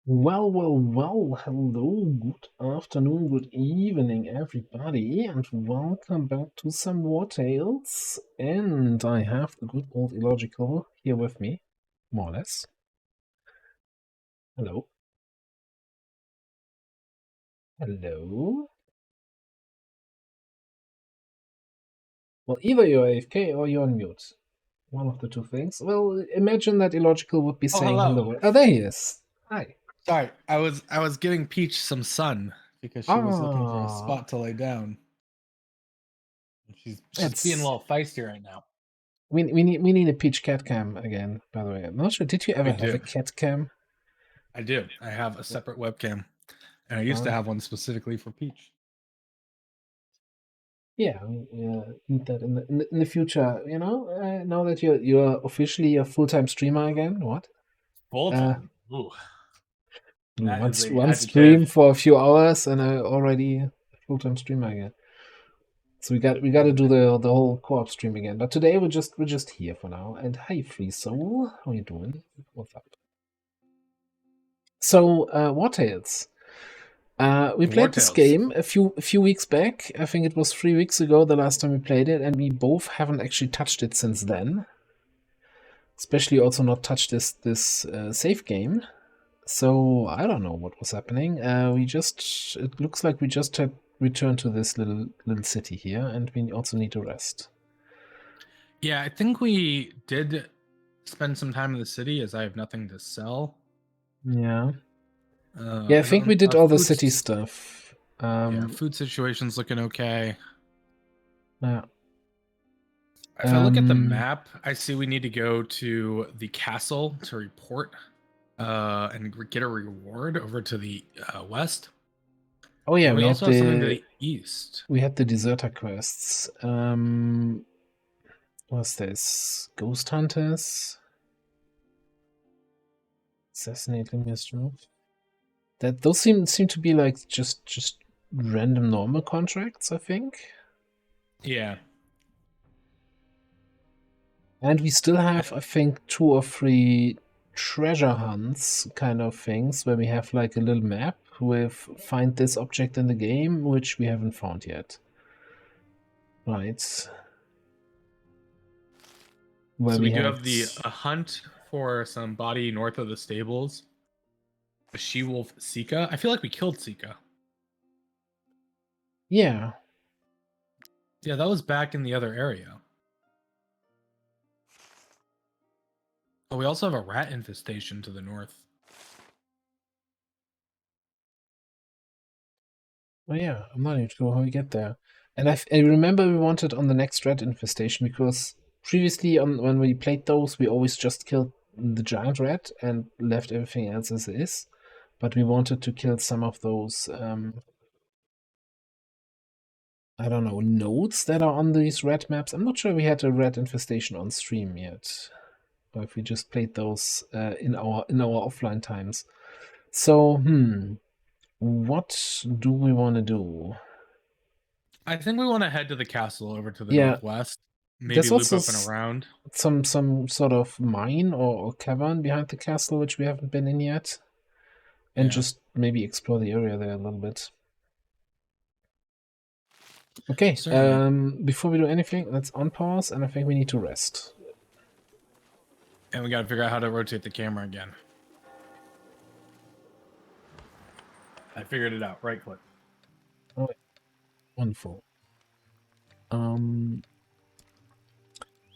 Hello, good afternoon, good evening, everybody, and welcome back to some Wartales. And I have the good old Illogical here with me, more or less. Hello. Hello. Well, either you're AFK or you're on mute. One of the two things. Well, imagine that Illogical would be Oh, saying hello. hello. Oh, there he is. Hi. Sorry, I was giving Peach some sun because she was looking for a Ah, spot to lay down. She's being a it's little feisty right now. we need a Peach cat cam again, by the way. I'm not sure. Did you ever We have a do. cat cam? I do. I have a separate webcam, and I used to have one specifically for Peach. Yeah, need that in the future. You know, now that you're officially a full-time streamer again. What? Full Uh, time. Ooh, that one is a one adjective. stream for a few hours, and I already a full-time streamer again. So we got to do the whole co-op stream again. But today we're just here for now. And hi, Free Soul, how you doing? What's up? So, War Tales. We played this Wartails. game a few weeks back. I think it was 3 weeks ago the last time we played it, and we both haven't actually touched it since then. Especially also not touched this save game. So I don't know what was happening. It looks like we just had returned to this little city here, and we also need to rest. Yeah, I think we did spend some time in the city as I have nothing to sell. Yeah, yeah. I think we did Our all the food, city stuff. yeah, food situation's looking okay. Yeah. If I look at the map, I see we need to go to the castle to report and get a reward over to the west. Oh yeah, And we also have something to the east. we had the deserter quests. What's this? Ghost hunters. Assassinate Limestro. That those seem to be like just random normal contracts, I think. Yeah. And we still have, I think, 2 or 3 treasure hunts kind of things where we have like a little map with find this object in the game, which we haven't found yet. Right. Where So we we do had have a hunt for some body north of the stables. The she-wolf Sika. I feel like we killed Sika. yeah. Yeah, that was back in the other area. Oh, we also have a rat infestation to the north. Oh yeah, I'm not even sure how we get there. And I remember we wanted on the next rat infestation because previously when we played those, we always just killed the giant rat and left everything else as is. But we wanted to kill some of those, I don't know, nodes that are on these rat maps. I'm not sure we had a rat infestation on stream yet, or if we just played those in our offline times. So, what do we want to do? I think we want to head to the castle over to the Yeah, northwest. Maybe there's loop also up and around. some sort of mine or cavern behind the castle which we haven't been in yet, and Yeah. just maybe explore the area there a little bit. Okay, Certainly. before we do anything, let's unpause, and I think we need to rest. And we got to figure out how to rotate the camera again. I figured it out. Right click. Oh, wonderful.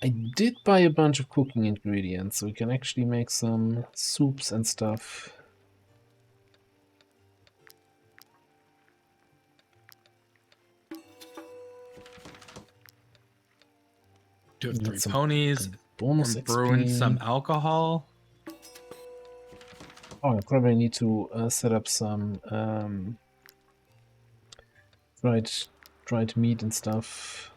I did buy a bunch of cooking ingredients, so we can actually make some soups and stuff. Do have 3 Some ponies. bonus We're brewing some XP. alcohol. Oh, I probably need to set up some dried meat and stuff.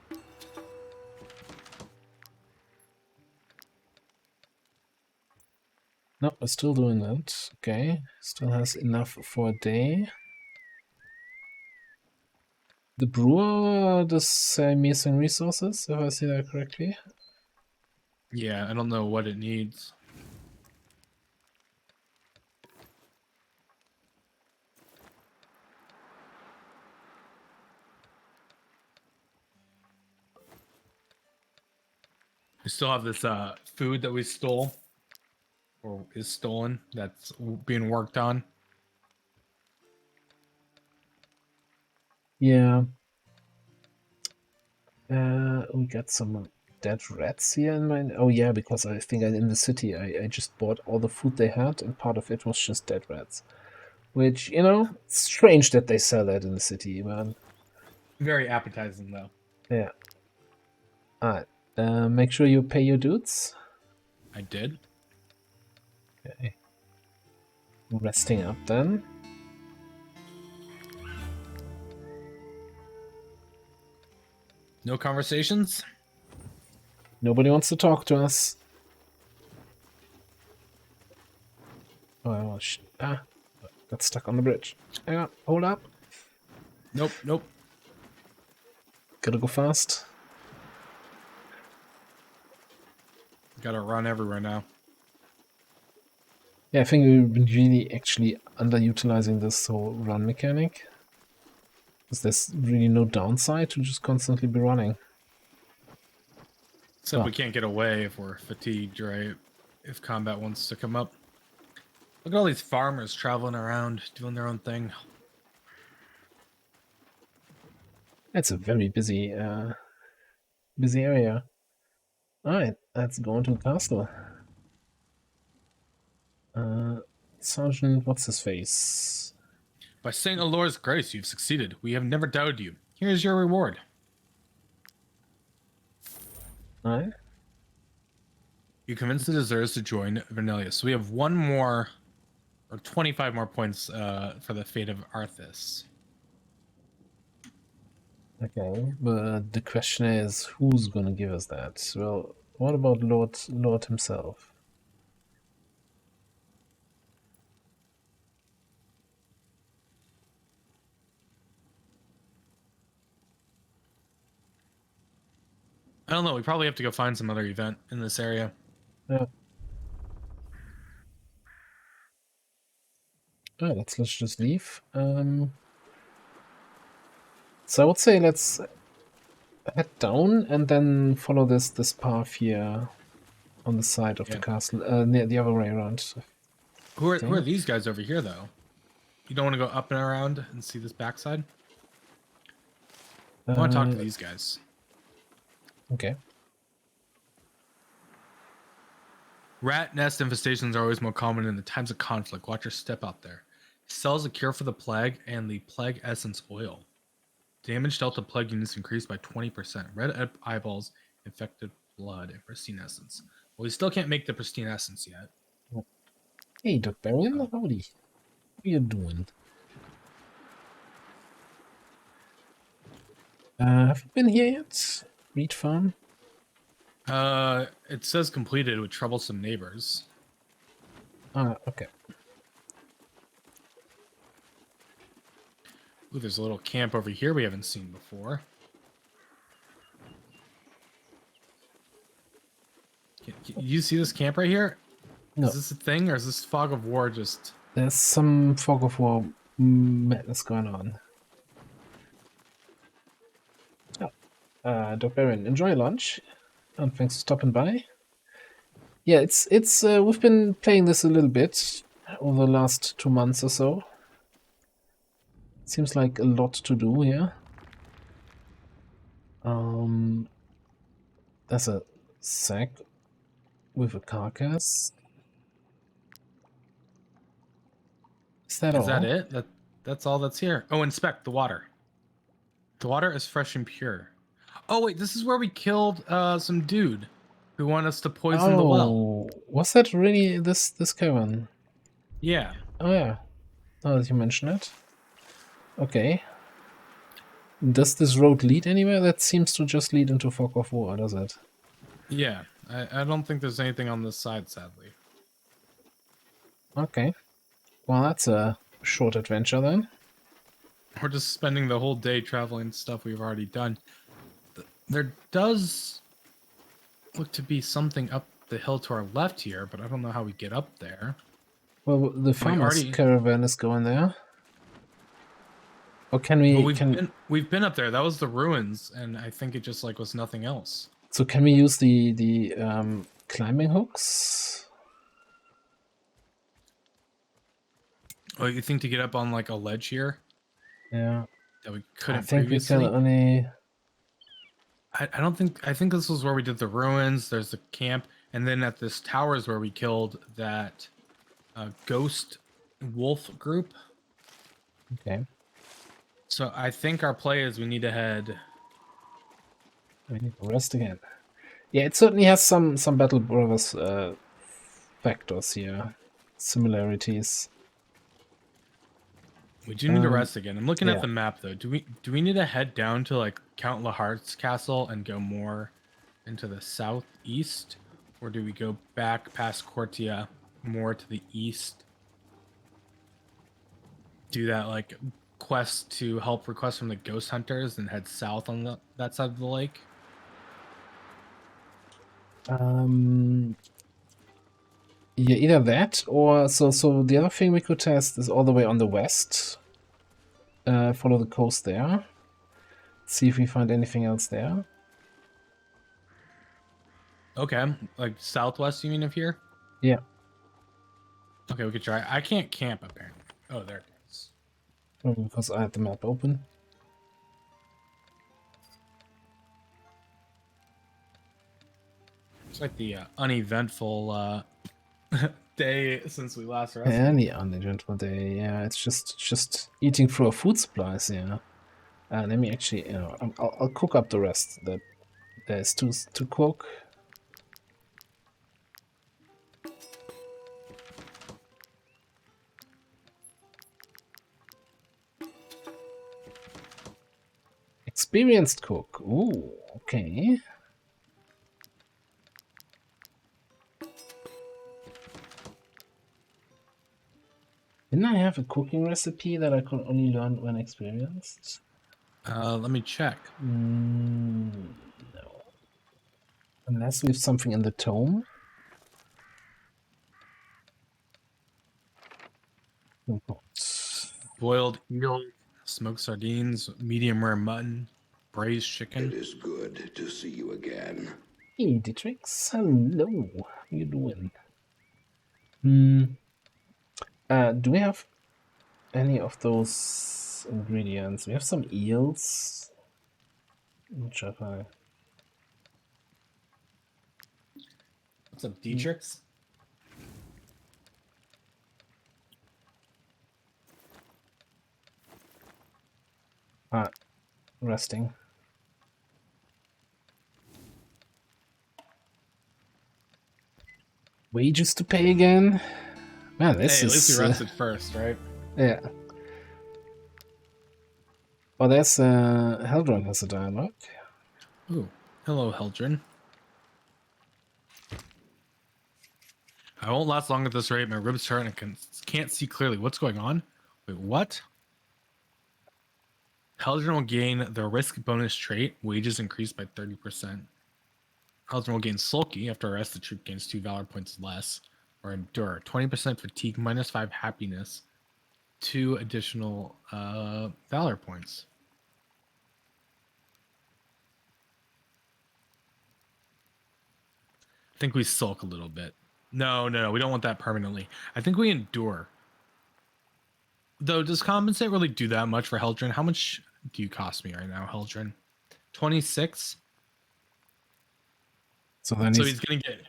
No, we're still doing that. Okay, still has enough for a day. The brewer does say missing resources, if I see that correctly. Yeah, I don't know what it needs. We still have this food that we stole, or is stolen, that's being worked on. Yeah. We got some dead rats here in my... Oh yeah, because I think in the city I just bought all the food they had, and part of it was just dead rats. Which, you know, it's strange that they sell that in the city, man. Very appetizing, though. Yeah. Alright. Make sure you pay your dudes. I did. Okay. Resting up then. No conversations? Nobody wants to talk to us. Oh, got stuck on the bridge. Hang on, hold up. Nope. Gotta go fast. Gotta run everywhere now. Yeah, I think we've been really actually underutilizing this whole run mechanic. Because there's really no downside to just constantly be running. Except we can't get away if we're fatigued, right? If combat wants to come up. Look at all these farmers traveling around, doing their own thing. It's a very busy, busy area. Alright, let's go into the castle. Sergeant, what's his face? By St. Alore's grace, you've succeeded. We have never doubted you. Here is your reward. Alright. You convinced the deserters to join Vernelius. We have one more, or 25 more points for the fate of Arthas. Okay, but the question is, who's gonna give us that? Well, what about Lord himself? I don't know. We probably have to go find some other event in this area. Yeah. Alright, let's just leave. So I would say let's head down and then follow this path here on the side of the castle, near the other way around. Who are these guys over here, though? You don't want to go up and around and see this backside? I want to talk to these guys. Okay. Rat nest infestations are always more common in the times of conflict. Watch your step out there. Sells a cure for the plague and the plague essence oil. Damage dealt to plague units increased by 20%. Red eyeballs, infected blood, and pristine essence. Well, we still can't make the pristine essence yet. Hey, Doc Baron, howdy. What are you doing? Have you been here yet? Reed Farm? It says completed with troublesome neighbors. Okay. Ooh, there's a little camp over here we haven't seen before. You see this camp right here? No. Is this a thing, or is this fog of war just... There's some fog of war madness going on. Oh. Doc Baron, enjoy lunch. And thanks for stopping by. Yeah, it's we've been playing this a little bit over the last 2 months or so. Seems like a lot to do here. There's a sack with a carcass. Is that it? That's all that's here. Oh, inspect the water. The water is fresh and pure. Oh wait, this is where we killed some dude who wanted us to poison the well. Was that really this cavern? Yeah. Oh yeah. Now that you mention it. Okay. Does this road lead anywhere? That seems to just lead into fog of war, does it? Yeah. I don't think there's anything on this side, sadly. Okay. Well, that's a short adventure then. We're just spending the whole day traveling stuff we've already done. There does look to be something up the hill to our left here, but I don't know how we get up there. Well, the farmer's caravan is going there. Or can we... Well, we've been up there. That was the ruins, and I think it just like was nothing else. So can we use the climbing hooks? Oh, you think to get up on like a ledge here Yeah. that we I couldn't think we can previously? only. I don't think. I think this was where we did the ruins. There's the camp, and then at this tower is where we killed that ghost wolf group. Okay. So I think our play is we need to head. We need to rest again. Yeah, it certainly has some Battle Brothers factors here, similarities. We do need to rest again. I'm looking at yeah. the map though. Do we need to head down to like Count Lahart's castle and go more into the southeast, or do we go back past Cortia more to the east? Do that like quest to help request from the ghost hunters and head south on that side of the lake. Yeah, either that or so the other thing we could test is all the way on the west. Follow the coast there. See if we find anything else there. Okay, like southwest, you mean, of here? Yeah. Okay, we could try. I can't camp apparently. Oh, there it is. Probably because I had the map open. It's like the uneventful day since we last rested. Any uneventful day, yeah. It's just eating through our food supplies, yeah. Let me actually, I'll cook up the rest. That there's two to cook. Experienced cook. Ooh, okay. Didn't I have a cooking recipe that I could only learn when experienced? Let me check. No. Unless we have something in the tome. Boiled eel, smoked sardines, medium rare mutton, braised chicken. It is good to see you again. Hey, Dietrix. Hello. How you doing? Do we have any of those ingredients? We have some eels. Which have I? What's up, Dietrich? Resting. Wages to pay again? Man, this Hey, at is... least we rested first, right? Yeah. Oh, there's Heldron has a dialogue. Ooh, hello, Heldrin. I won't last long at this rate. My ribs hurt and I can't see clearly. What's going on? Wait, what? Heldrin will gain the risk bonus trait. Wages increased by 30%. Heldrin will gain sulky after arrest. The troop gains 2 valor points less. Or endure 20% fatigue, -5 happiness, 2 additional valor points. I think we sulk a little bit. No, we don't want that permanently. I think we endure. Though, does compensate really do that much for Heldrin? How much do you cost me right now, Heldrin? 26. So then he's gonna get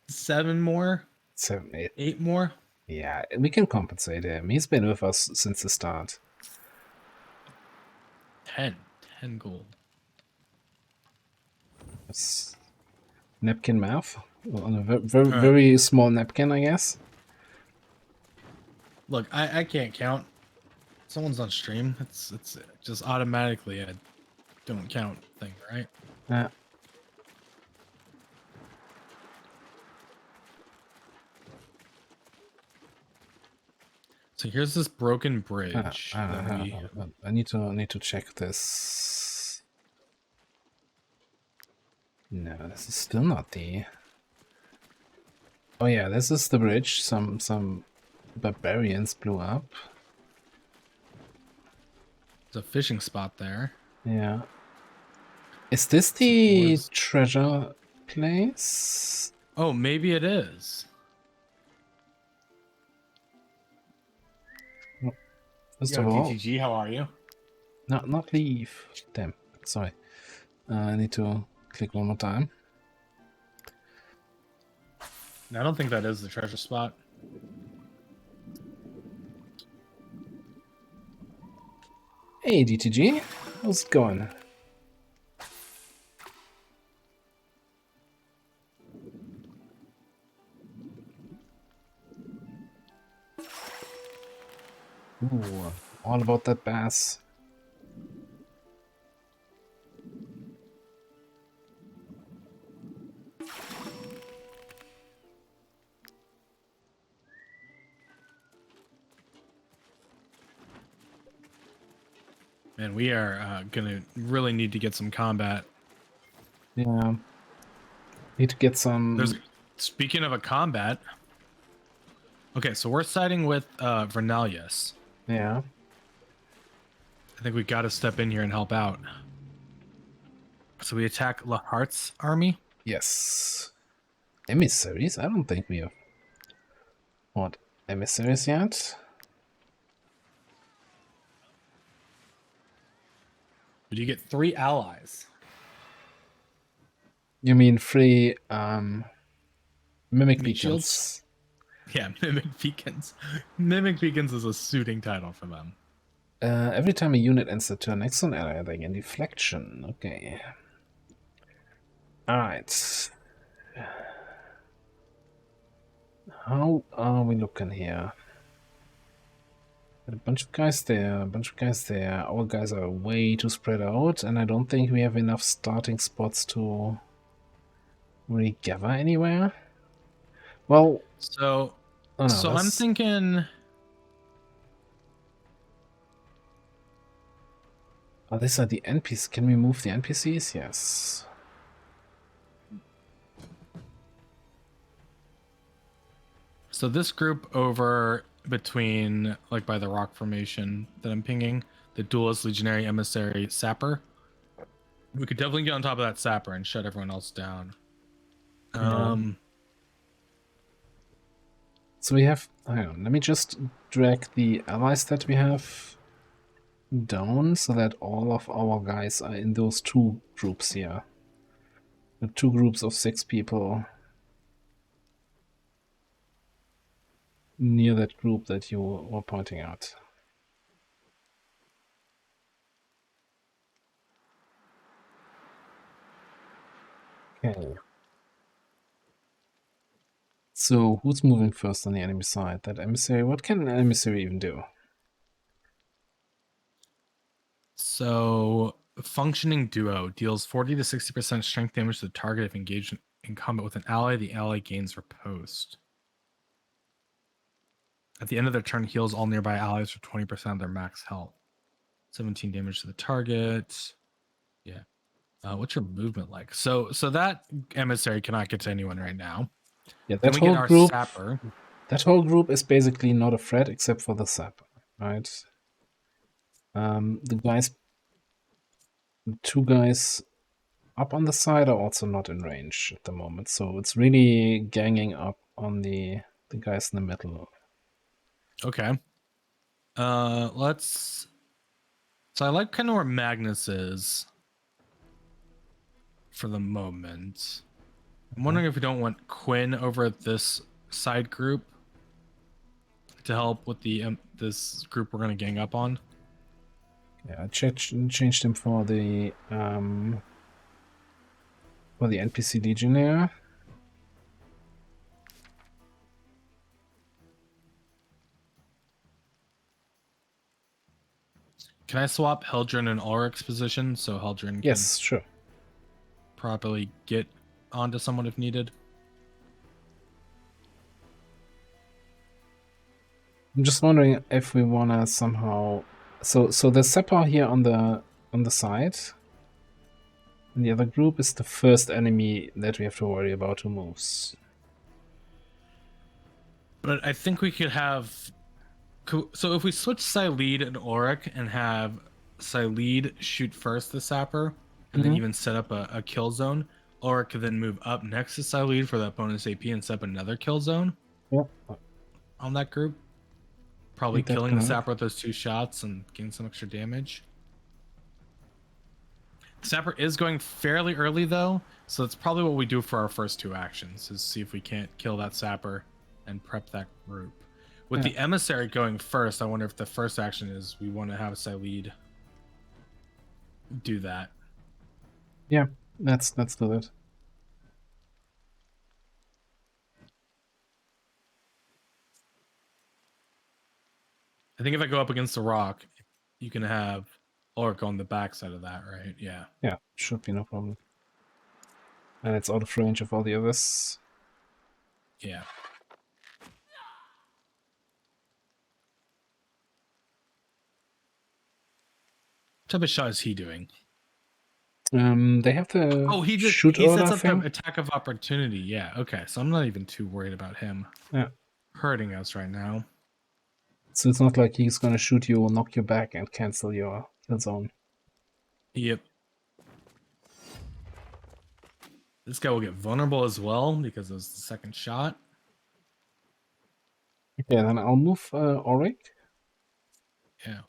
7 more. 7, 8. 8 more. Yeah, we can compensate him. He's been with us since the start. 10 gold. It's napkin math on a very small napkin, I guess. Look, I can't count. Someone's on stream. It's just automatically a don't count thing, right? Yeah. So here's this broken bridge. I need to check this. No, this is still not the. Oh yeah, this is the bridge. Some barbarians blew up. There's a fishing spot there. Yeah. Is this the Where's- treasure place? Oh, maybe it is. First Yo, of all, DTG, how are you? not leave. Damn, sorry. I need to click one more time. I don't think that is the treasure spot. Hey, DTG. How's it going? Ooh, all about that bass. Man, we are gonna really need to get some combat. Yeah. Need to get some. There's speaking of a combat. Okay, so we're siding with Vernalius. Yeah. I think we got to step in here and help out. So we attack Lahart's army. Yes. Emissaries? I don't think we have. What? Emissaries yet? But you get 3 allies. You mean free mimic Meat shields? beacons? Yeah, Mimic Beacons. Mimic Beacons is a suiting title for them. Every time a unit enters the turn next to an ally, they gain deflection. Okay. Alright. How are we looking here? Got a bunch of guys there, a bunch of guys there. Our guys are way too spread out, and I don't think we have enough starting spots to really gather anywhere. Well, So, oh no, so I'm thinking. Oh, these are the NPCs. Can we move the NPCs? Yes. So this group over between, like by the rock formation that I'm pinging, the duelist, legionary, emissary, sapper. We could definitely get on top of that sapper and shut everyone else down. So we have. Hang on. Let me just drag the allies that we have down so that all of our guys are in those 2 groups here. The 2 groups of 6 people near that group that you were pointing out. Okay. So who's moving first on the enemy side? That emissary? What can an emissary even do? So functioning duo deals 40 to 60% strength damage to the target if engaged in combat with an ally. The ally gains riposte. At the end of their turn, heals all nearby allies for 20% of their max health. 17 damage to the target. Yeah. What's your movement like? So that emissary cannot get to anyone right now. Yeah, Then that we whole get our group. sapper. That whole group is basically not a threat except for the sapper, right? The guys, the 2 guys up on the side are also not in range at the moment, so it's really ganging up on the guys in the middle. Okay. Let's. So I like kind of where Magnus is for the moment. I'm wondering if we don't want Quinn over at this side group to help with the this group we're gonna gang up on. Yeah, I changed him for the NPC Legionnaire. Can I swap Heldrin and Ulrich's position so Heldrin Yes, sure. can properly get onto someone if needed? I'm just wondering if we wanna somehow. So the Separ here on the side, and the other group is the first enemy that we have to worry about who moves. But I think we could have. So if we switch Silede and Auric and have Silede shoot first the sapper, and then even set up a kill zone, or it could then move up next to Silene for the opponent's AP and set up another kill zone Yeah, on that group. Probably think that killing can the work. Sapper with those 2 shots and getting some extra damage. Sapper is going fairly early though, so that's probably what we do for our first 2 actions, is see if we can't kill that Sapper and prep that group. With the Emissary going first, I wonder if the first action is we want to have Silene do that. Yeah, let's do that. I think if I go up against the rock, you can have Orc on the backside of that, right? Yeah. Yeah, should be no problem. And it's out of range of all the others. Yeah. What type of shot is he doing? They have the He shoot sets order up thing. the attack of opportunity. Yeah, okay. So I'm not even too worried about him hurting us right now. So it's not like he's gonna shoot you or knock you back and cancel your kill zone. Yep. This guy will get vulnerable as well because it was the second shot. Okay, then I'll move Auric. Yeah.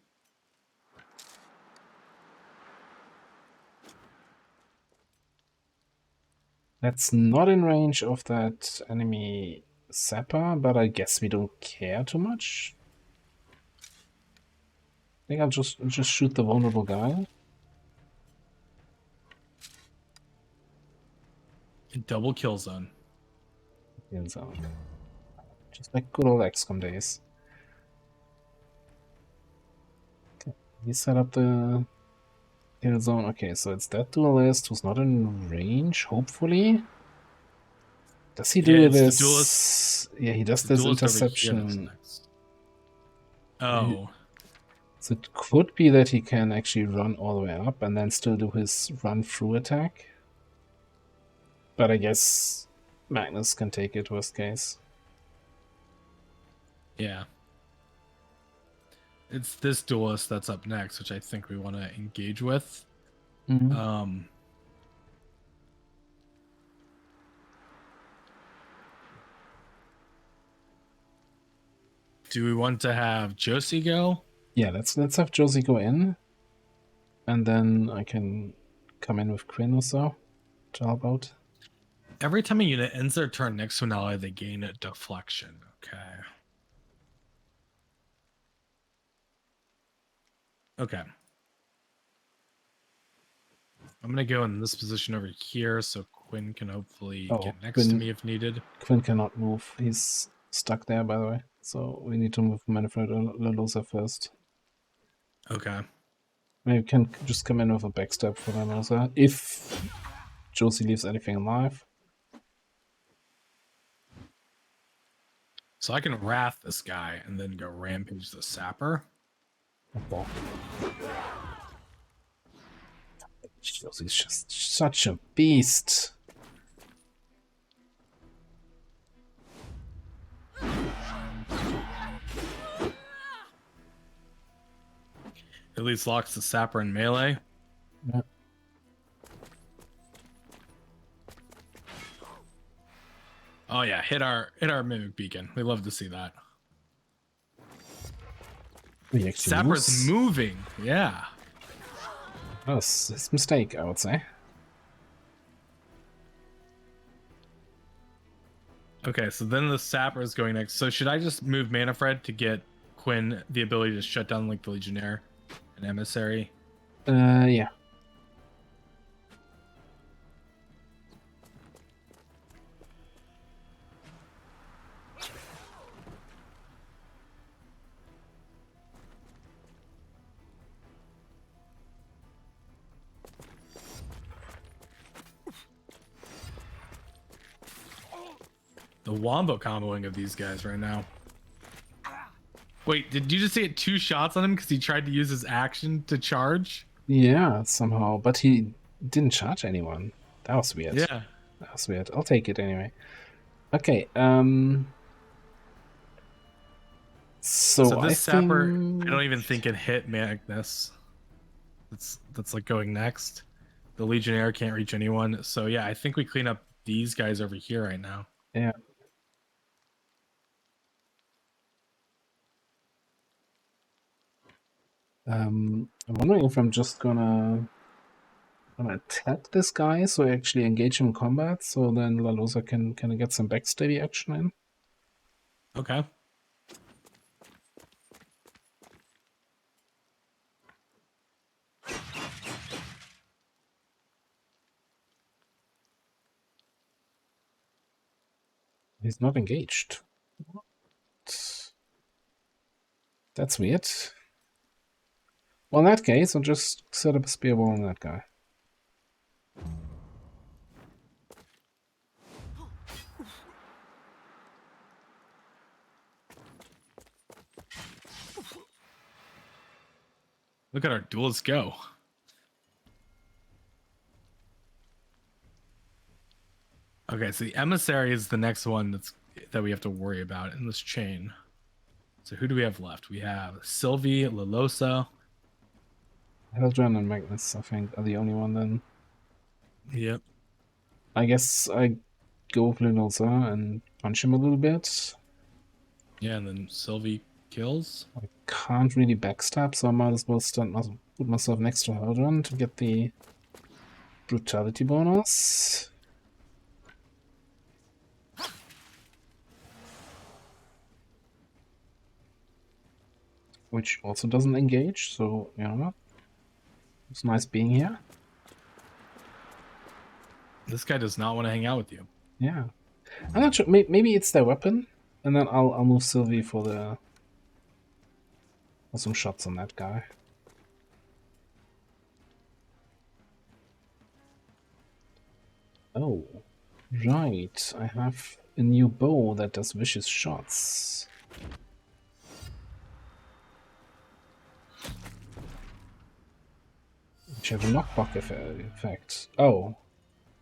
That's not in range of that enemy Sapper, but I guess we don't care too much. I think I'll just shoot the vulnerable guy. Double kill zone. Kill zone. Just like good old XCOM days. Okay, he set up the kill zone. Okay, so it's that duelist who's not in range, hopefully. Does he do this? The duelist. Yeah, he does The this duelist over here that's interception. next. Oh. So it could be that he can actually run all the way up and then still do his run through attack. But I guess Magnus can take it, worst case. Yeah. It's this duelist that's up next, which I think we want to engage with. Mm-hmm. Do we want to have Josie go? Yeah, let's have Josie go in. And then I can come in with Quinn or so to help out. Every time a unit ends their turn next to an ally, they gain a deflection. Okay. Okay. I'm going to go in this position over here so Quinn can hopefully get next to me if needed. Quinn cannot move. He's stuck there, by the way. So we need to move Manfred Lalosa first. Okay. Maybe we can just come in with a backstab for Lalosa if Josie leaves anything alive. So I can wrath this guy and then go rampage the Sapper. Oh, Josie's just such a beast. At least locks the Sapper in melee. Yeah. Oh yeah, hit our mimic beacon. We love to see that. Sapper's moving. Yeah. That was his mistake, I would say. Okay, so then the Sapper is going next. So should I just move Manfred to get Quinn the ability to shut down like the Legionnaire and Emissary? Yeah. The wombo comboing of these guys right now. Wait, did you just say 2 shots on him because he tried to use his action to charge? Yeah, somehow. But he didn't charge anyone. That was weird. Yeah. That was weird. I'll take it anyway. Okay, So this Sapper, think... I don't even think it hit Magnus. That's like going next. The Legionnaire can't reach anyone. So yeah, I think we clean up these guys over here right now. Yeah. I'm wondering if I'm just gonna attack this guy, so I actually engage him in combat, so then La Losa can get some backstabby action in. Okay. He's not engaged. That's weird. Well, in that case, I'll just set up a spear ball on that guy. Look at our duelists go. Okay, so the emissary is the next one that we have to worry about in this chain. So who do we have left? We have Sylvie, Lalosa. Heldren and Magnus, I think, are the only one then. Yep. I guess I go with Linosa and punch him a little bit. Yeah, and then Sylvie kills. I can't really backstab, so I might as well put myself next to Heldren to get the brutality bonus. Which also doesn't engage, so, you know, it's nice being here. This guy does not want to hang out with you. Yeah. I'm not sure, maybe it's their weapon, and then I'll move Sylvie for some shots on that guy. Oh, right, I have a new bow that does vicious shots. Which have a knockback effect. Oh.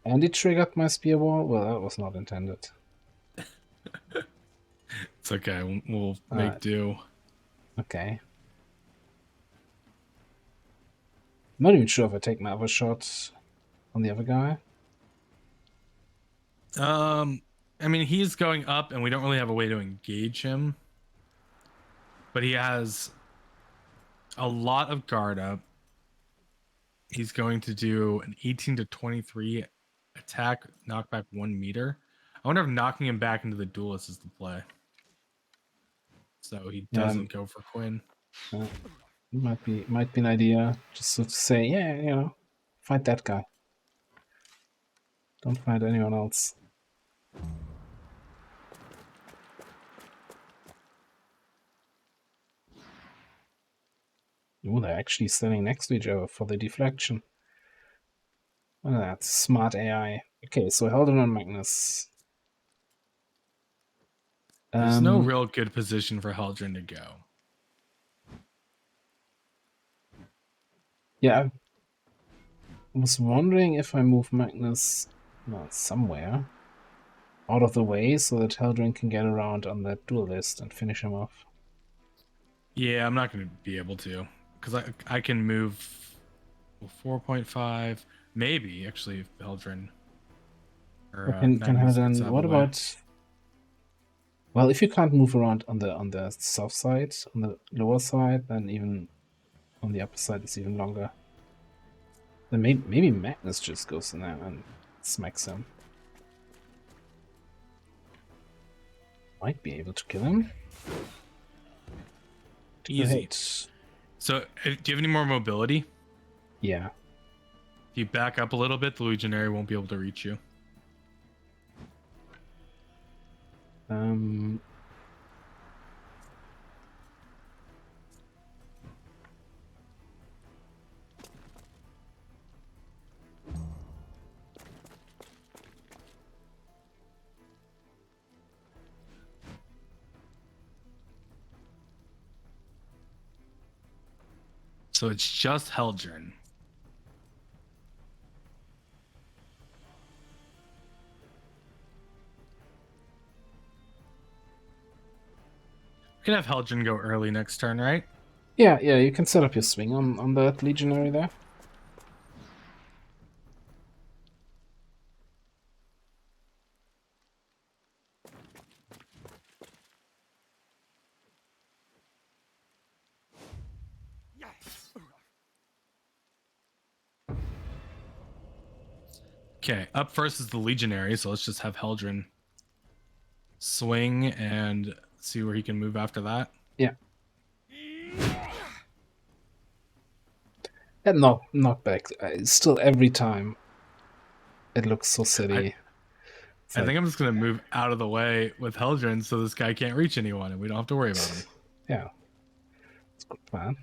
And it triggered my spear ball? Well, that was not intended. It's okay, we'll make do. Okay. I'm not even sure if I take my other shot on the other guy. I mean, he's going up and we don't really have a way to engage him. But he has a lot of guard up. He's going to do an 18 to 23 attack, knockback 1 meter. I wonder if knocking him back into the duelist is the play. So he doesn't go for Quinn. Might be an idea just to say, yeah, you know, fight that guy. Don't fight anyone else. Oh, they're actually standing next to each other for the deflection. Oh, that's smart AI. Okay, so Heldren and Magnus. There's no real good position for Heldren to go. Yeah, I was wondering if I move Magnus somewhere out of the way so that Heldren can get around on that duelist and finish him off. Yeah, I'm not going to be able to because I can move 4.5, maybe actually if Heldren. Or, can Heldren? What about? Well, if you can't move around on the south side, on the lower side, then even on the upper side is even longer. Then maybe Magnus just goes in there and smacks him. Might be able to kill him. Easy. So, do you have any more mobility? Yeah. If you back up a little bit, the Legionary won't be able to reach you. So it's just Heldren. We can have Heldren go early next turn, right? Yeah, you can set up your swing on that Legionary there. Okay, up first is the Legionary, so let's just have Heldren swing and see where he can move after that. Yeah. And knockback. Still, every time it looks so silly. I think I'm just gonna move out of the way with Heldren so this guy can't reach anyone and we don't have to worry about him. Yeah. It's a good plan.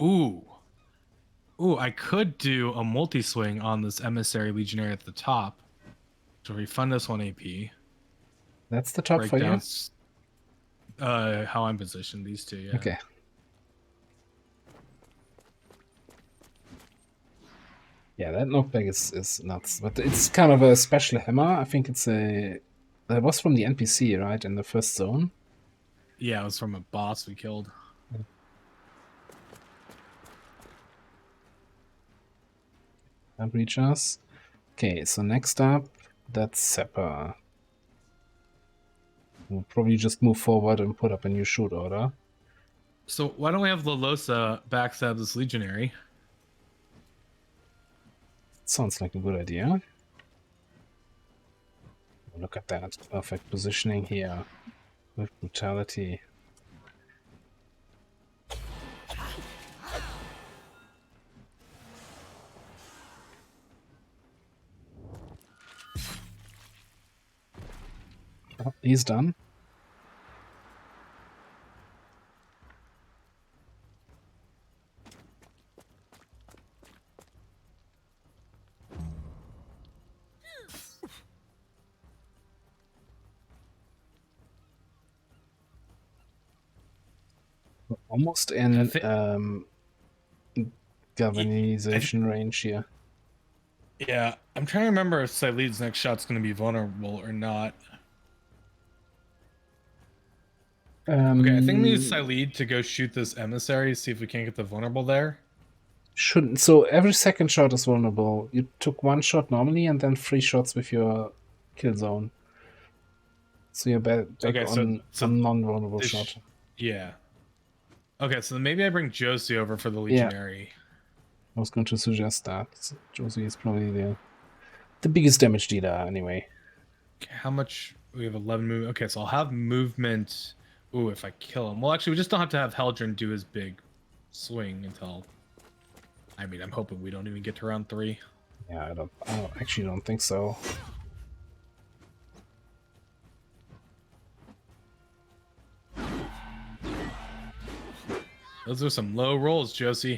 Ooh, I could do a multi-swing on this Emissary Legionary at the top to refund us 1 AP. That's the top Break for you? down how I'm positioned, these two, yeah. Okay. Yeah, that knockback is nuts. But it's kind of a special hammer. I think it's a... That was from the NPC, right? In the first zone? Yeah, it was from a boss we killed. Can't reach us. Okay, so next up, that's Seppa. We'll probably just move forward and put up a new shoot order. So why don't we have Lolosa backstab this Legionary? Sounds like a good idea. Look at that. Perfect positioning here. With brutality. Oh, he's done. We're almost in galvanization range here. Yeah, I'm trying to remember if Sileed's next shot's going to be vulnerable or not. Okay, I think we need Sileed to go shoot this emissary, see if we can't get the vulnerable there. Shouldn't. So every second shot is vulnerable. You took 1 shot normally and then 3 shots with your kill zone. So you're back Okay, on non-vulnerable shot. Yeah. Okay, so maybe I bring Josie over for the Legionary. Yeah. I was going to suggest that. Josie is probably the biggest damage dealer anyway. Okay, how much? We have 11 movement. Okay, so I'll have movement. Ooh, if I kill him. Well, actually, we just don't have to have Heldren do his big swing until... I mean, I'm hoping we don't even get to round 3. Yeah, I actually don't think so. Those are some low rolls, Josie.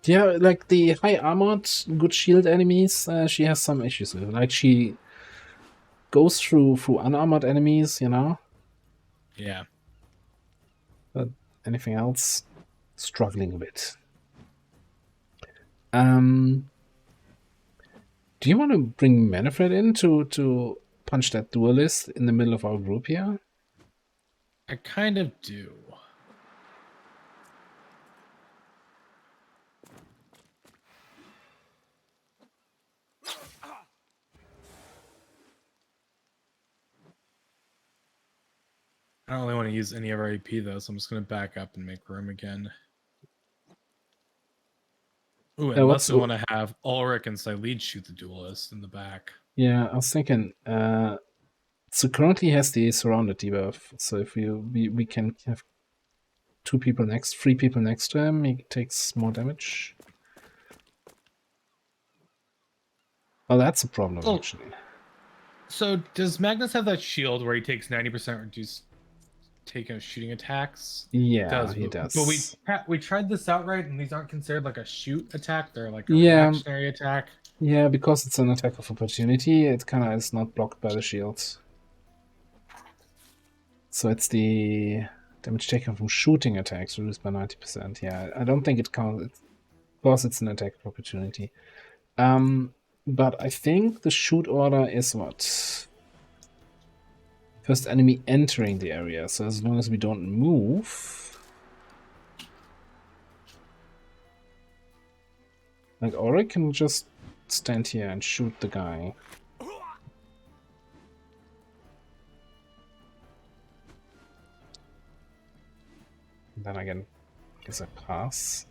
Yeah, like the high armored, good shield enemies, she has some issues with. Like she goes through unarmored enemies, you know? Yeah. But anything else, struggling a bit. Do you want to bring Manfred in to punch that duelist in the middle of our group here? I kind of do. I don't really want to use any of our AP though, so I'm just going to back up and make room again. Ooh, unless we want to have Ulrich and Sileed shoot the duelist in the back. Yeah, I was thinking. So currently he has the surrounded debuff. So if we can have 3 people next to him, he takes more damage. Oh, that's a problem actually. So does Magnus have that shield where he takes 90% reduced shooting attacks? Yeah, he does. But we tried this out right, and these aren't considered like a shoot attack; they're like a reactionary attack. Yeah, because it's an attack of opportunity, it kind of is not blocked by the shields. So it's the damage taken from shooting attacks reduced by 90%. Yeah, I don't think it counts. Of course, it's an attack of opportunity. But I think the shoot order is what? First enemy entering the area. So as long as we don't move... Like, Auric can just stand here and shoot the guy. And then I guess I pass.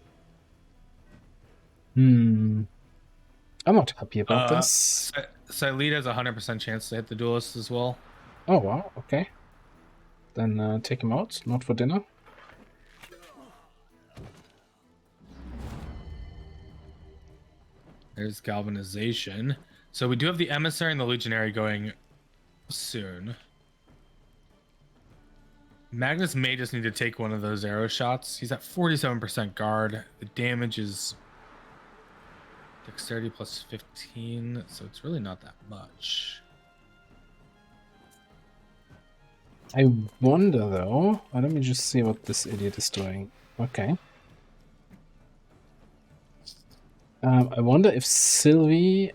I'm not happy about this. Silete has a 100% chance to hit the duelist as well. Oh, wow, okay. Then take him out, not for dinner. There's galvanization. So we do have the emissary and the legionary going soon. Magnus may just need to take one of those arrow shots. He's at 47% guard. The damage is dexterity plus 15, so it's really not that much. I wonder though. Let me just see what this idiot is doing. Okay. I wonder if Sylvie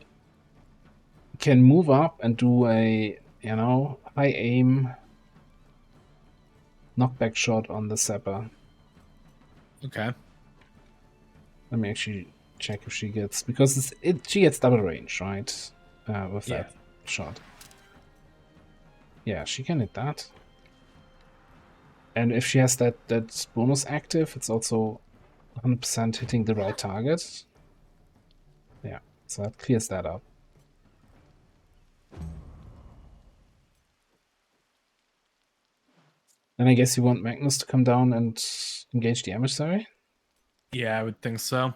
can move up and do a, high aim knockback shot on the sapper. Okay. Let me actually check if she gets, because she gets double range, right? With that shot. Yeah, she can hit that. And if she has that bonus active, it's also 100% hitting the right target. Yeah, so that clears that up. Then I guess you want Magnus to come down and engage the emissary? Yeah, I would think so.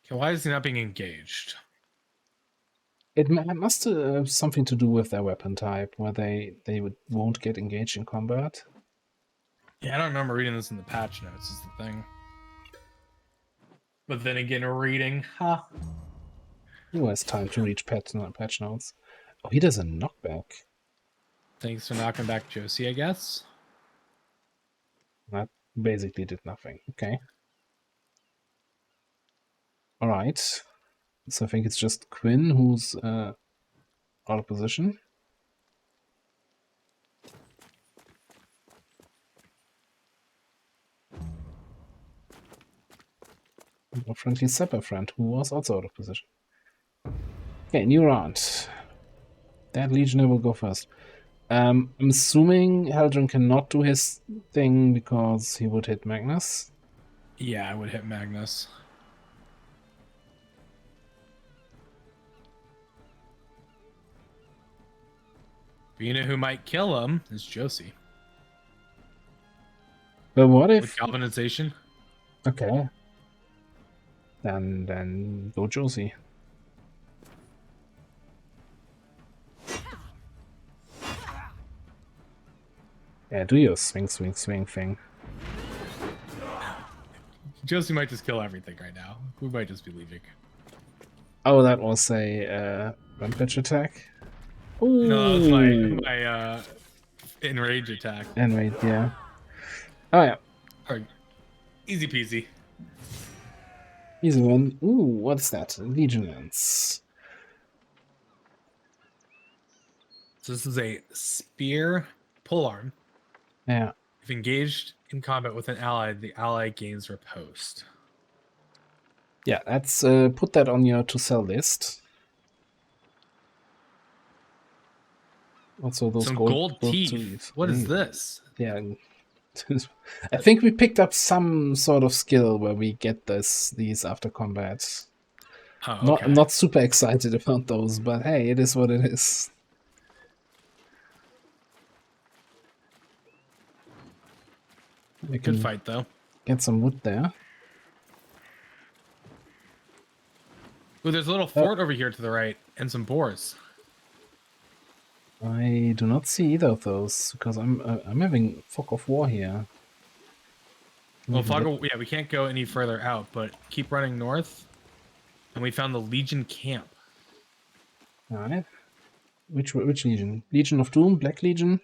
Okay, why is he not being engaged? It must have something to do with their weapon type, where they won't get engaged in combat. Yeah, I don't remember reading this in the patch notes, is the thing. But then again, reading, Who has time to reach patch notes? Oh, he does a knockback. Thanks for knocking back Josie, I guess. That basically did nothing. Okay. Alright. So I think it's just Quinn who's out of position. A friendly Sepper friend who was also out of position. Okay, new round. That Legionnaire will go first. I'm assuming Heldren cannot do his thing because he would hit Magnus. Yeah, I would hit Magnus. But you know who might kill him is Josie. But what if... With galvanization? Okay. Then go Josie. Yeah, do your swing thing. Josie might just kill everything right now. We might just be leaving. Oh, that was a rampage attack? Ooh. No, that's my enrage attack. Enrage, yeah. Oh, yeah. Alright. Easy peasy. Easy one. Ooh, what's that? Legionnaires. So this is a spear polearm. Yeah. If engaged in combat with an ally, the ally gains riposte. Yeah, let's put that on your to sell list. Also, those Some gold teeth. What is this? Yeah. I think we picked up some sort of skill where we get these after combat. Oh, okay. I'm not super excited about those, but hey, it is what it is. Good fight, though. Get some wood there. Ooh, there's a little fort over here to the right, and some boars. I do not see either of those because I'm having fog of war here. Well, yeah, we can't go any further out, but keep running north, and we found the Legion camp. All right. Which Legion? Legion of Doom, Black Legion,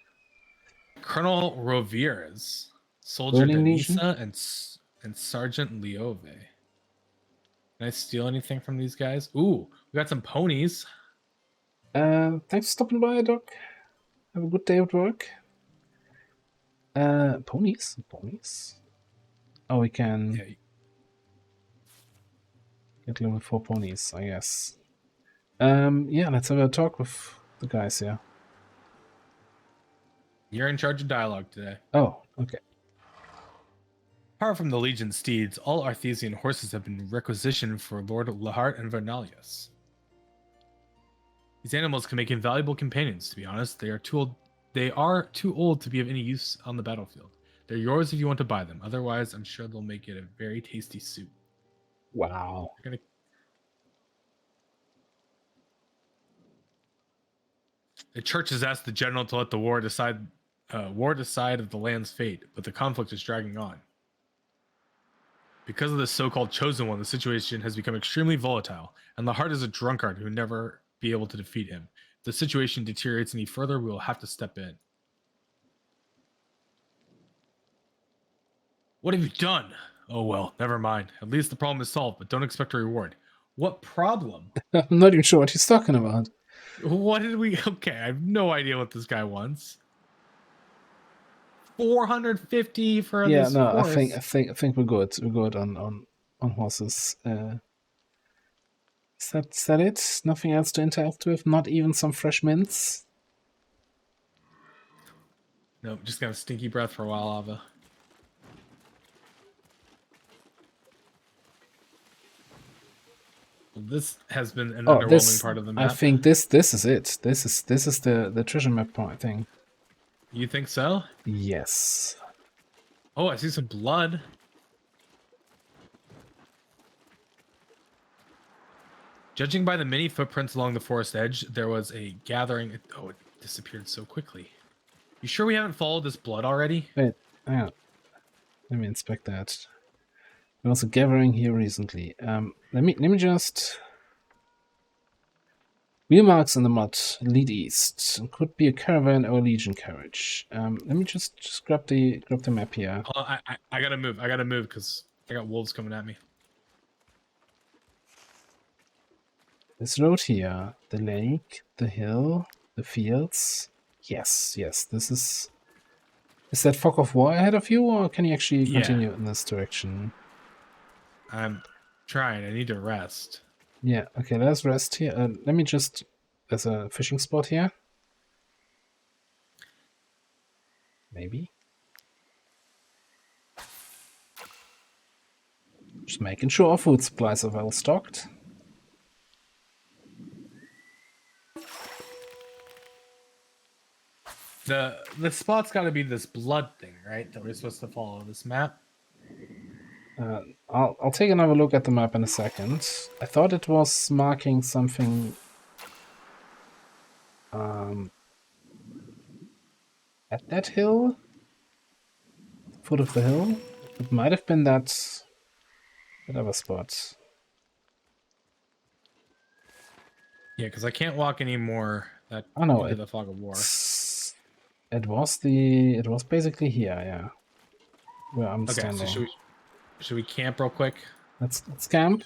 Colonel Rovier's, Soldier Burning Legion? Denisa, and Sergeant Liove. Can I steal anything from these guys? Ooh, we got some ponies. Thanks for stopping by, Doc. Have a good day at work. Ponies? Oh, we can get level 4 ponies, I guess. Yeah, let's have a talk with the guys here? You're in charge of dialogue today. Oh, okay. Apart from the Legion steeds, all Arthesian horses have been requisitioned for Lord Lahart and Vernalius. These animals can make invaluable companions, to be honest. They are too old to be of any use on the battlefield. They're yours if you want to buy them. Otherwise, I'm sure they'll make it a very tasty soup. Wow. They're gonna... The church has asked the general to let the war decide of the land's fate, but the conflict is dragging on. Because of this so-called chosen one, the situation has become extremely volatile, and the heart is a drunkard who will never be able to defeat him. If the situation deteriorates any further, we will have to step in. What have you done? Oh well, never mind. At least the problem is solved, but don't expect a reward. What problem? I'm not even sure what he's talking about. What did we... Okay, I have no idea what this guy wants. 450 for Yeah, this no, horse. I think we're good. We're good on horses. Is that it? Nothing else to interact with? Not even some fresh mints? No, just got a stinky breath for a while, Ava. Well, this has been an underwhelming part of the map. I think this is it. This is the treasure map point thing. You think so? Yes. Oh, I see some blood. Judging by the many footprints along the forest edge, there was a gathering. Oh, it disappeared so quickly. You sure we haven't followed this blood already? Wait, hang on. Let me inspect that. There was a gathering here recently. Let me just... Wheel marks in the mud lead east. Could be a caravan or a legion carriage. Let me just grab the map here. I gotta move. I gotta move because I got wolves coming at me. This road here, the lake, the hill, the fields. Yes, this is... Is that fog of war ahead of you, or can you actually continue in this direction? I'm trying. I need to rest. Yeah, okay, let's rest here. Let me just... There's a fishing spot here. Maybe. Just making sure our food supplies are well stocked. The spot's got to be this blood thing, right? That we're supposed to follow this map. I'll take another look at the map in a second. I thought it was marking something at that hill, foot of the hill. It might have been that other spot. Yeah, because I can't walk anymore. That Oh no, into the fog of war. It was basically here, yeah, where I'm standing. So should we camp real quick? Let's camp.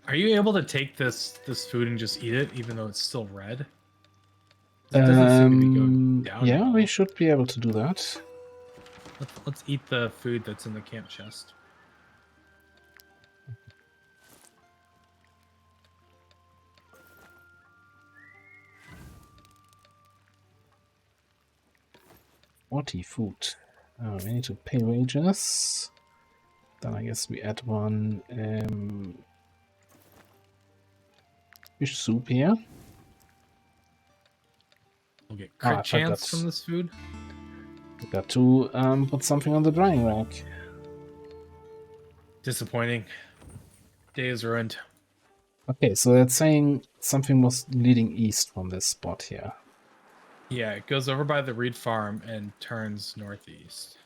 Are you able to take this food and just eat it, even though it's still red? It doesn't seem to be going down. Yeah, we should be able to do that. Let's eat the food that's in the camp chest. Food. We need to pay wages. Then I guess we add one fish soup here. We'll get crit chance from this food. We got to put something on the drying rack. Disappointing. Day is ruined. Okay, so that's saying something was leading east from this spot here. Yeah, it goes over by the Reed Farm and turns northeast.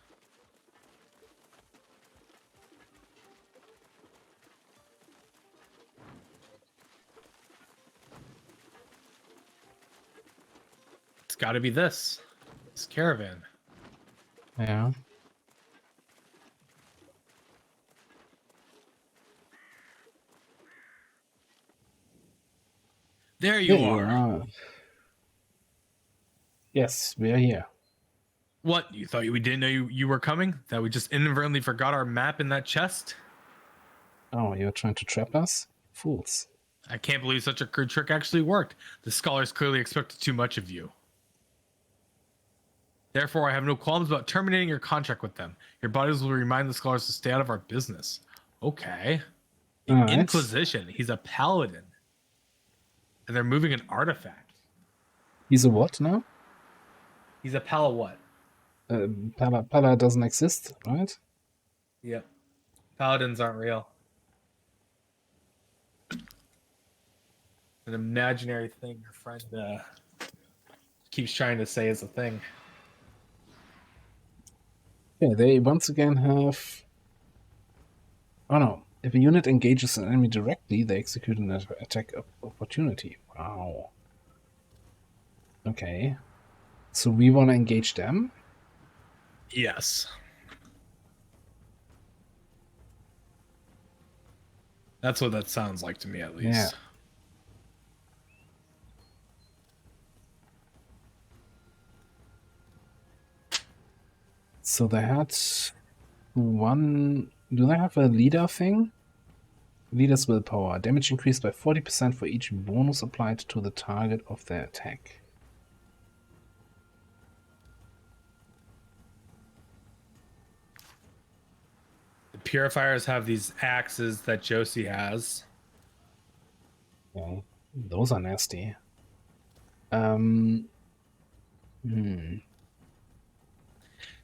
It's got to be this caravan. Yeah. There you are. Yes, we are here. What? You thought we didn't know you were coming? That we just inadvertently forgot our map in that chest? Oh, you're trying to trap us? Fools. I can't believe such a crude trick actually worked. The scholars clearly expected too much of you. Therefore, I have no qualms about terminating your contract with them. Your bodies will remind the scholars to stay out of our business. Okay. The All right. Inquisition. He's a paladin. And they're moving an artifact. He's a what now? He's a pal what? Pala doesn't exist, right? Yep. Paladins aren't real. An imaginary thing your friend keeps trying to say is a thing. Yeah, they once again have... Oh no. If a unit engages an enemy directly, they execute an attack opportunity. Wow. Okay. So we want to engage them? Yes. That's what that sounds like to me, at least. Yeah. So they had one... Do they have a leader thing? Leader's willpower. Damage increased by 40% for each bonus applied to the target of their attack. The Purifiers have these axes that Josie has. Okay. Those are nasty.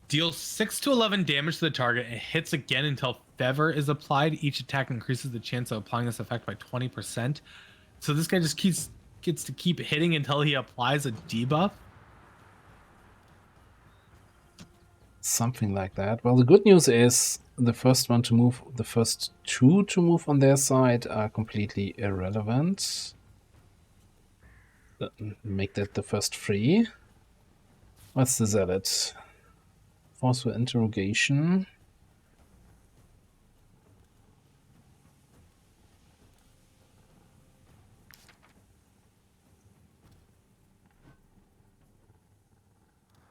Deals 6 to 11 damage to the target and hits again until Fever is applied. Each attack increases the chance of applying this effect by 20%. So this guy just gets to keep hitting until he applies a debuff. Something like that. Well, the good news is the first two to move on their side are completely irrelevant. Make that the first three. What's the zealot? Force for interrogation.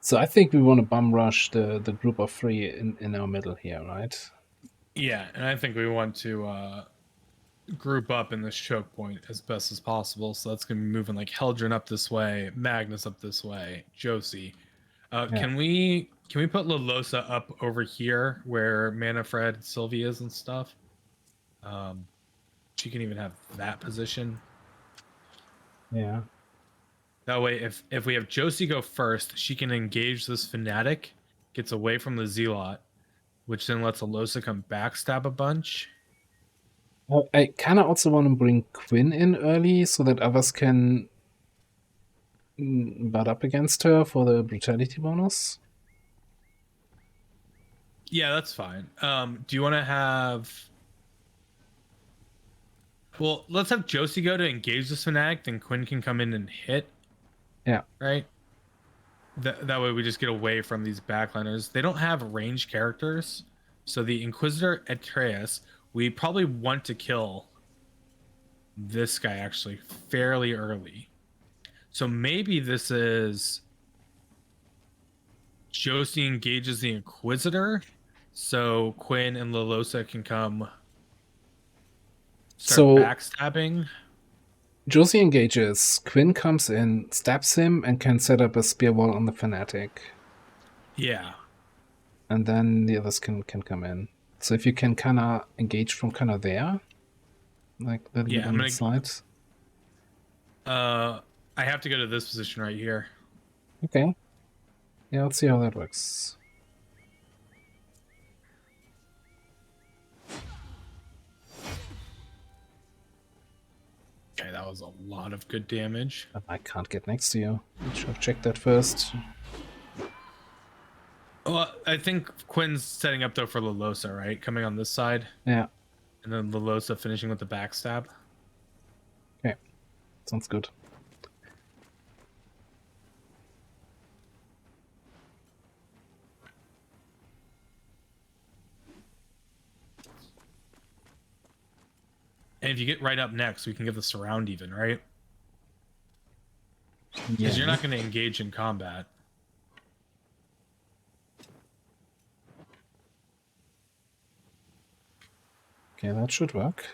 So I think we want to bum rush the group of three in our middle here, right? Yeah, and I think we want to group up in this choke point as best as possible. So that's going to be moving like Heldrin up this way, Magnus up this way, Josie. Yeah. Can we put Lalosa up over here where Manfred and Sylvie is and stuff? She can even have that position. Yeah. That way, if we have Josie go first, she can engage this fanatic, gets away from the Zealot, which then lets Alosa come backstab a bunch. I kind of also want to bring Quinn in early so that others can butt up against her for the brutality bonus. Yeah, that's fine. Do you want to have... Well, let's have Josie go to engage this fanatic, then Quinn can come in and hit. Yeah. Right? That way we just get away from these backliners. They don't have range characters. So the Inquisitor Atreus, we probably want to kill this guy actually fairly early. So maybe this is Josie engages the Inquisitor, so Quinn and Lalosa can come start backstabbing. Josie engages, Quinn comes in, stabs him, and can set up a spear wall on the fanatic. Yeah. And then the others can come in. So if you can kind of engage from kind of there, like a little bit on the side. I have to go to this position right here. Okay. Yeah, let's see how that works. Okay, that was a lot of good damage. I can't get next to you. I should have checked that first. Well, I think Quinn's setting up though for Lalosa, right? Coming on this side. Yeah. And then Lalosa finishing with the backstab. Okay. Sounds good. And if you get right up next, we can get the surround even, right? Yeah. Because you're not going to engage in combat. Okay, that should work.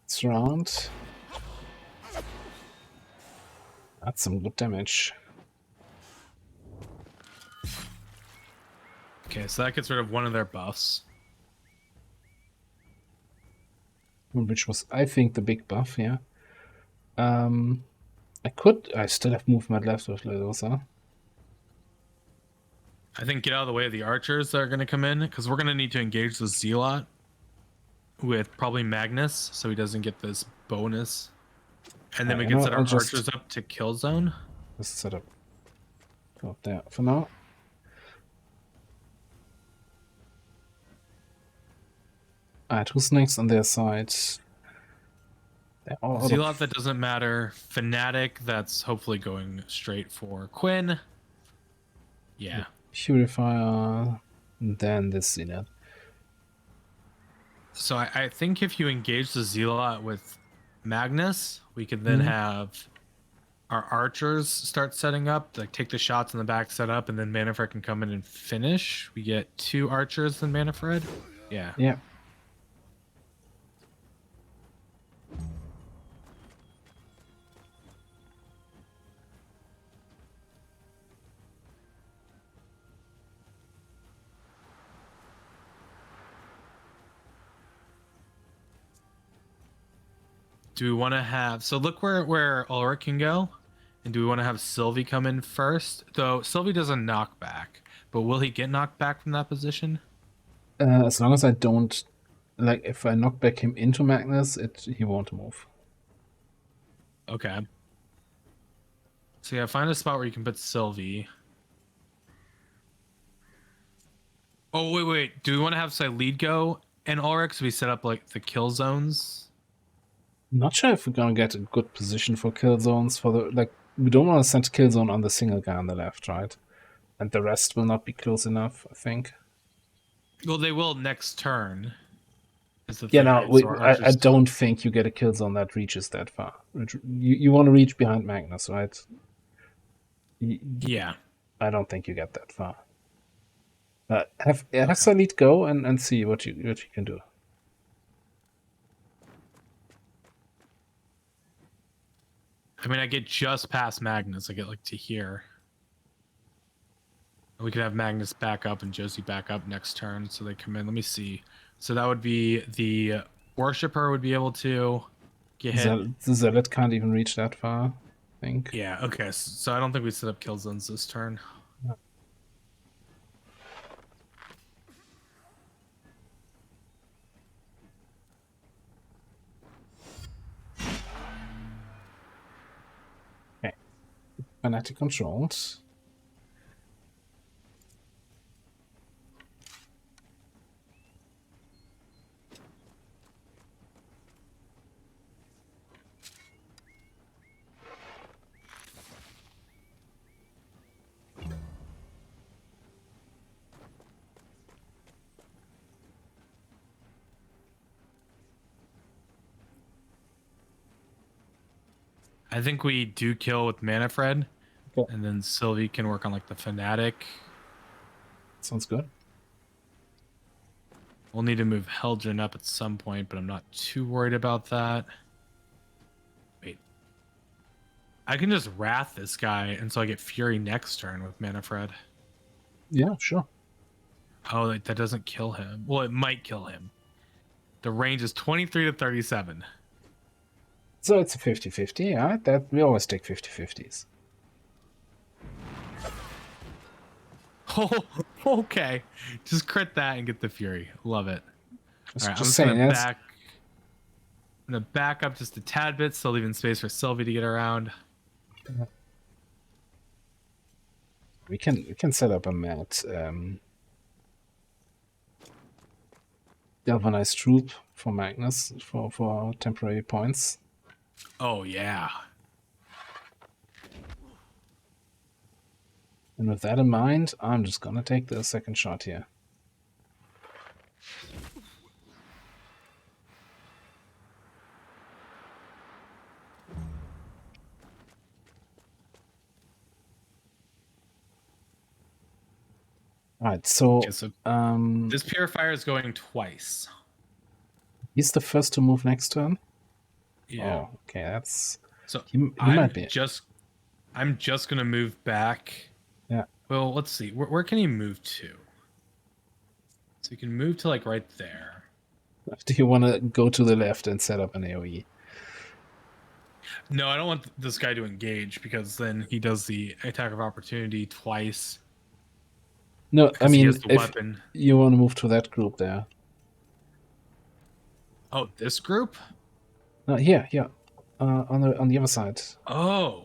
This round. That's some good damage. Okay, so that gets rid of one of their buffs. Which was, I think, the big buff, yeah. I still have movement left with Ledosa. I think get out of the way of the archers that are going to come in, because we're going to need to engage the Zealot with probably Magnus, so he doesn't get this bonus. And then we can set our archers up to kill zone. Let's set up there for now. Alright, who's next on their side? Zealot, that doesn't matter. Fanatic, that's hopefully going straight for Quinn. Yeah. Purifier, and then this Zenith. So I think if you engage the Zealot with Magnus, we could then have our archers start setting up, like take the shots in the back, set up, and then Manfred can come in and finish. We get 2 archers and Manfred. Yeah. Yeah. Do we want to have... So look where Ulrich can go. And do we want to have Sylvie come in first? Though Sylvie doesn't knock back. But will he get knocked back from that position? As long as I don't... Like, if I knock back him into Magnus, he won't move. Okay. So yeah, find a spot where you can put Sylvie. Oh, wait. Do we want to have, say, lead go and Ulrich so we set up, like, the kill zones? Not sure if we're gonna get a good position for kill zones for the... Like, we don't want to send kill zone on the single guy on the left, right? And the rest will not be close enough, I think. Well, they will next turn. Yeah, no, I don't think you get a kill zone that reaches that far. You want to reach behind Magnus, right? Yeah. I don't think you get that far. Have Salid go and see what you can do. I mean, I get just past Magnus. I get like to here. We could have Magnus back up and Josie back up next turn, so they come in. Let me see. So that would be the Worshipper would be able to get hit. The Zealot can't even reach that far, I think. Yeah, okay. So I don't think we set up kill zones this turn. No. Okay. Fanatic controls. I think we do kill with Manfred, okay. And then Sylvie can work on like the Fanatic. Sounds good. We'll need to move Helgen up at some point, but I'm not too worried about that. Wait. I can just Wrath this guy, and so I get Fury next turn with Manfred. Yeah, sure. Oh, that doesn't kill him. Well, it might kill him. The range is 23 to 37. So it's a 50-50, yeah? That we always take 50-50s. Oh, okay. Just crit that and get the Fury. Love it. All right, just I'm gonna back up just a tad bit, still leaving space for Sylvie to get around. We can set up a mat. Galvanized troop for Magnus for temporary points. Oh yeah. And with that in mind, I'm just gonna take the second shot here. Alright, so Okay, so this purifier is going twice. he's the first to move next turn. Yeah. Oh, okay, that's So he I'm might be. just gonna move back. Yeah. Well, let's see. Where can he move to? So he can move to like right there. Do you want to go to the left and set up an AoE? No, I don't want this guy to engage because then he does the attack of opportunity twice. No, I Because he mean has the if weapon. you want to move to that group there. Oh, this group? No, here, on the other side. Oh.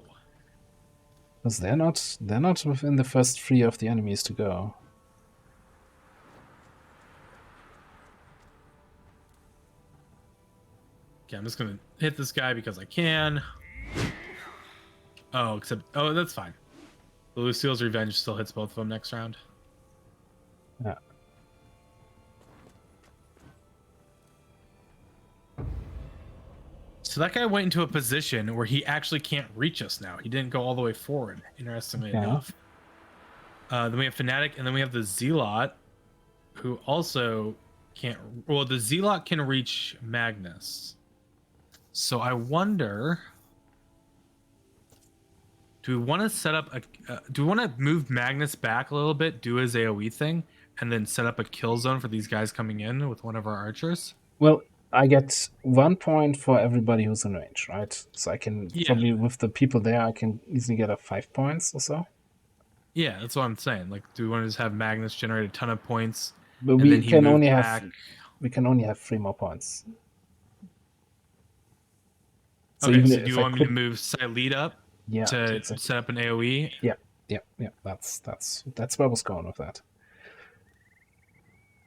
Because they're not within the first 3 of the enemies to go. Okay, I'm just gonna hit this guy because I can. Oh, that's fine. The Lucille's Revenge still hits both of them next round. Yeah. So that guy went into a position where he actually can't reach us now. He didn't go all the way forward, interestingly enough. Then we have Fnatic, and then we have the Zealot, who also can't... Well, the Zealot can reach Magnus. So I wonder... Do we want to set up a... do we want to move Magnus back a little bit, do his AoE thing, and then set up a kill zone for these guys coming in with one of our archers? Well, I get 1 point for everybody who's in range, right? So I can probably, with the people there, I can easily get 5 points or so. Yeah, that's what I'm saying. Like, do we want to just have Magnus generate a ton of points, But and then he moves back? We can only have 3 more points. So okay, so do you want me to move Silete up to exactly. set up an AoE? Yeah. That's where I was going with that.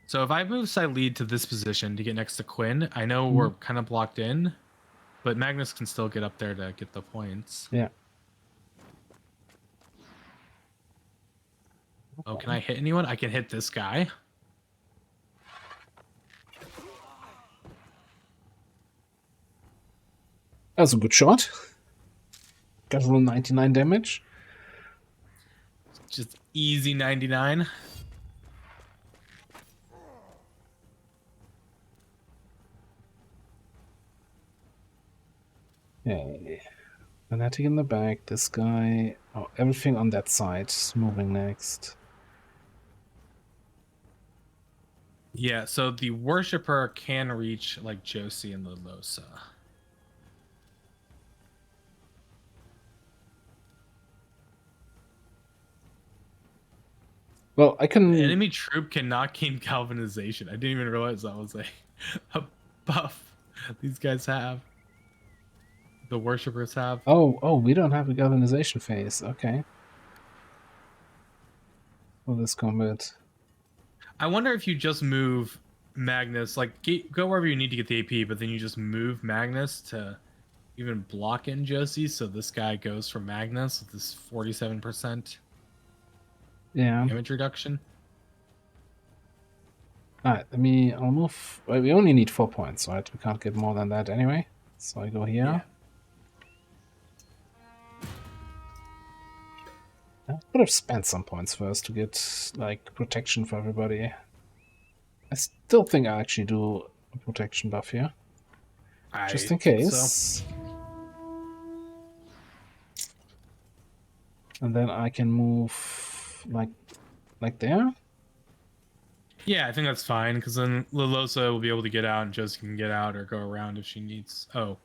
So if I move Silete to this position to get next to Quinn, I know we're kind of blocked in, but Magnus can still get up there to get the points. Yeah. Oh, can I hit anyone? I can hit this guy. That was a good shot. Got a little 99 damage. Just easy 99. Okay. Fnatic in the back, this guy. Oh, everything on that side is moving next. Yeah, so the Worshipper can reach like Josie and Lilosa. Well, I can... The enemy troop cannot gain galvanization. I didn't even realize that was a buff these guys have. The Worshippers have. Oh, we don't have a galvanization phase. Okay. For this combat. I wonder if you just move Magnus, like go wherever you need to get the AP, but then you just move Magnus to even block in Josie, so this guy goes for Magnus with this 47% damage reduction. Alright, I'll move. Well, we only need 4 points, right? We can't get more than that anyway. So I go here. Yeah. I could have spent some points first to get, like, protection for everybody. I still think I'll actually do a protection buff here. Just in case. So. And then I can move, like there. Yeah, I think that's fine, because then Lilosa will be able to get out, and Josie can get out or go around if she needs... Oh.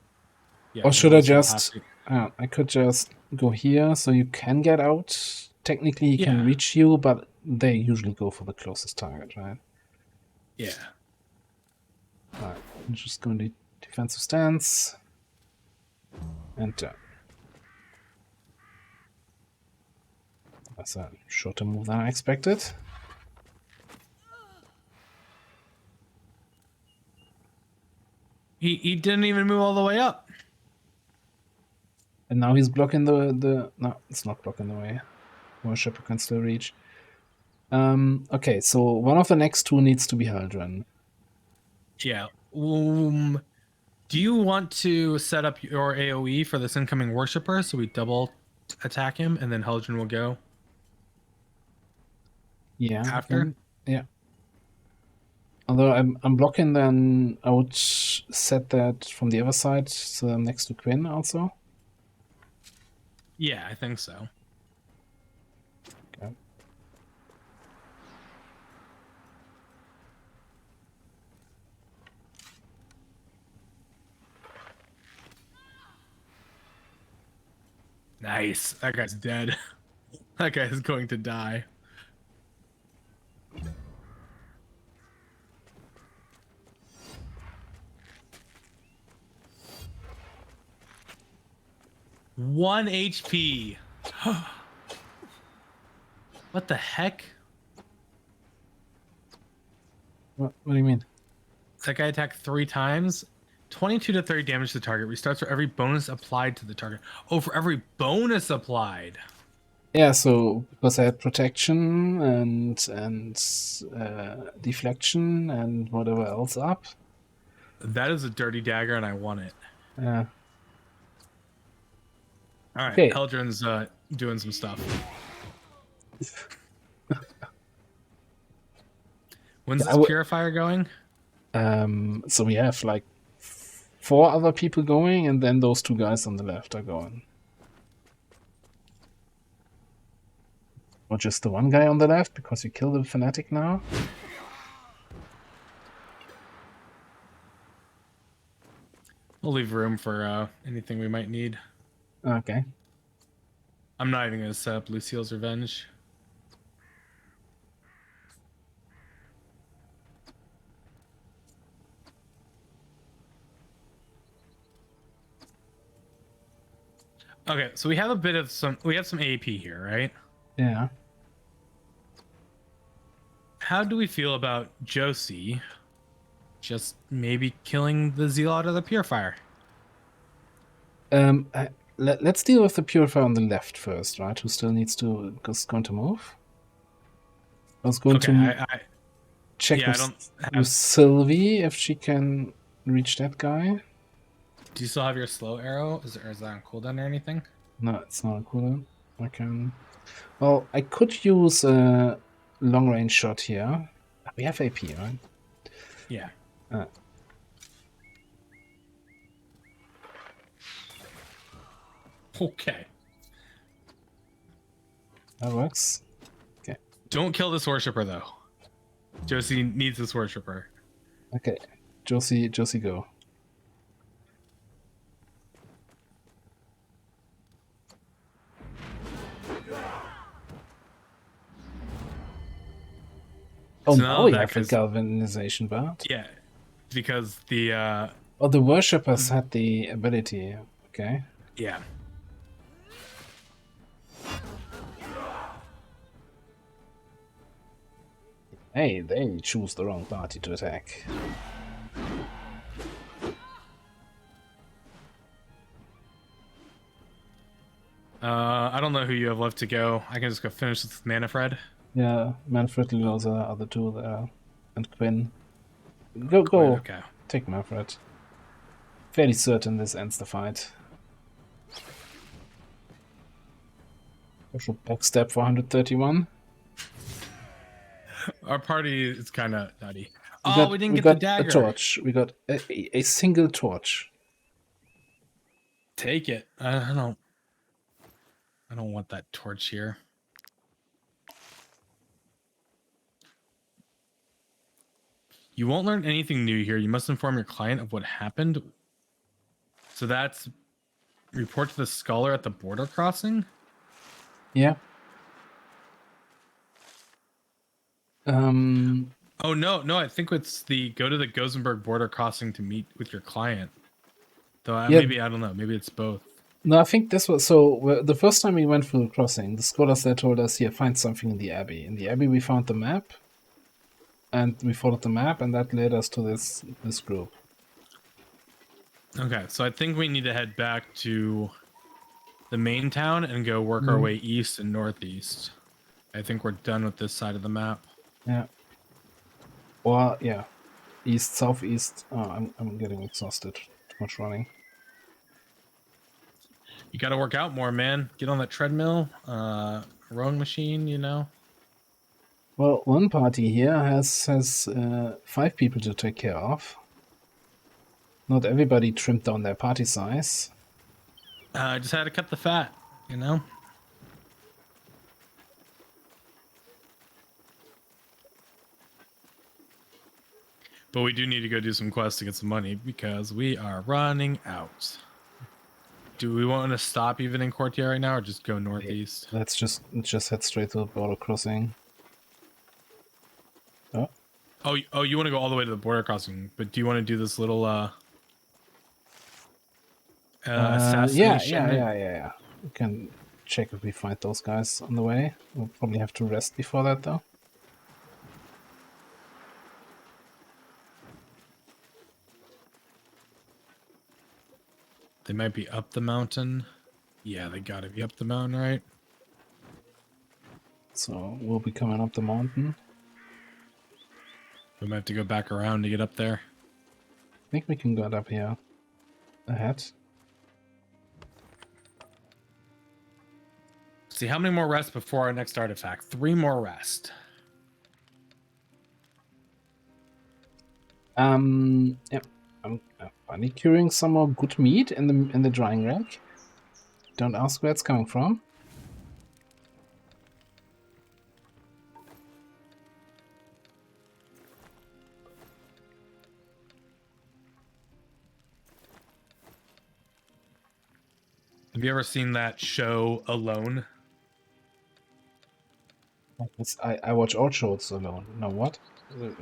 Yeah, or should I just... I could just go here, so you can get out. Technically, he can reach you, but they usually go for the closest target, right? Yeah. Alright, I'm just going to defensive stance. And turn. That's a shorter move than I expected. He didn't even move all the way up. And now he's blocking the... No, it's not blocking the way. Worshipper can still reach. Okay, so one of the next 2 needs to be Haldren. Yeah. Do you want to set up your AoE for this incoming Worshipper so we double attack him and then Haldren will go? Yeah, I after. can. Yeah. Although I'm blocking, then I would set that from the other side, so I'm next to Quinn also. Yeah, I think so. Okay. Nice. That guy's dead. That guy is going to die. One HP. What the heck? What do you mean? That guy attacked 3 times. 22 to 30 damage to the target. Restarts for every bonus applied to the target. Oh, for every bonus applied. Yeah, so because I had protection and deflection and whatever else up. That is a dirty dagger, and I want it. Yeah. All right, Okay. Eldrin's doing some stuff. When's this purifier going? So we have like 4 other people going, and then those 2 guys on the left are going. Or just the one guy on the left, because you killed the fanatic now? We'll leave room for anything we might need. Okay. I'm not even going to set up Lucille's Revenge. Okay, so we have some AP here, right? Yeah. How do we feel about Josie just maybe killing the Zealot or the Purifier? Let's deal with the purifier on the left first, right? Who still needs to, is going to move? I was going to check with Sylvie if she can reach that guy. Do you still have your slow arrow? Is that on cooldown or anything? No, it's not a cooldown. I can. Well, I could use a long range shot here. We have AP, right? Yeah. Okay. That works. Okay. Don't kill this worshipper though. Josie needs this worshipper. Okay. Josie, go. Oh, so now we have a galvanization bar. Yeah, because the the worshippers had the ability. Okay. Yeah. Hey, they choose the wrong party to attack. I don't know who you have left to go. I can just go finish with Manfred. Yeah, Manfred, those are the 2 there. And Quinn. Go. Okay. Take Manfred. Fairly certain this ends the fight. Special backstab for 131. Our party is kind of nutty. We didn't get the dagger. A torch. We got a single torch. Take it. I don't want that torch here. You won't learn anything new here. You must inform your client of what happened. So that's report to the scholar at the border crossing? Yeah. Oh, no, I think it's go to the Gosenberg border crossing to meet with your client. Though maybe, I don't know, maybe it's both. No, I think this was, so the first time we went through the crossing, the scholars there told us, here, find something in the Abbey. In the Abbey we found the map, and we followed the map, and that led us to this group. Okay, so I think we need to head back to the main town and go work our way east and northeast. I think we're done with this side of the map. Yeah. Or, yeah. East, southeast. Oh, I'm getting exhausted. Too much running. You gotta work out more, man. Get on that treadmill, rowing machine, you know. Well, one party here has 5 people to take care of. Not everybody trimmed down their party size. I just had to cut the fat, you know? But we do need to go do some quests to get some money because we are running out. Do we want to stop even in Courtier right now or just go northeast? Let's just head straight to the border crossing. Oh, Oh, you want to go all the way to the border crossing, but do you want to do this little assassination? yeah. We can check if we find those guys on the way. We'll probably have to rest before that, though. They might be up the mountain. Yeah, they gotta be up the mountain, right? So we'll be coming up the mountain. We might have to go back around to get up there. I think we can get up here ahead. See, how many more rests before our next artifact? 3 more rest. Yep. I'm finally curing some more good meat in the drying rack. Don't ask where it's coming from. Have you ever seen that show Alone? I watch all shows alone. No, what?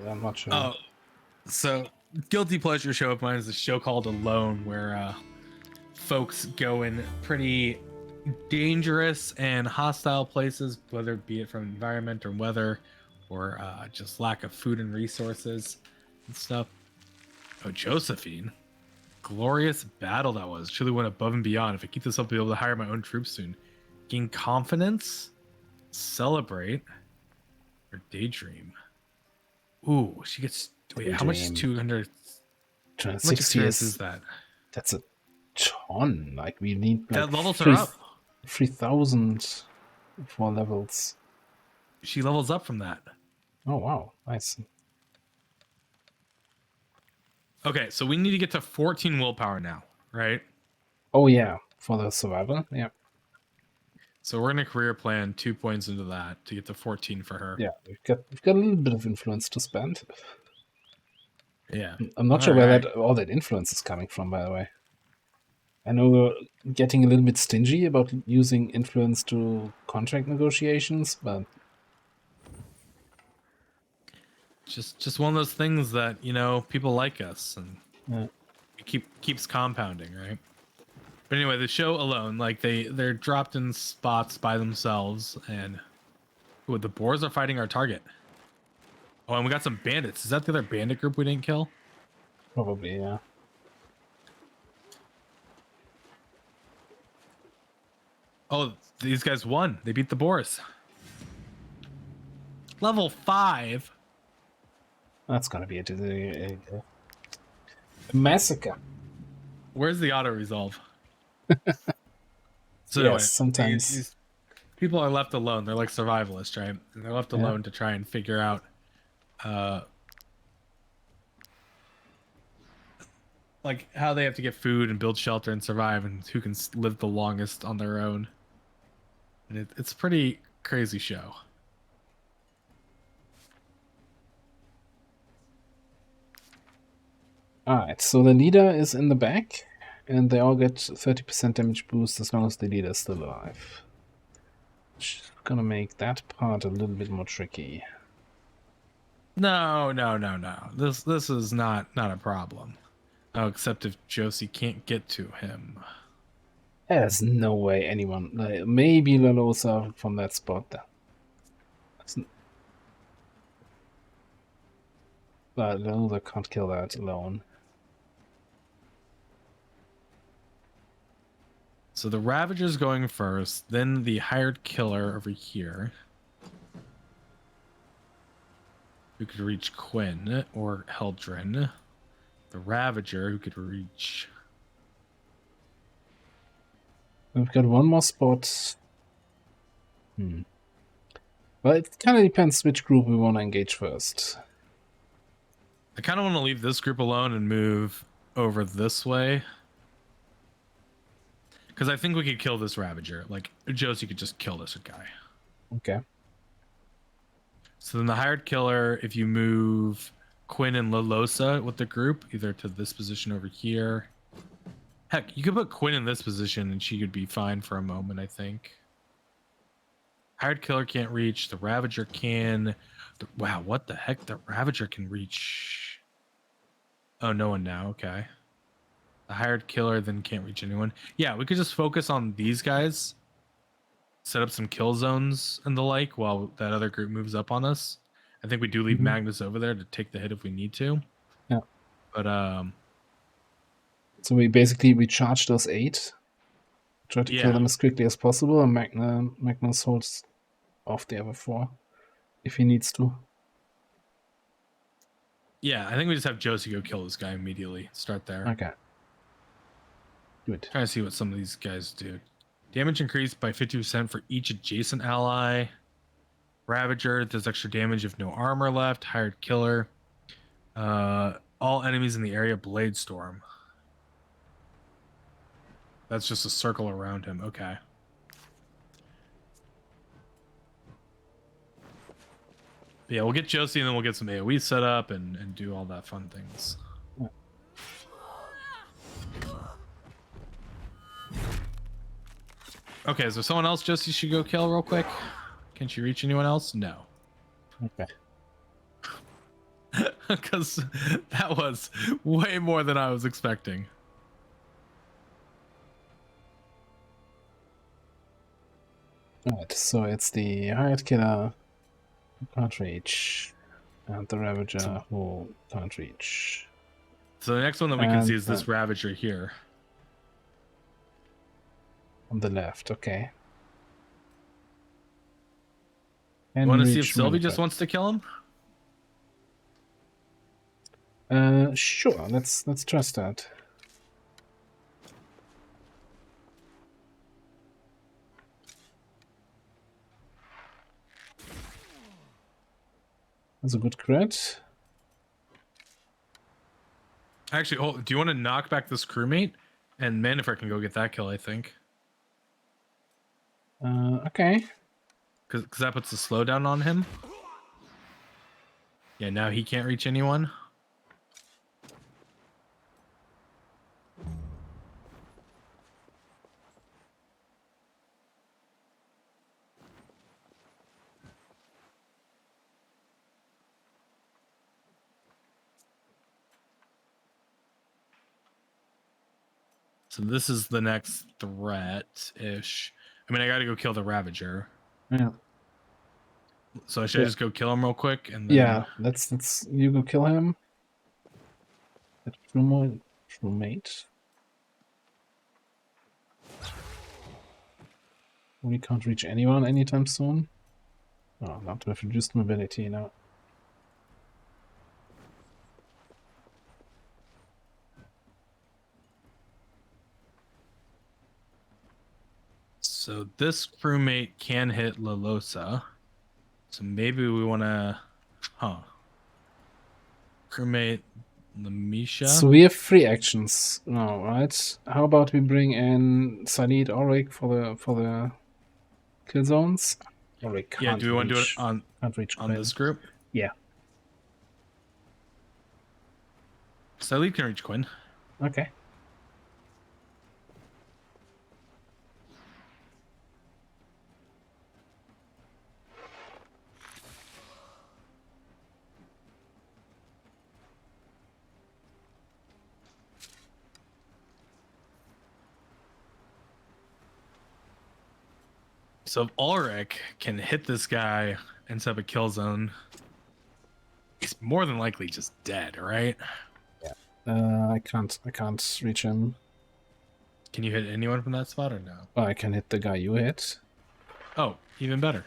I'm not sure. Oh, so guilty pleasure show of mine is a show called Alone, where folks go in pretty dangerous and hostile places, whether it be it from environment or weather, or just lack of food and resources and stuff. Oh, Josephine. Glorious battle that was. Truly went above and beyond. If I keep this up, I'll be able to hire my own troops soon. Gain confidence, celebrate, or daydream. Ooh, she gets. Wait, how much is 200? How much 260 experience is that? That's a ton. Like we need like That levels her up. 3,000 for levels. She levels up from that. Oh wow, nice. Okay, so we need to get to 14 willpower now, right? Oh yeah, for the survival. Yeah, So we're gonna career plan 2 points into that to get to 14 for her. yeah. We've got a little bit of influence to spend. Yeah. I'm not sure where all that influence is coming from, by the way. I know we're getting a little bit stingy about using influence to contract negotiations, but Just one of those things that, you know, people like us and yeah. it keeps compounding, right? But anyway, the show Alone, like they're dropped in spots by themselves, and ooh, the boars are fighting our target. Oh, and we got some bandits. Is that the other bandit group we didn't kill? Probably, yeah. Oh, these guys won. They beat the boars. Level 5. That's gonna be a massacre. Where's the auto resolve? So Yes, anyway, sometimes. these people are left alone. They're like survivalists, right? And they're left alone to try and figure out like how they have to get food and build shelter and survive, and who can live the longest on their own. And it's a pretty crazy show. Alright, so the leader is in the back, and they all get 30% damage boost as long as the leader is still alive. Which is gonna make that part a little bit more tricky. No. This is not a problem. Oh, except if Josie can't get to him. There's no way anyone, like, maybe Lalosa from that spot. But Lalosa can't kill that alone. So the Ravager's going first, then the hired killer over here, who could reach Quinn or Heldrin. The Ravager, who could reach... We've got one more spot. Well, it kind of depends which group we want to engage first. I kind of want to leave this group alone and move over this way. Because I think we could kill this Ravager. Like, Josie could just kill this guy. Okay. So then the hired killer, if you move Quinn and Lalosa with the group, either to this position over here. Heck, you could put Quinn in this position and she could be fine for a moment, I think. Hired killer can't reach. The Ravager can. Wow, what the heck? The Ravager can reach. Oh, no one now. Okay. The hired killer then can't reach anyone. Yeah, we could just focus on these guys. Set up some kill zones and the like while that other group moves up on us. I think we do leave Magnus over there to take the hit if we need to. Yeah. But so we basically recharge those 8. Try to kill them as quickly as possible, and Magnus holds off the other 4 if he needs to. Yeah, I think we just have Josie go kill this guy immediately. Start there. Okay. Good. Trying to see what some of these guys do. Damage increased by 50% for each adjacent ally. Ravager does extra damage if no armor left. Hired killer. All enemies in the area blade storm. That's just a circle around him. Okay. Yeah, we'll get Josie and then we'll get some AoE set up and do all that fun things. Yeah. Okay, is there someone else Josie should go kill real quick? Can she reach anyone else? No. Okay. Because that was way more than I was expecting. Alright, so it's the hired killer who can't reach, and the Ravager who can't reach. So the next one that we can see is this Ravager here. On the left, okay. You want to see if Sylvie just wants to kill him? Sure. Let's trust that. That's a good crit. Actually, do you want to knock back this crewmate? And Mannifer can go get that kill, I think. Okay. Because that puts the slowdown on him. Yeah, now he can't reach anyone. So this is the next threat-ish. I mean, I gotta go kill the Ravager. Yeah. So should I just go kill him real quick? And then... Yeah, let's you go kill him. That crewmate. We can't reach anyone anytime soon. Oh, not with reduced mobility now. So this crewmate can hit Lalosa. So maybe we want to... Crewmate Lamisha. So we have 3 actions now, right? How about we bring in Salid Ulrich for the kill zones? Ulrich can't Yeah, do we want to do it on this group? Yeah. Salid can reach Quinn. Okay. So if Ulrich can hit this guy and set up a kill zone, he's more than likely just dead, right? Yeah. I can't reach him. Can you hit anyone from that spot or no? Oh, I can hit the guy you hit. Oh, even better.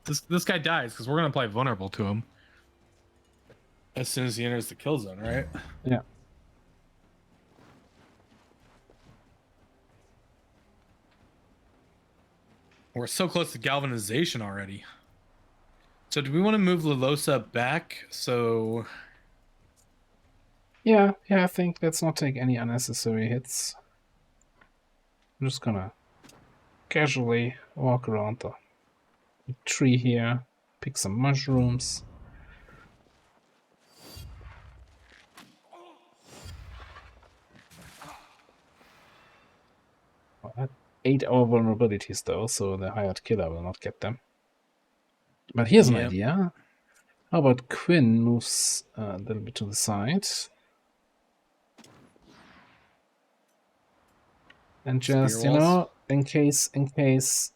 This guy dies because we're gonna apply vulnerable to him as soon as he enters the kill zone, right? Yeah. We're so close to galvanization already. So do we want to move Lalosa back? So Yeah, I think let's not take any unnecessary hits. I'm just gonna casually walk around the tree here, pick some mushrooms. Well, I had 8-hour vulnerabilities though, so the hired killer will not get them. But here's an Yep. idea. How about Quinn moves a little bit to the side? And just, Spear walls. in case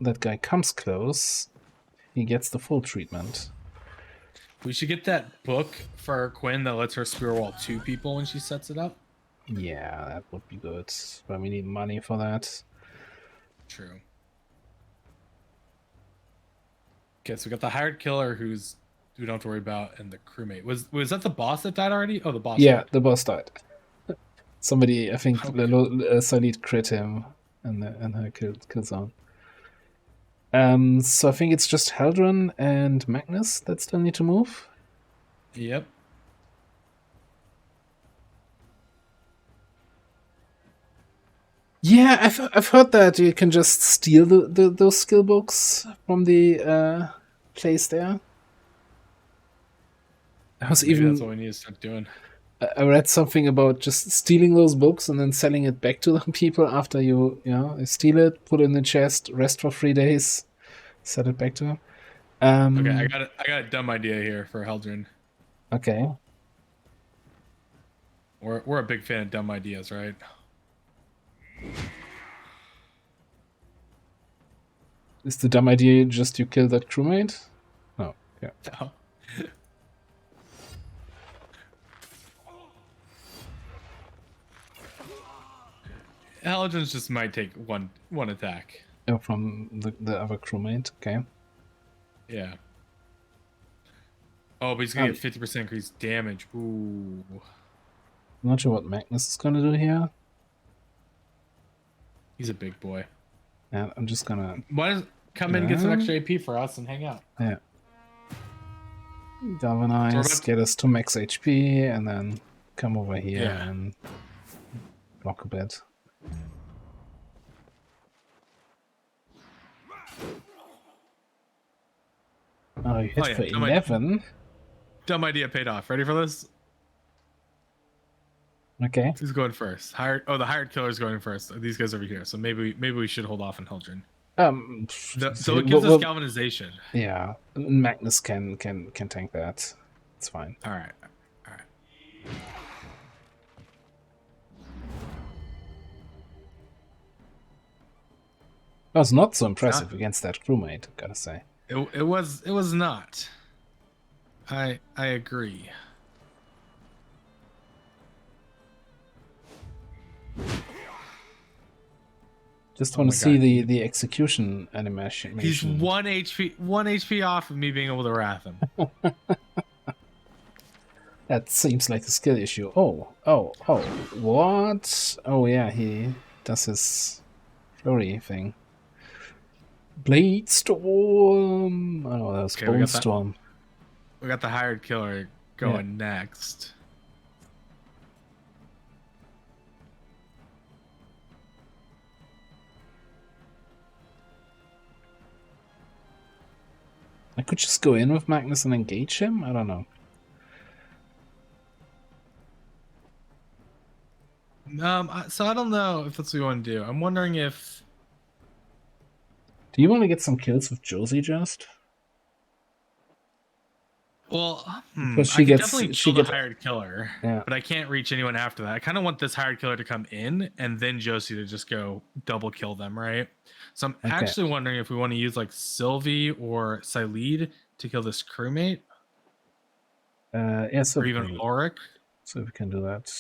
that guy comes close, he gets the full treatment. We should get that book for Quinn that lets her spear wall 2 people when she sets it up. Yeah, that would be good. But we need money for that. True. Okay, so we got the hired killer who's we don't have to worry about, and the crewmate. Was that the boss that died already? Oh, the boss. Yeah, died. the boss died. Somebody, I think, Okay. Salid crit him and her kill zone. So I think it's just Heldron and Magnus that still need to move. Yep. Yeah, I've heard that you can just steal those skill books from the place there. I was Maybe that's what even we need to start doing. I read something about just stealing those books and then selling it back to the people after you steal it, put it in the chest, rest for 3 days, sell it back to them. Okay, I got a dumb idea here for Heldrin. Okay. We're a big fan of dumb ideas, right? Is the dumb idea just you kill that crewmate? Oh, yeah. No. Heldrin's just might take one attack. Oh, from the other crewmate. Okay. Yeah. Oh, but he's gonna get 50% increased damage. Ooh. I'm not sure what Magnus is gonna do here. He's a big boy. And I'm just gonna Why does come in and get some extra AP for us and hang out? yeah. Galvanize, get us to max HP, and then come over here and block a bit. Oh, you hit for 11? Dumb idea paid off. Ready for this? Okay. Who's going first? The hired killer's going first. These guys over here. So maybe we should hold off on Heldrin. So it gives us galvanization. Yeah, Magnus can tank that. It's fine. All right. That was not so impressive against that crewmate, gotta say. It was not. I agree. Just want to see the execution animation. He's 1 HP off of me being able to wrath him. That seems like a skill issue. Oh, what? Oh yeah, he does his flurry thing. Blade Storm! Oh, that was Bone Storm. We got the hired killer going next. I could just go in with Magnus and engage him? I don't know. So I don't know if that's what we want to do. I'm wondering if... Do you want to get some kills with Josie just? Well, because I can definitely kill the hired killer, but I can't reach anyone after that. I kind of want this hired killer to come in and then Josie to just go double kill them, right? So I'm actually wondering if we want to use like Sylvie or Silede to kill this crewmate. Yeah, so or even Ulrich. So we can do that.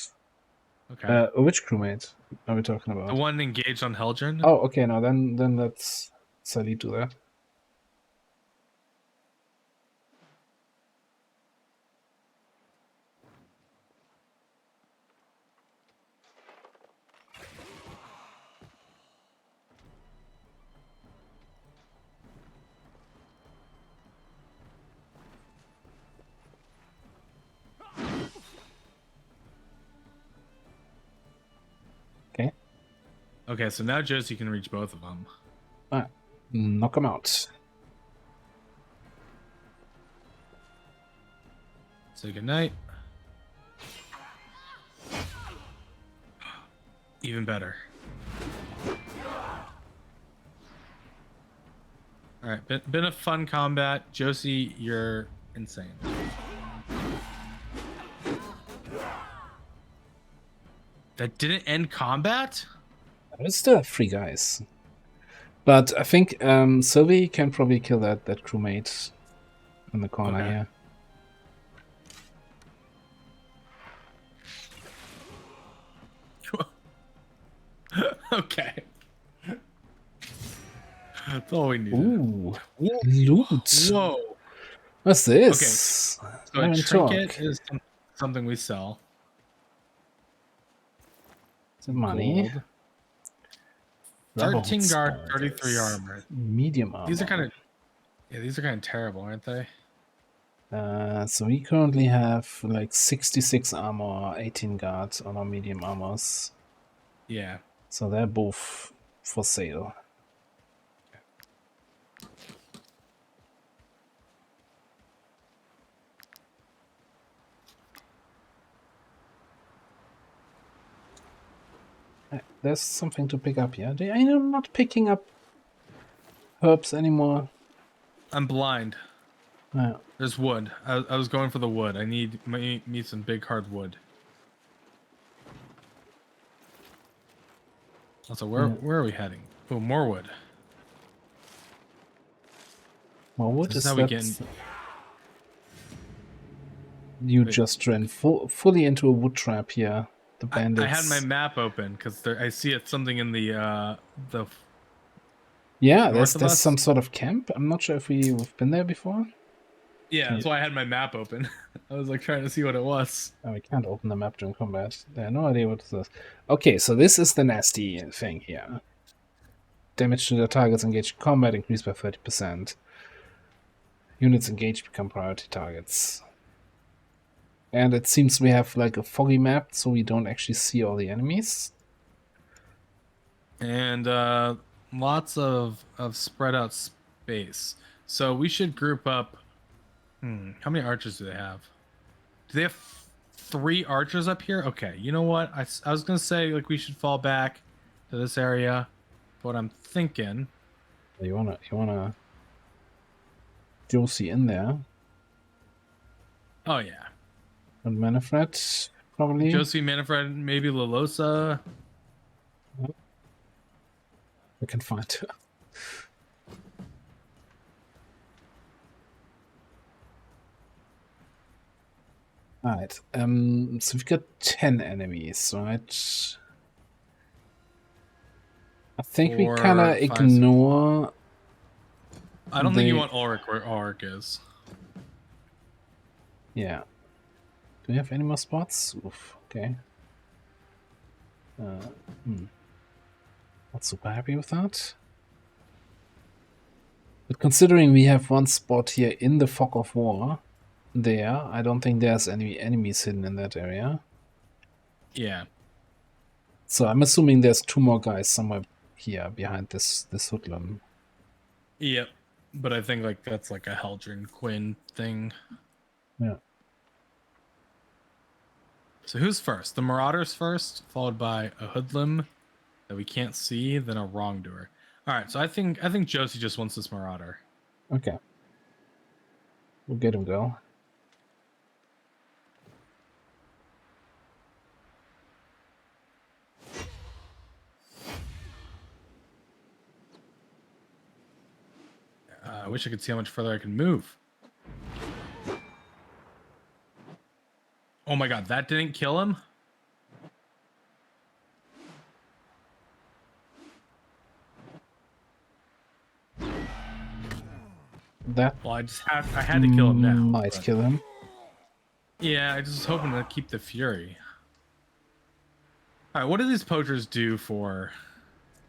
Okay. Which crewmate are we talking about? The one engaged on Heldrin. Oh, okay. No, then let's Silede do that. Okay, so now Josie can reach both of them. Alright. Knock him out. Say goodnight. Even better. All right, been a fun combat. Josie, you're insane. That didn't end combat? We still have 3 guys. But I think Sylvie can probably kill that crewmate in the corner Okay. here. Okay. That's all we needed. Ooh, loot. Whoa. What's this? Okay. So a trinket is something we sell. Some money. Gold. Rubber 13 guard, spiders. 33 armor. Medium armor. These are kind of terrible, aren't they? So we currently have like 66 armor, 18 guard on our medium armors. Yeah. So they're both for sale. There's something to pick up here. I'm not picking up herbs anymore. I'm blind. Yeah. There's wood. I was going for the wood. I need some big hard wood. Also, where are we heading? Oh, more wood. Well, what This is is how that? we get in. You Wait. just ran fully into a wood trap here. The bandits. I had my map open because I see it something in the Yeah, north there's of us. some sort of camp. I'm not sure if we've been there before. Yeah, that's why I had my map open. I was like trying to see what it was. Oh, we can't open the map during combat. I have no idea what this is. Okay, so this is the nasty thing here. Damage to the targets engaged in combat increased by 30%. Units engaged become priority targets. And it seems we have like a foggy map, so we don't actually see all the enemies. And lots of spread out space. So we should group up. How many archers do they have? Do they have 3 archers up here? Okay, you know what? I was gonna say like we should fall back to this area. But I'm thinking. You wanna Josie in there. Oh yeah. And Manfred, probably. Josie, Manfred, maybe Lalosa. We can find her. Alright, so we've got 10 enemies, right? I think we 4, kind of 5, 6. ignore... I don't think you want Ulrich where Ulrich is. Yeah. Do we have any more spots? Oof, okay. Not super happy with that. But considering we have one spot here in the fog of war, I don't think there's any enemies hidden in that area. Yeah. So I'm assuming there's 2 more guys somewhere here behind this hoodlum. Yep. But I think like that's like a Heldren Quinn thing. Yeah. So who's first? The Marauders first, followed by a hoodlum that we can't see, then a wrongdoer. All right, so I think Josie just wants this Marauder. Okay. We'll get him go. I wish I could see how much further I can move. Oh my god, that didn't kill him? That Well, I had to kill him now. might but- kill him. Yeah, I just was hoping to keep the fury. All right, what do these poachers do for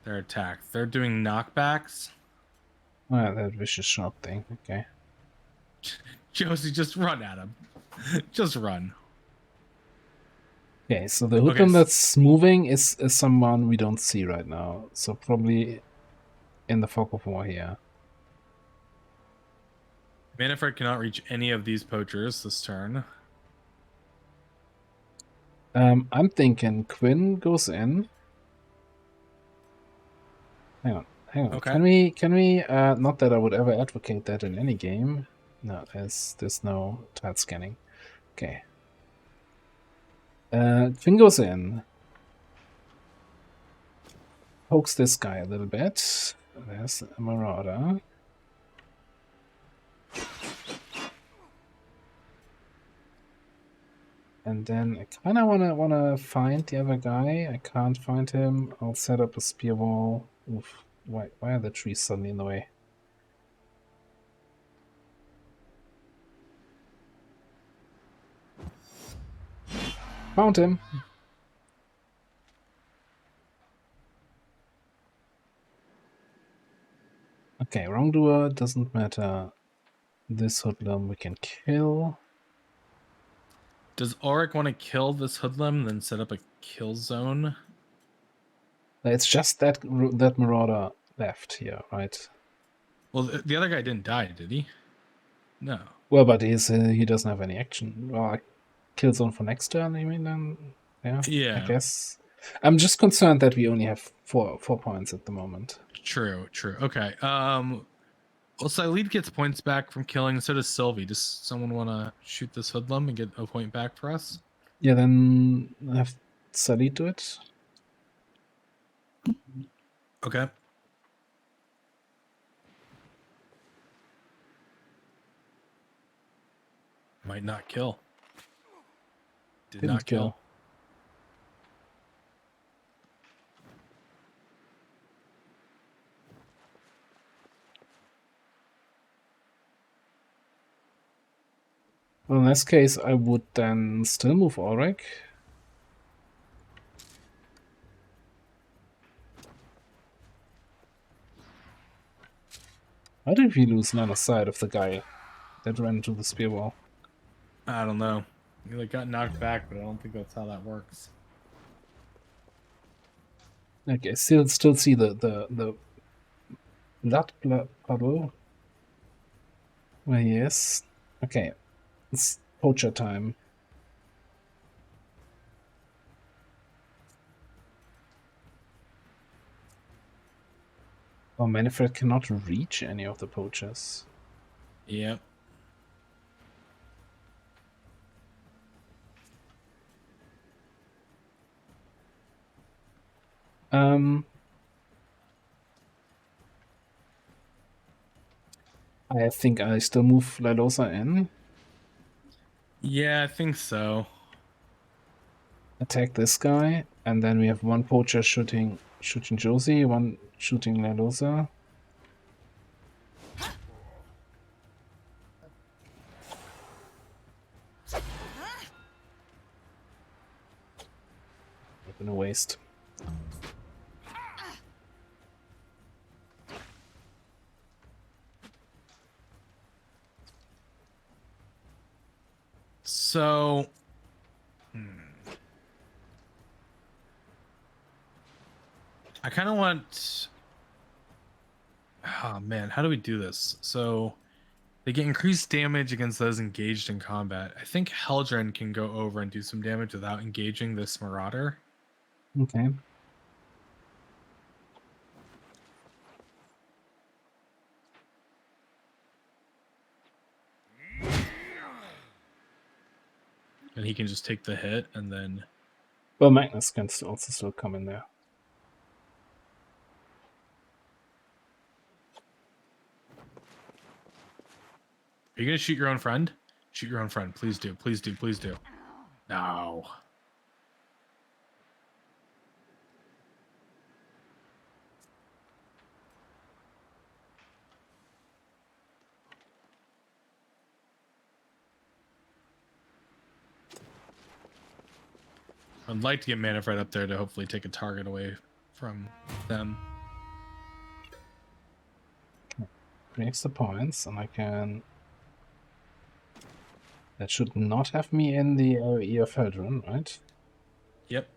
their attack? They're doing knockbacks. Oh, yeah, that vicious sharp thing. Okay. Josie, just run at him. Just run. Okay, so the hoodlum that's moving is someone we don't see right now. So probably in the fog of war here. Manfred cannot reach any of these poachers this turn. I'm thinking Quinn goes in. Hang on. Okay. Can we not that I would ever advocate that in any game. No, there's no tile scanning. Okay. Quinn goes in. Pokes this guy a little bit. There's a marauder. And then I kind of wanna find the other guy. I can't find him. I'll set up a spear wall. Oof. Why are the trees suddenly in the way? Found him. Okay, wrongdoer, doesn't matter. This hoodlum we can kill. Does Auric want to kill this hoodlum, then set up a kill zone? It's just that marauder left here, right? Well, the other guy didn't die, did he? No. Well, but he doesn't have any action. Well, kill zone for next turn, you mean then? Yeah, I guess. I'm just concerned that we only have four points at the moment. True. Okay. Well, Silede gets points back from killing, so does Sylvie. Does someone want to shoot this hoodlum and get a point back for us? Yeah, then I have Silede do it. Okay. Might not kill. Did not kill. Well, in this case, I would then still move Auric. How did we lose line of sight of the guy that ran into the spear wall? I don't know. He like got knocked back, but I don't think that's how that works. Okay, still see the blood puddle where he is. Okay, it's poacher time. Oh, Manfred cannot reach any of the poachers. Yep. I think I still move Lilosa in. Yeah, I think so. Attack this guy, and then we have one poacher shooting Josie, one shooting Lilosa. Been a waste. So, I kind of want. Oh man, how do we do this? So, they get increased damage against those engaged in combat. I think Heldren can go over and do some damage without engaging this Marauder. Okay. And he can just take the hit and then... Well, Magnus can also still come in there. Are you going to shoot your own friend? Shoot your own friend. Please do. Please do. Please do. No. I'd like to get Manfred up there to hopefully take a target away from them. Breaks the points, and I can... That should not have me in the AoE of Heldren, right? Yep.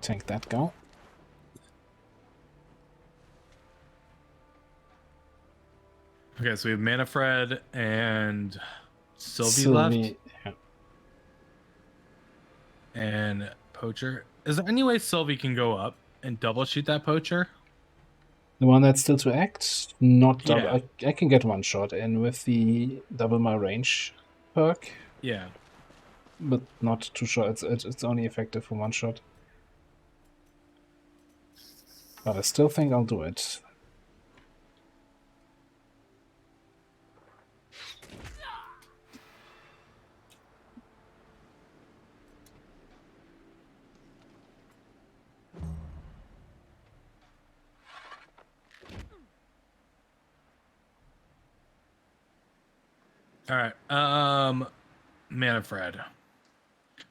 Take that go. Okay, so we have Manfred and Sylvie left. Yeah. And Poacher. Is there any way Sylvie can go up and double shoot that Poacher? The one that's still to act, not double. Yeah. I can get one shot in with the double my range perk, Yeah. but not two shots. It's only effective for one shot. But I still think I'll do it. All right. Manfred.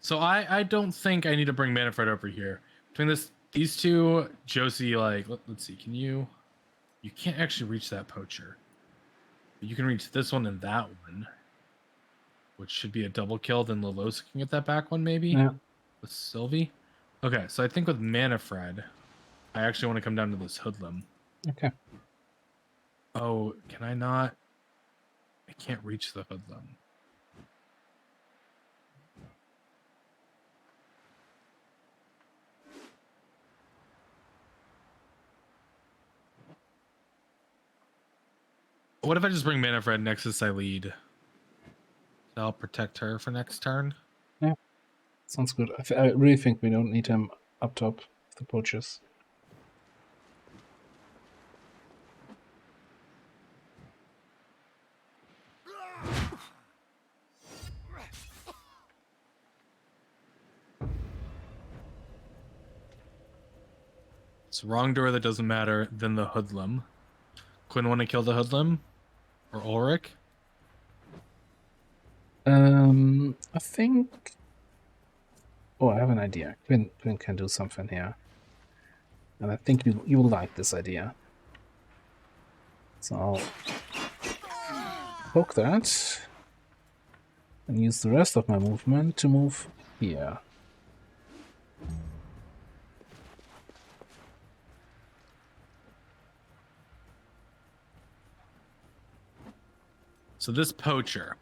So I don't think I need to bring Manfred over here. Between these two, Josie, like let's see, you can't actually reach that Poacher. But you can reach this one and that one, which should be a double kill. Then Lelos can get that back one maybe. Yeah. With Sylvie. Okay, so I think with Manfred, I actually want to come down to this hoodlum. Okay. Oh, can I not? I can't reach the hoodlum. What if I just bring Manfred next to Silede? I'll protect her for next turn. Yeah. Sounds good. I really think we don't need him up top of the poachers. It's wrong door that doesn't matter. Then the hoodlum. Quinn want to kill the hoodlum? Or Ulrich? I think... Oh, I have an idea. Quinn can do something here. And I think you will like this idea. So I'll poke that. And use the rest of my movement to move here. So this Poacher,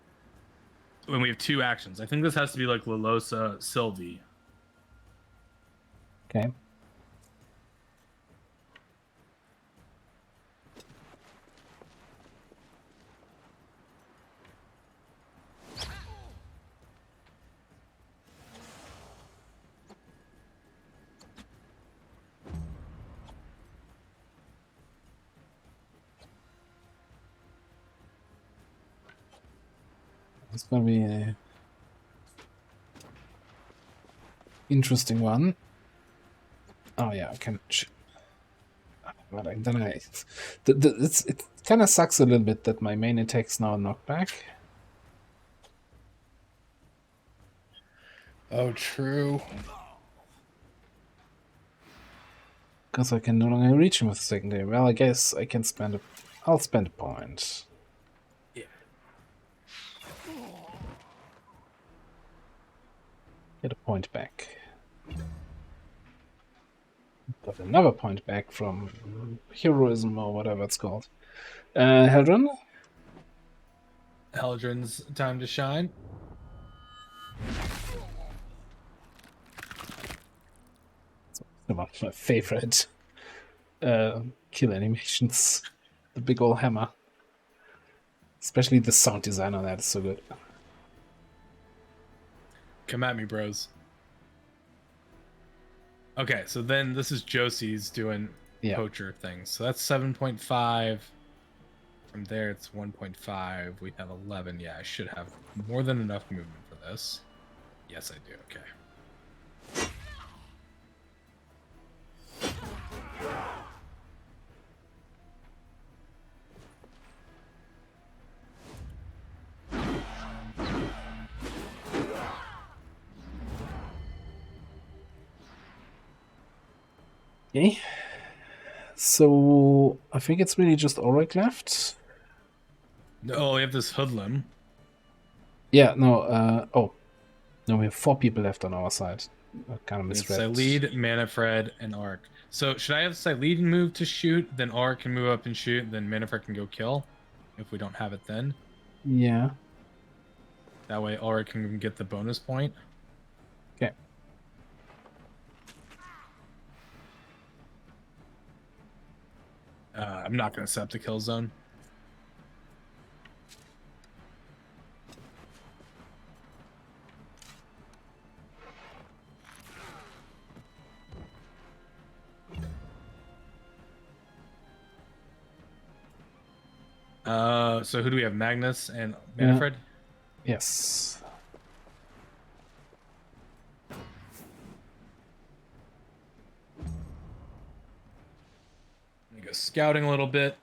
when we have two actions, I think this has to be like Lelosa Sylvie. Okay. It's gonna be a interesting one. Oh yeah, I can. But then it kind of sucks a little bit that my main attack's now knocked back. Oh, true. Because I can no longer reach him with secondary. Well, I guess I can spend a. I'll spend a point. Yeah. Get a point back. Got another point back from heroism or whatever it's called. Heldren? Eldrin's time to shine. One of my favorite kill animations. The big old hammer. Especially the sound design on that is so good. Come at me, bros. Okay, so then this is Josie's doing Poacher things. So that's 7.5. From there, it's 1.5. We have 11. Yeah, I should have more than enough movement for this. Yes, I do. Okay. Okay. So I think it's really just Ulrich left. No, we have this hoodlum. Yeah, no, oh. No, we have 4 people left on our side. I kind of It's misread. Silede, Manfred, and Ark. So should I have Silede move to shoot, then Ark can move up and shoot, then Manfred can go kill? If we don't have it then. Yeah. That way Ark can get the bonus point. Okay. I'm not going to set up the kill zone. So who do we have? Magnus and Manfred? Yes. Let me go scouting a little bit.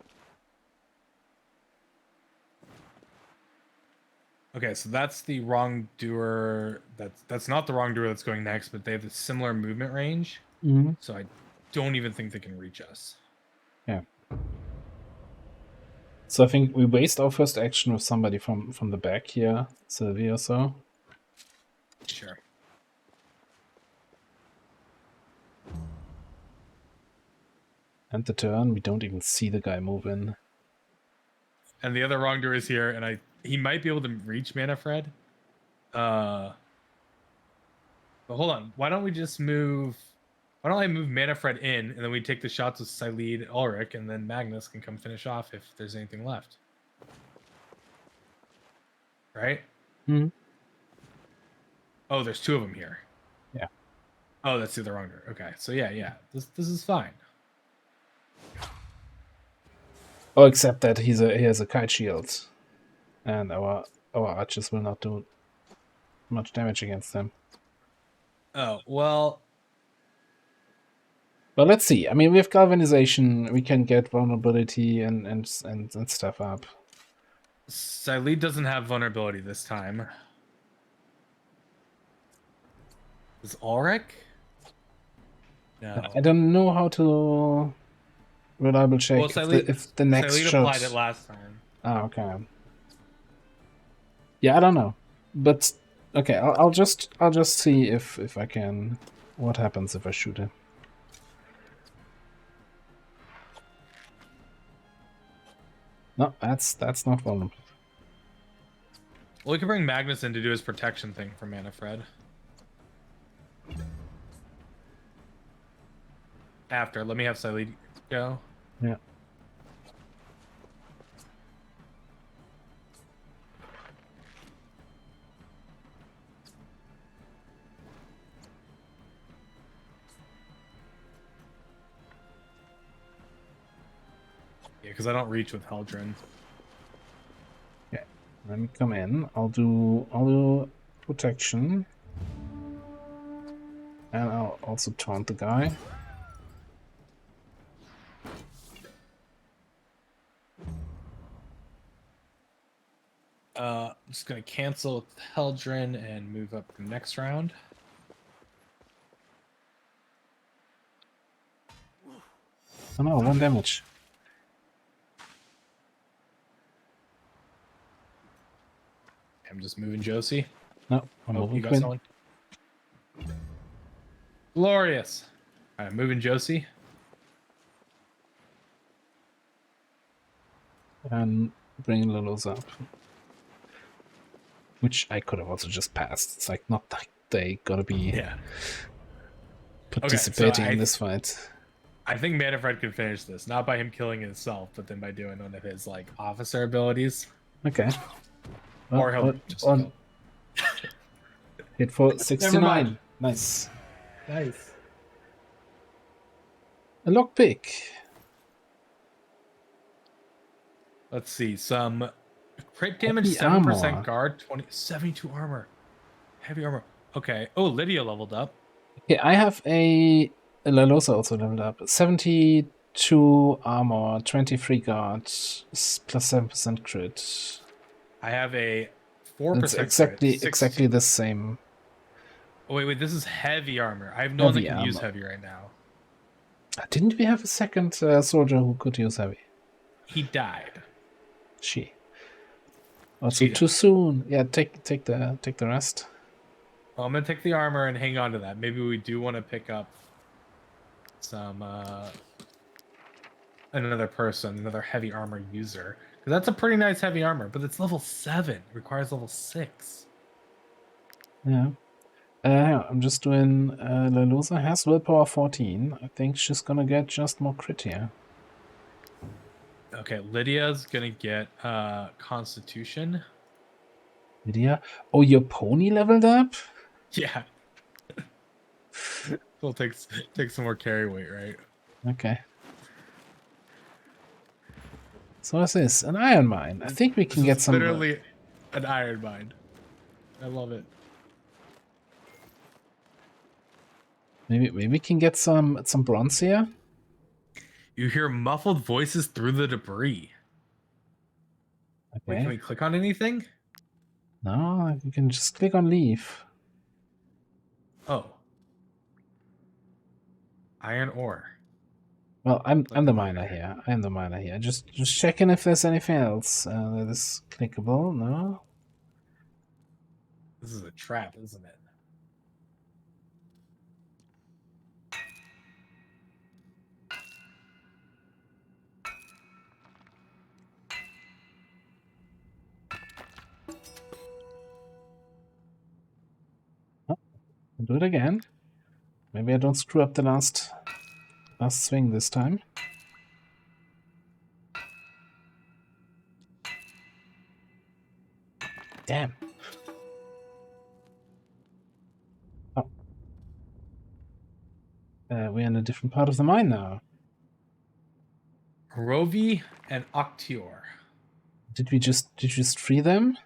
Okay, so that's the wrongdoer. That's not the wrongdoer that's going next, but they have a similar movement range. Mm-hmm. So I don't even think they can reach us. Yeah. So I think we waste our first action with somebody from the back here, Sylvie or so. Sure. And the turn, we don't even see the guy move in. And the other wrongdoer is here, and he might be able to reach Manfred. But hold on. Why don't we just move? Why don't I move Manfred in, and then we take the shots with Silede, Ulrich, and then Magnus can come finish off if there's anything left. Right? Hmm. Oh, there's 2 of them here. Yeah. Oh, that's the other wrongdoer. Okay, so yeah. This is fine. Oh, except that he has a kite shield, and our archers will not do much damage against them. Oh well. But let's see. I mean, with galvanization, we can get vulnerability and stuff up. Silede doesn't have vulnerability this time. Is Ulrich? No. I don't know how to reliable check Well, if the next Silede shot. applied it last time. Oh, okay. Yeah, I don't know, but okay. I'll just see if I can. What happens if I shoot him? No, that's not vulnerable. Well, we can bring Magnus in to do his protection thing for Manfred. After, let me have Silede go. Yeah. Yeah, because I don't reach with Heldrin. Okay. Let me come in. I'll do protection. And I'll also taunt the guy. I'm just gonna cancel with Heldrin and move up the next round. Oh no, 1 damage. I'm just moving Josie. No, I'm Oh, moving you got Quinn. someone? Glorious. All right, moving Josie. And bring Lilos up. Which I could have also just passed. It's like not like they gotta be participating in this fight. I think Manfred could finish this, not by him killing himself, but then by doing one of his like officer abilities. Okay. Or he'll just kill. Hit for 69. Nice. Nice. A lockpick. Let's see. Some crit damage, Heavy 7% armor. guard, 72 armor. Heavy armor. Okay. Oh, Lydia leveled up. Okay, I have a Lalosa also leveled up. 72 armor, 23 guard, plus 7% crit. I have a 4% It's crit, exactly the same. Oh, wait. This is heavy armor. I have no one that Heavy can use armor. heavy right now. Didn't we have a second soldier who could use heavy? He died. She. Also She too died. soon. Yeah, take the rest. Well, I'm gonna take the armor and hang on to that. Maybe we do want to pick up some another person, another heavy armor user. Because that's a pretty nice heavy armor, but it's level 7. It requires level 6. Yeah. I'm just doing Lelusa has willpower 14. I think she's gonna get just more crit here. Okay, Lydia's gonna get Constitution. Lydia? Oh, your pony leveled up? Yeah. We'll take some more carry weight, right? Okay. So what's this? An iron mine. I think we can This get is some. literally an iron mine. I love it. Maybe we can get some bronze here. You hear muffled voices through the debris. Wait, Okay. can we click on anything? No, you can just click on leave. Oh. Iron ore. Well, I'm Like the the miner miner. here. I'm the miner here. Just checking if there's anything else that is clickable. No. This is a trap, isn't it? Oh, I'll do it again. Maybe I don't screw up the last swing this time. Damn. Oh. We're in a different part of the mine now. Rovi and Octior. Did we just free them?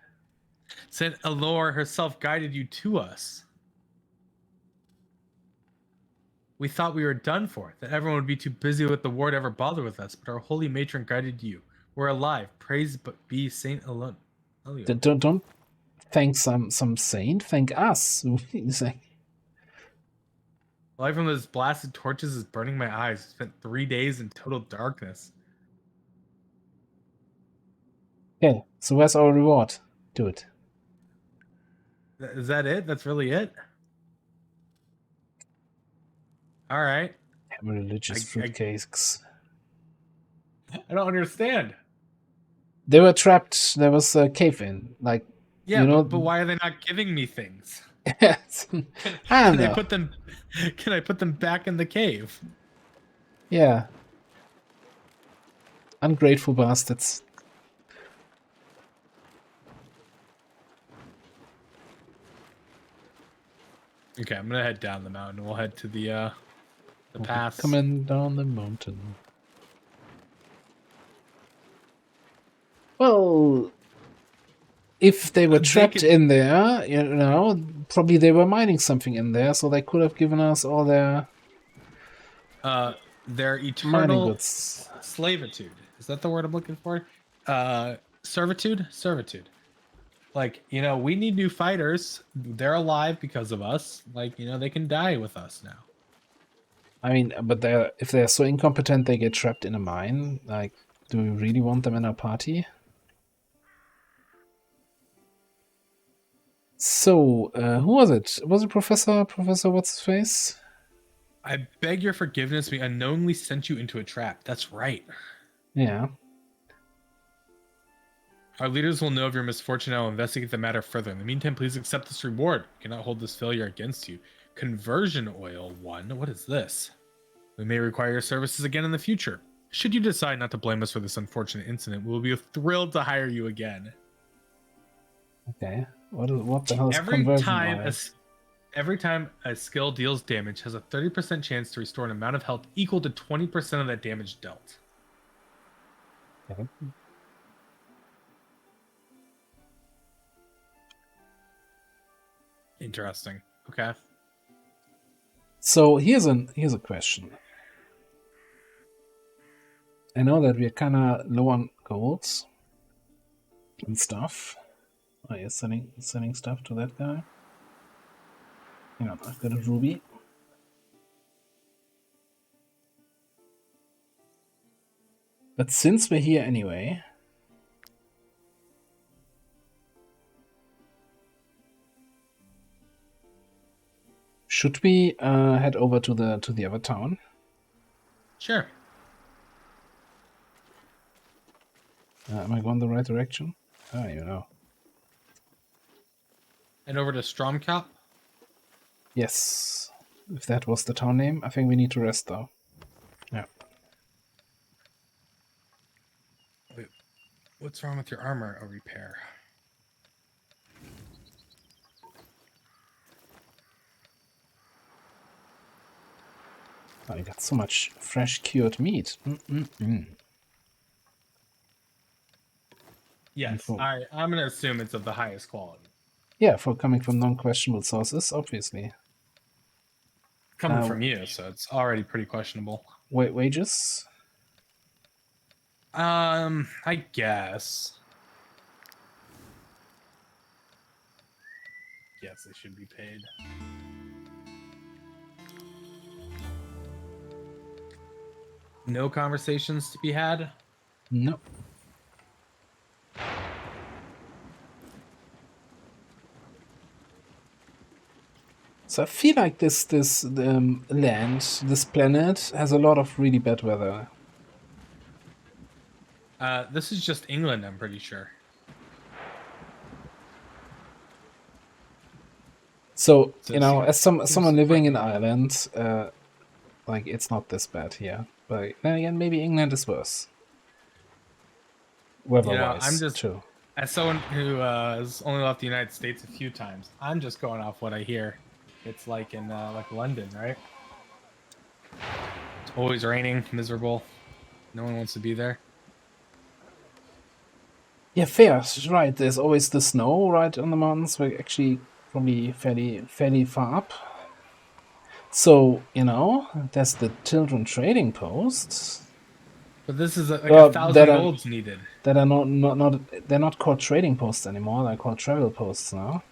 Said Elora herself guided you to us. We thought we were done for, that everyone would be too busy with the war to ever bother with us, but our holy matron guided you. We're alive. Praise but be Saint Elon. Don't thank some saint. Thank us. He's like, Light from those blasted torches is burning my eyes. Spent 3 days in total darkness. okay, so where's our reward? Do it. Is that it? That's really it? All right. Religious fruitcakes. I don't understand. They were trapped. There was a cave in. Like, Yeah, you know, but why are they not giving me things? I don't Can I know. put them? Can I put them back in the cave? Yeah. Ungrateful bastards. Okay, I'm gonna head down the mountain. We'll head to the pass. Coming down the mountain. Well, if they were trapped in there, you know, probably they were mining something in there, so they could have given us all their mining eternal goods. slavitude. Is that the word I'm looking for? Servitude? Servitude. Like, you know, we need new fighters. They're alive because of us. Like, you know, they can die with us now. I mean, but if they're so incompetent they get trapped in a mine, like, do we really want them in our party? So, who was it? Was it Professor what's his face? I beg your forgiveness. We unknowingly sent you into a trap. That's right. Yeah. Our leaders will know of your misfortune and will investigate the matter further. In the meantime, please accept this reward. We cannot hold this failure against you. Conversion oil 1. What is this? We may require your services again in the future. Should you decide not to blame us for this unfortunate incident, we will be thrilled to hire you again. Okay. What the hell is conversion oil? Every time a skill deals damage, has a 30% chance to restore an amount of health equal to 20% of that damage dealt. Okay. Interesting. Okay. So here's a question. I know that we're kind of low on golds and stuff. Oh, you're selling stuff to that guy. Hang on, I've got a ruby. But since we're here anyway, should we head over to the other town? Sure. Am I going the right direction? Oh, you know. And over to Stromkop. Yes. If that was the town name, I think we need to rest though. Yeah. Wait, what's wrong with your armor? A repair. Oh, you got so much fresh cured meat. Yes, I'm gonna assume it's of the highest quality. Yeah, for coming from non-questionable sources, obviously. Coming from you, so it's already pretty questionable. Wages? I guess. Yes, they should be paid. No conversations to be had? No. So I feel like this land, this planet, has a lot of really bad weather. This is just England, I'm pretty sure. So So you it know, as someone living quite in Ireland, like it's not this bad here. But then again, maybe England is worse. Weather-wise, I'm just too. as someone who has only left the United States a few times. I'm just going off what I hear. It's like in like London, right? It's always raining, miserable. No one wants to be there. Yeah, fair. Right. There's always the snow right on the mountains. We're actually probably fairly far up. So you know, there's the children trading posts. But this is like Well, 1,000 golds needed. That are not they're not called trading posts anymore. They're called travel posts now.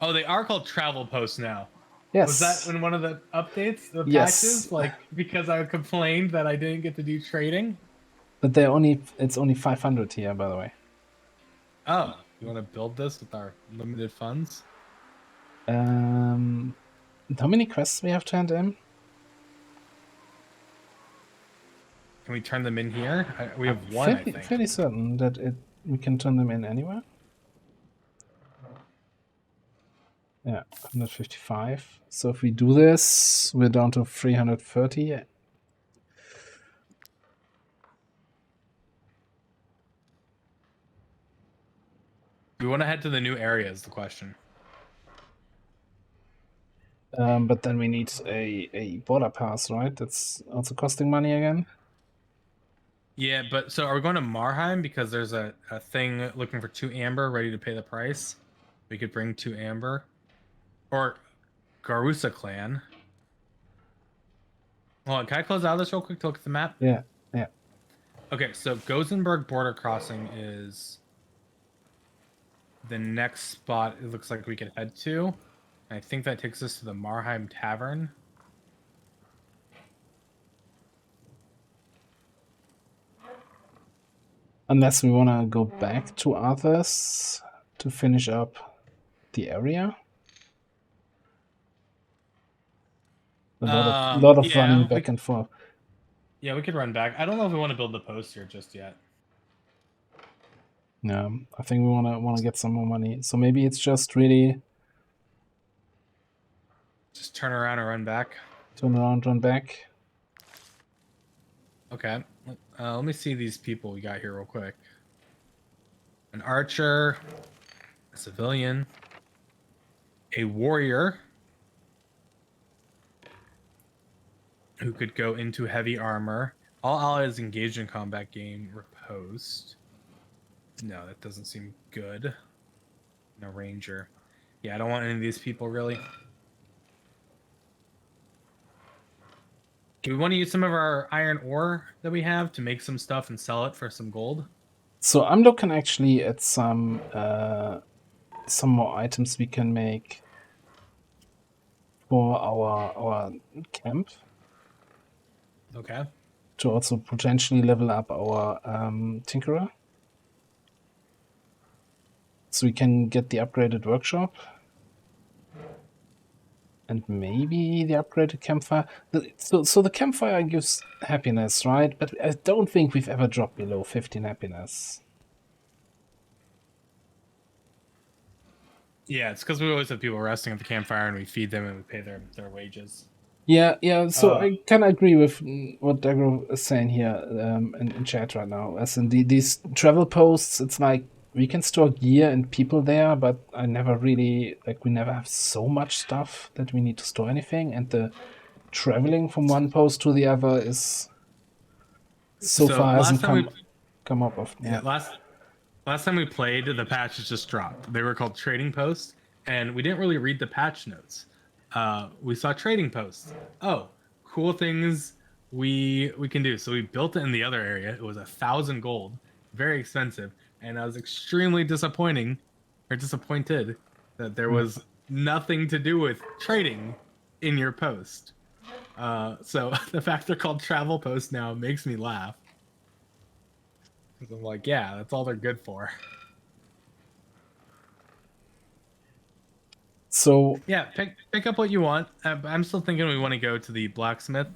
Oh, they are called travel posts now. Yes. Was that in one of the updates, the Yes. patches? Like because I complained that I didn't get to do trading? But it's only 500 here, by the way. Oh, you want to build this with our limited funds? How many quests we have to hand in? Can we turn them in here? We have one, I think. Fairly certain that we can turn them in anywhere. Yeah, 155. So if we do this, we're down to 330. We want to head to the new area is the question. But then we need a border pass, right? That's also costing money again. Yeah, but so are we going to Marheim because there's a thing looking for 2 amber ready to pay the price? We could bring 2 amber. Or Garusa clan. Hold on, can I close out of this real quick to look at the map? Yeah. Okay, so Gothenburg border crossing is the next spot it looks like we could head to. I think that takes us to the Marheim Tavern. Unless we want to go back to Arthur's to finish up the area. A lot of running back and forth. Yeah, we could run back. I don't know if we want to build the post here just yet. No, I think we wanna get some more money. So maybe it's just really just turn around and run back. Turn around, run back. Okay. Let me see these people we got here real quick. An archer, a civilian, a warrior who could go into heavy armor. All allies engaged in combat game riposte. No, that doesn't seem good. No ranger. Yeah, I don't want any of these people really. Do we want to use some of our iron ore that we have to make some stuff and sell it for some gold? So I'm looking actually at some more items we can make for our camp. Okay. to also potentially level up our Tinkerer. So we can get the upgraded workshop. And maybe the upgraded campfire. So the campfire gives happiness, right? But I don't think we've ever dropped below 15 happiness. Yeah, it's because we always have people resting at the campfire and we feed them and we pay their wages. Yeah. So Uh, I kind of agree with what Dagro is saying here in chat right now. As in these travel posts, it's like we can store gear and people there, but I never really we never have so much stuff that we need to store anything. And the traveling from one post to the other is so so far last hasn't time we come up of yeah, last time we played, the patches just dropped. They were called trading posts, and we didn't really read the patch notes. We saw trading posts. Oh, cool things we can do. So we built it in the other area. It was 1,000 gold, very expensive, and I was extremely disappointed that there was nothing to do with trading in your post. So the fact they're called travel posts now makes me laugh because I'm like, yeah, that's all they're good for. So Yeah, pick up what you want. I'm still thinking we want to go to the blacksmith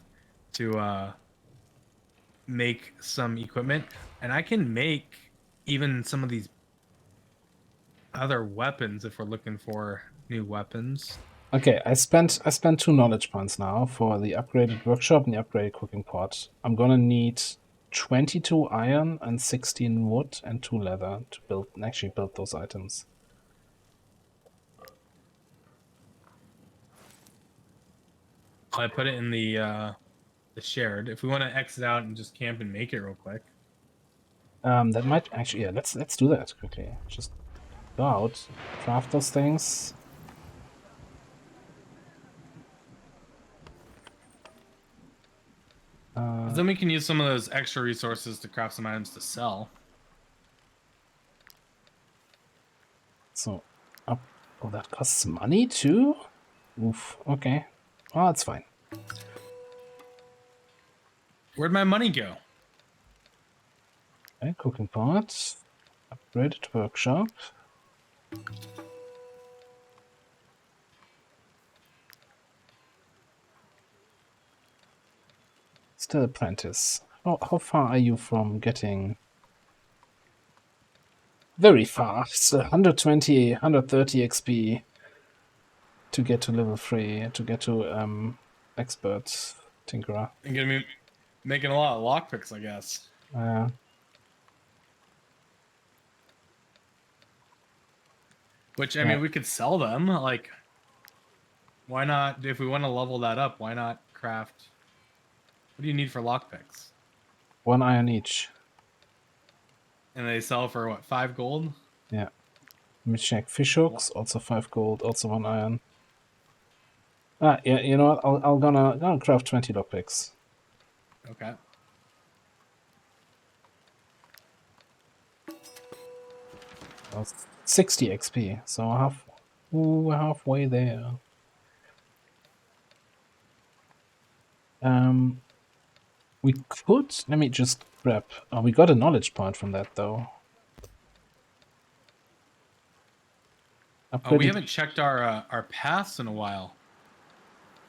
to make some equipment, and I can make even some of these other weapons if we're looking for new weapons. okay, I spent 2 knowledge points now for the upgraded workshop and the upgraded cooking pot. I'm gonna need 22 iron and 16 wood and 2 leather to actually build those items. I put it in the shared. If we want to exit out and just camp and make it real quick. That might actually, yeah, let's do that quickly. Just go out, craft those things. Then we can use some of those extra resources to craft some items to sell. So, up. Oh, that costs money too? Oof, okay. Oh, that's fine. Where'd my money go? Okay, cooking pot, upgraded workshop. Still apprentice. How far are you from getting? Very far. It's 120, 130 XP to get to level 3, to get to expert tinkerer. I'm gonna be making a lot of lockpicks, I guess. Which I Yeah. mean, we could sell them. Like, why not? If we want to level that up, why not craft? What do you need for lockpicks? 1 iron each. And they sell for what, 5 gold? Yeah. Let me check. Fish hooks, also 5 gold, also 1 iron. Yeah, you know what? I'll gonna craft 20 lockpicks. Okay. Well, 60 XP, so halfway there. We could. Let me just grab. Oh, we got a knowledge point from that though. Oh, we Upgraded. haven't checked our paths in a while.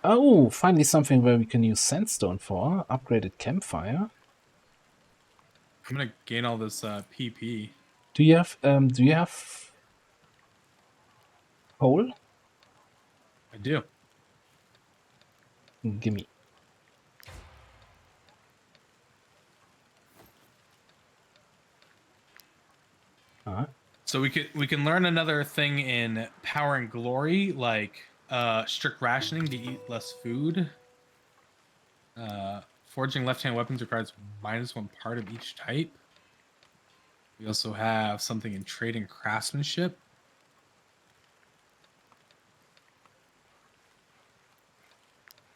Oh, finally something where we can use sandstone for. Upgraded campfire. I'm gonna gain all this PP. Do you have coal? I do. Gimme. So we can learn another thing in Power and Glory, like strict rationing to eat less food. Forging left-hand weapons requires -1 part of each type. We also have something in trade and craftsmanship.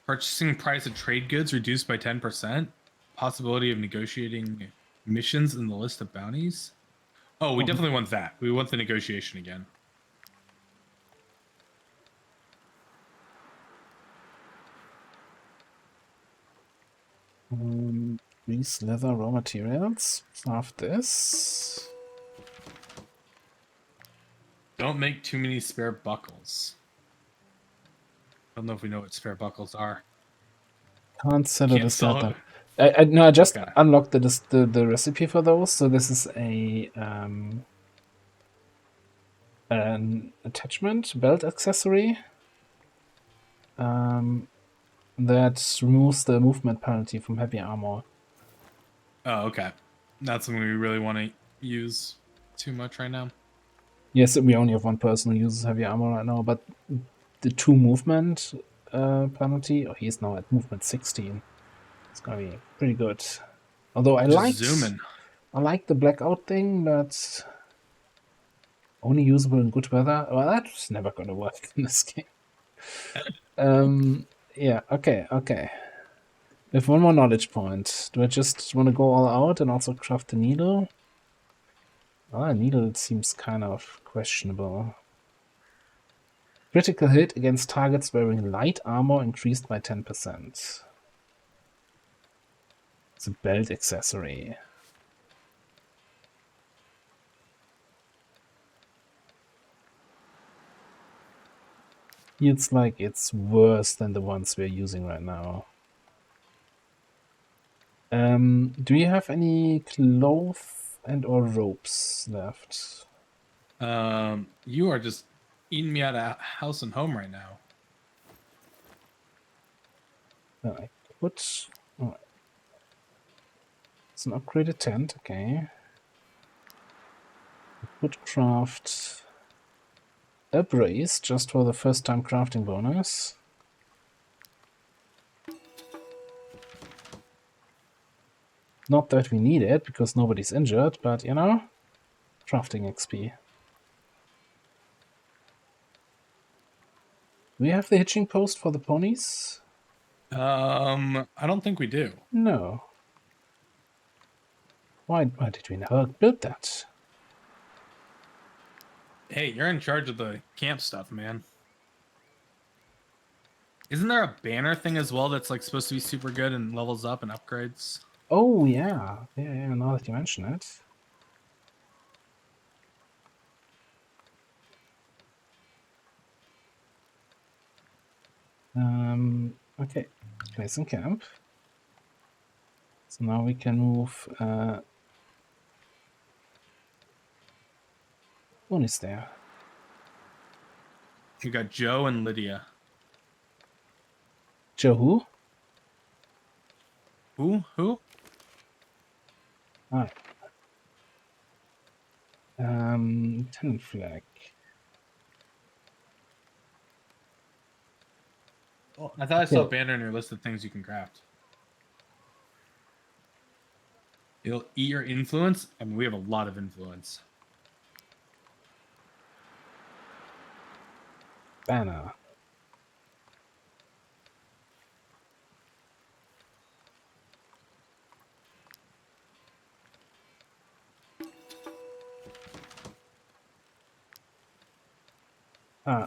Purchasing price of trade goods reduced by 10%. Possibility of negotiating missions in the list of bounties. Oh, we definitely want that. We want the negotiation again. These leather raw materials. Craft this. Don't make too many spare buckles. I don't know if we know what spare buckles are. Can't sell it Can't as sell that. it. No, I just Okay. unlocked the recipe for those. So this is an attachment belt accessory that removes the movement penalty from heavy armor. Oh, okay. That's something we really want to use too much right now. Yes, we only have one person who uses heavy armor right now, but the 2 movement penalty. Oh, he's now at movement 16. It's gonna be pretty good. Although I Just zooming. like the blackout thing, but only usable in good weather. Well, that's never gonna work in this game. Yeah. Okay. We have one more knowledge point. Do I just want to go all out and also craft the needle? Ah, needle seems kind of questionable. Critical hit against targets wearing light armor increased by 10%. It's a belt accessory. Feels like it's worse than the ones we're using right now. Do you have any cloth and or ropes left? You are just eating me out of house and home right now. I put. Oh, it's an upgraded tent. Okay. Would craft a brace just for the first time crafting bonus. Not that we need it because nobody's injured, but you know, crafting XP. Do we have the hitching post for the ponies? I don't think we do. No. Why did we never build that? Hey, you're in charge of the camp stuff, man. Isn't there a banner thing as well that's like supposed to be super good and levels up and upgrades? Oh yeah. Yeah, now that you mention it. Okay. Place in camp. So now we can move ponies there. You got Joe and Lydia. Joe who? Who? Alright. Tenant flag. Oh, I thought I saw a Okay. banner in your list of things you can craft. It'll eat your influence. I mean, we have a lot of influence. Banner.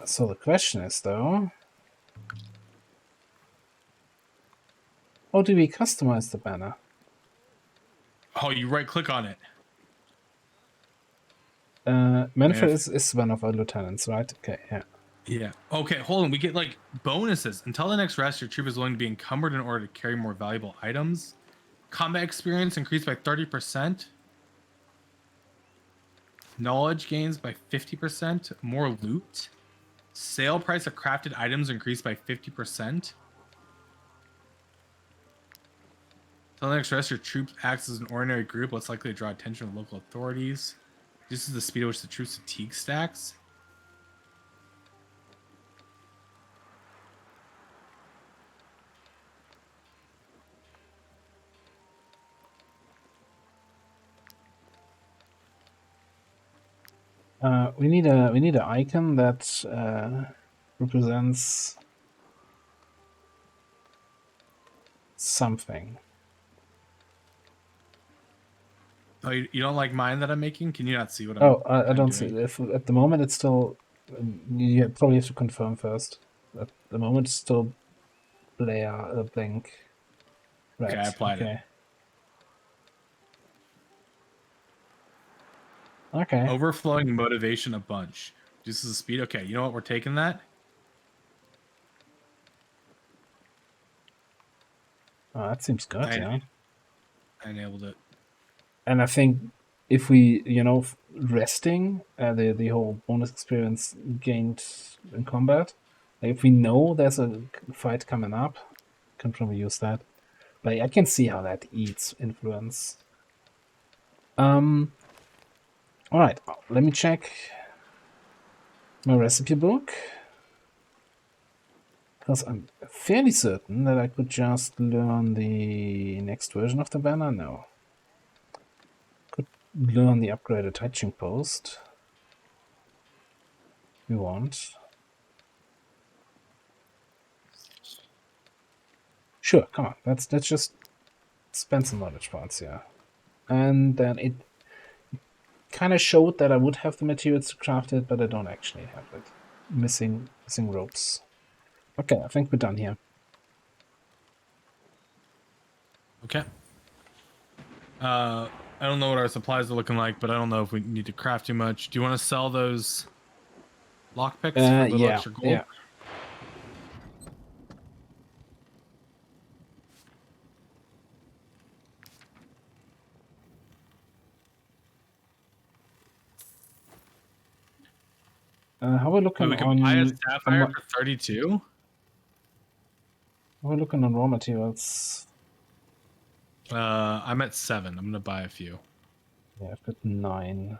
So the question is though, how do we customize the banner? Oh, you right click on it. Manfred is one of our lieutenants, right? Okay, yeah. Yeah. Okay, hold on. We get like bonuses. Until the next rest, your troop is willing to be encumbered in order to carry more valuable items. Combat experience increased by 30%. Knowledge gains by 50%. More loot. Sale price of crafted items increased by 50%. Until the next rest, your troop acts as an ordinary group, less likely to draw attention of local authorities. This is the speed at which the troop's fatigue stacks. We need an icon that represents something. Oh, you don't like mine that I'm making? Can you not see what I I'm don't see. doing? If at the moment it's still, you probably have to confirm first. At the moment it's still blank. Right. Okay, I applied it. Okay. Okay. Overflowing motivation a bunch. Reduces the speed. Okay, you know what? We're taking that. Oh, that seems good, yeah. I enabled it. And I think if we, resting the whole bonus experience gained in combat, like if we know there's a fight coming up, can probably use that. But I can see how that eats influence. All right, let me check my recipe book, because I'm fairly certain that I could just learn the next version of the banner. No, could learn the upgraded touching post. We want. Sure, come on. Let's just spend some knowledge points here. And then it kind of showed that I would have the materials to craft it, but I don't actually have it. Missing ropes. Okay, I think we're done here. Okay. I don't know what our supplies are looking like, but I don't know if we need to craft too much. Do you want to sell those lockpicks for a little extra gold? Yeah. How are we looking Wait, we on? can buy a sapphire for 32. How are we looking on raw materials? I'm at 7. I'm gonna buy a few. Yeah, I've got 9.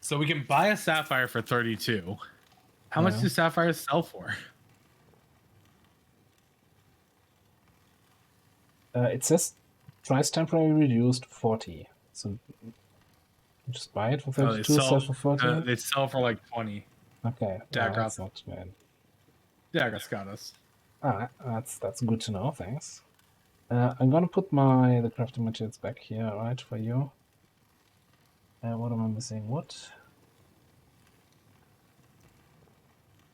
So we can buy a sapphire for 32. How much do sapphires sell for? It says price temporarily reduced 40. So just buy it for 32, sell for 40. They sell for like 20. Okay, that's not bad. Dagras got us. Alright, that's good to know, thanks. I'm gonna put the crafting materials back here, right, for you. What am I missing? Wood?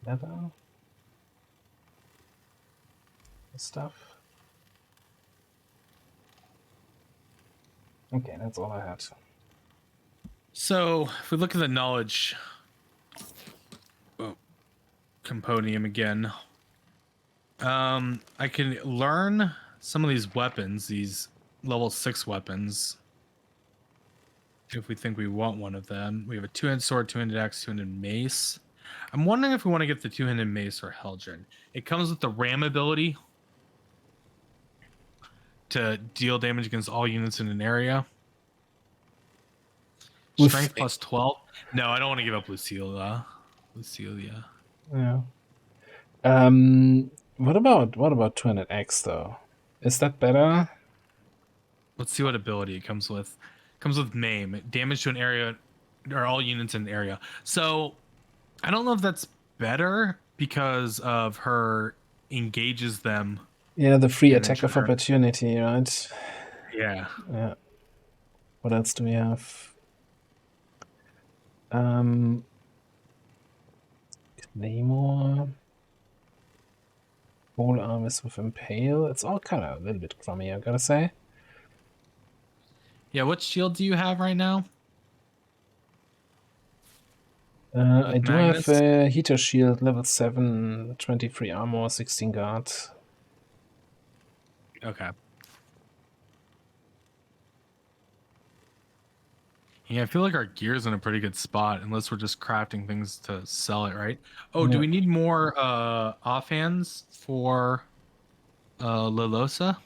Leather? Stuff? Okay, that's all I had. So if we look at the knowledge compendium again, I can learn some of these weapons, these level 6 weapons. If we think we want one of them, we have a 2-handed sword, 2-handed axe, 2-handed mace. I'm wondering if we want to get the 2-handed mace or Helgen. It comes with the ram ability to deal damage against all units in an area. Strength plus 12. No, I don't want to give up Lucilia. Yeah. What about 200X though? Is that better? Let's see what ability it comes with. It comes with maim. Damage to an area or all units in an area. So I don't know if that's better because of her engages them. Yeah, the free attack of opportunity, right? Yeah. Yeah. What else do we have? Claymore. Whole armies with impale. It's all kind of a little bit crummy, I gotta say. Yeah, what shield do you have right now? I do have a heater shield, level 7, 23 armor, 16 guard. Okay. Yeah, I feel like our gear's in a pretty good spot, unless we're just crafting things to sell it, right? Oh, do we need more offhands for Lilosa?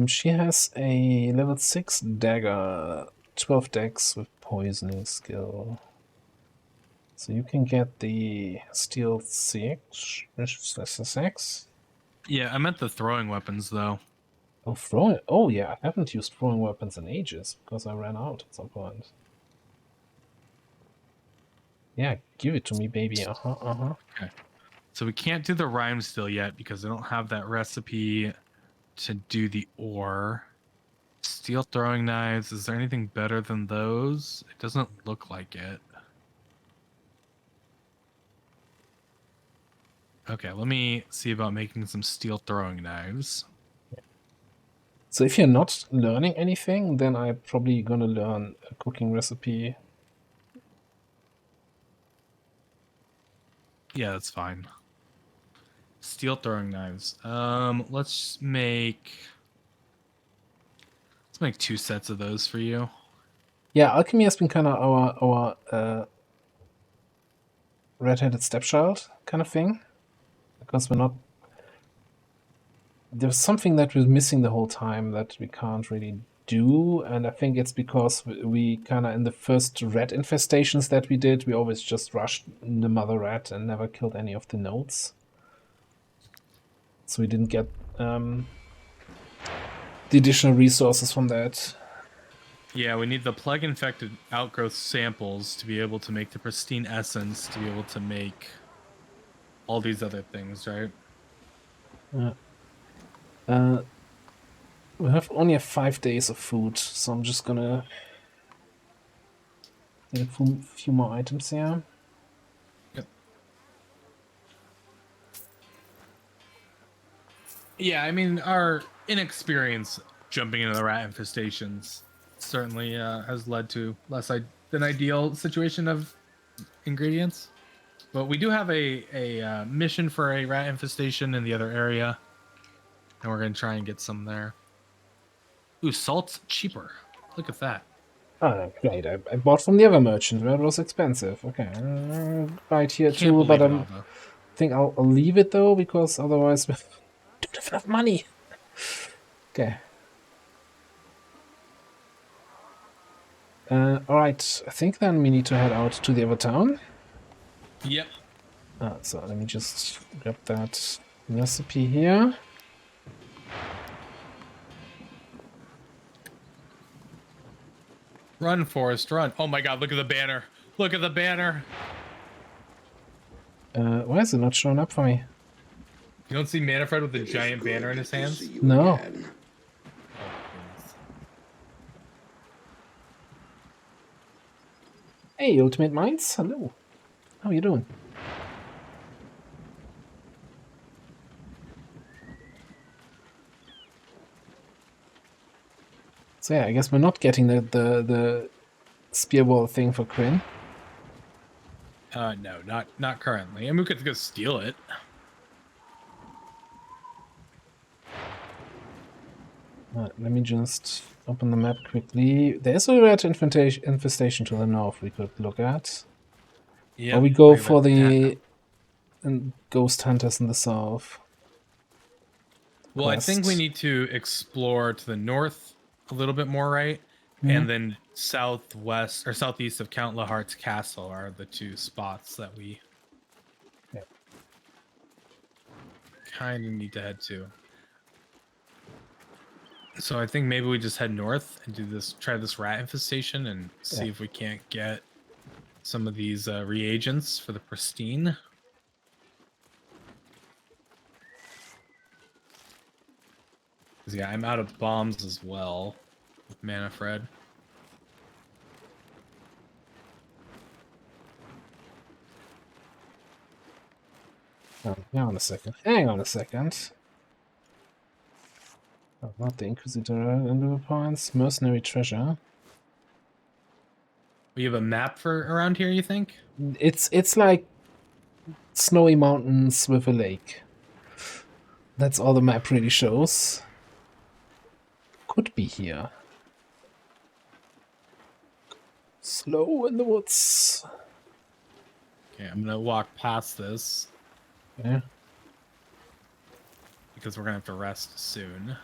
She has a level 6 dagger, 12 dex with poisoning skill. So you can get the steel 6. Yeah, I meant the throwing weapons though. Oh, throwing. Oh, yeah, I haven't used throwing weapons in ages because I ran out at some point. Yeah, give it to me, baby. Okay. So we can't do the rhyme still yet because I don't have that recipe to do the ore. Steel throwing knives. Is there anything better than those? It doesn't look like it. Okay, let me see about making some steel throwing knives. So if you're not learning anything, then I'm probably gonna learn a cooking recipe. Yeah, that's fine. Steel throwing knives. Let's make 2 sets of those for you. Yeah, alchemy has been kind of our red-headed stepchild kind of thing, because we're not. There's something that we're missing the whole time that we can't really do, and I think it's because we kind of in the first rat infestations that we did, we always just rushed the mother rat and never killed any of the nodes. So we didn't get the additional resources from that. Yeah, we need the plague-infected outgrowth samples to be able to make the pristine essence, to be able to make all these other things, right? Uh, we have only have 5 days of food, so I'm just gonna get a few more items here. Yep. Yeah, I mean, our inexperience jumping into the rat infestations certainly has led to less than ideal situation of ingredients. But we do have a mission for a rat infestation in the other area, and we're gonna try and get some there. Ooh, salt's cheaper. Look at that. Oh, great. I bought from the other merchant where it was expensive. Okay. Right here Can't too, but believe it, I Alva. think I'll leave it though, because otherwise we don't have enough money. Okay. Alright. I think then we need to head out to the other town. Yep. So let me just grab that recipe here. Run, Forrest, run. Oh my god, look at the banner. Look at the banner. Why is it not showing up for me? You don't see Manfred with the It is giant banner in good his to hands? see you No. again. Oh, goodness. Hey, Ultimate Minds. Hello. How you doing? So yeah, I guess we're not getting the spear wall thing for Quinn. No, not currently. I mean, we could go steal it. Let me just open the map quickly. There's a rat infestation to the north we could look at. Yeah. Or we go for the ghost hunters in the south. Well, I think we Quest. need to explore to the north a little bit more, right? Mhm. And then southwest or southeast of Count Lahart's castle are the 2 spots that we kind of need to head to. So I think maybe we just head north and try this rat infestation and see if we can't get some of these reagents for the pristine. Yeah, I'm out of bombs as well with Manfred. Oh, hang on a second. Hang on a second. Oh, not the Inquisitor endeavor points. Mercenary treasure. We have a map for around here, you think? It's like snowy mountains with a lake. That's all the map really shows. Could be here. Slow in the woods. Okay, I'm gonna walk past this Yeah. because we're gonna have to rest soon.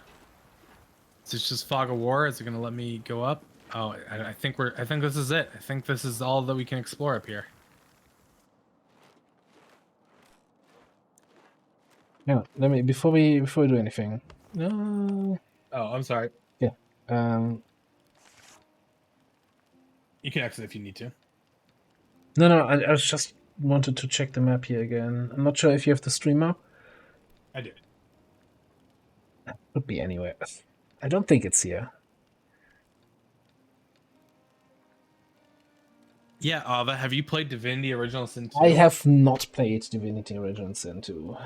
Is this just fog of war? Is it gonna let me go up? Oh, I think this is it. I think this is all that we can explore up here. Yeah. Let me before we do anything. No. Oh, I'm sorry. Yeah. Um. You can exit if you need to. No. I was just wanted to check the map here again. I'm not sure if you have the stream up. I did. Could be anywhere. I don't think it's here. Yeah, Ava, have you played Divinity Original Sin 2? I have not played Divinity Original Sin 2.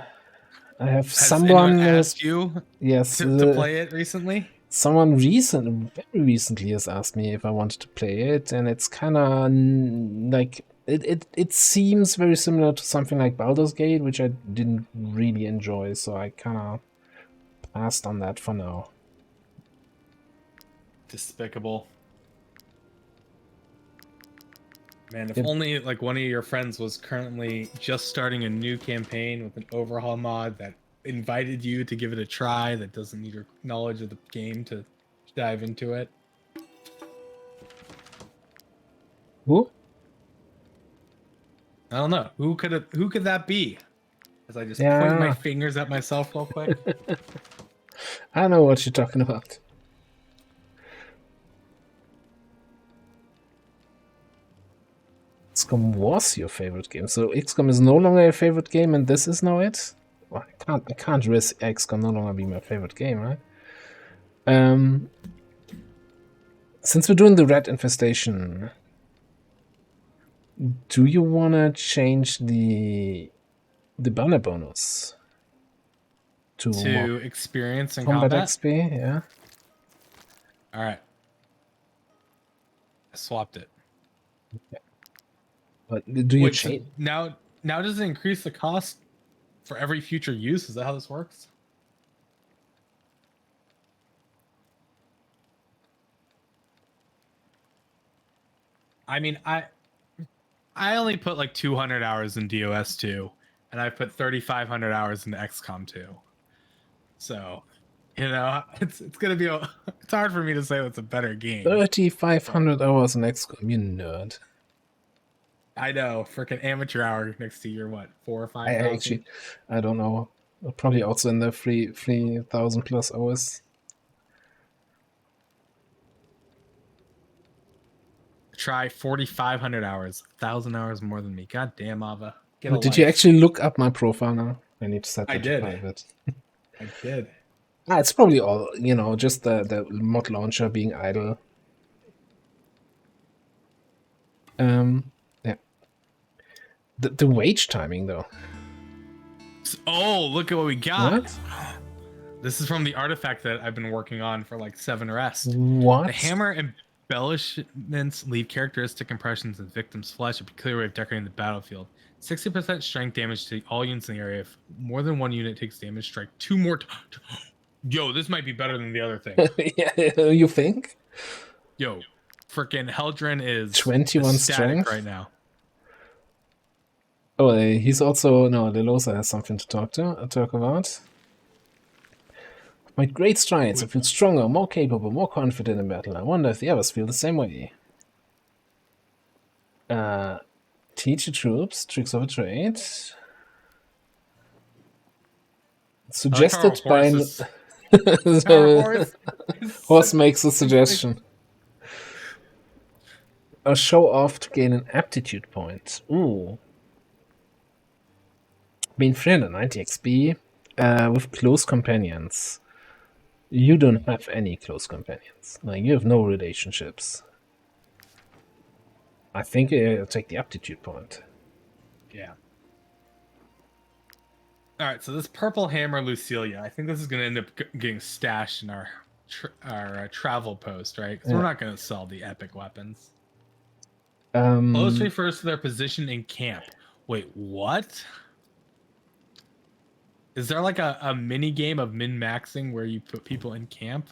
I have Has anyone someone who's... asked you Yes, to play it recently? someone very recently has asked me if I wanted to play it, and it's kind of like it seems very similar to something like Baldur's Gate, which I didn't really enjoy, so I kind of passed on that for now. Despicable. Man, if It- only like one of your friends was currently just starting a new campaign with an overhaul mod that invited you to give it a try, that doesn't need your knowledge of the game to dive into it. Who? I don't know. Who could that be? As I just point my Yeah, fingers at myself real quick. I know what you're talking about. XCOM was your favorite game, so XCOM is no longer your favorite game, and this is now it. Well, I can't risk XCOM no longer being my favorite game, right? Since we're doing the rat infestation, do you wanna change the banner bonus to more To experience in combat combat. XP? Yeah. All right. I swapped it. But do you Wait, so change? now does it increase the cost for every future use? Is that how this works? I mean, I only put like 200 hours in DOS 2, and I put 3,500 hours into XCOM 2. So, it's gonna be it's hard for me to say what's a better game. 3,500 hours in XCOM, you nerd. I know, freaking amateur hour next to your what, 4 or 5,000? I don't know. Probably also in the 3,000 plus hours. Try 4,500 hours, 1,000 hours more than me. God damn, Ava, get a But did you life. actually look up my profile now? I need to set I that to did. private. I did. It's probably all, just the mod launcher being idle. Yeah. The wage timing, though. Oh, look at what we got. What? This is from the artifact that I've been working on for like 7 rests. What? The hammer embellishments leave characteristic impressions in the victim's flesh, a peculiar way of decorating the battlefield. 60% strength damage to all units in the area. If more than one unit takes damage, strike 2 more. Yo, this might be better than the other thing. Yeah, you think? Yo, freaking Heldren is 21 ecstatic strength? right now. Oh, he's also... No, Delosa has something to talk about. My great strides, I feel stronger, more capable, more confident in battle. I wonder if the others feel the same way. Teach your troops tricks of a trade. Suggested by... Horse makes a suggestion. A show off to gain an aptitude point. Ooh. Being 390 XP with close companions. You don't have any close companions. Like, you have no relationships. I think I'll take the aptitude point. Yeah. All right, so this purple hammer Lucilia, I think this is going to end up getting stashed in our travel post, right? Because we're not going to sell the epic weapons. Close refers to their position in camp. Wait, what? Is there like a mini game of min-maxing where you put people in camp?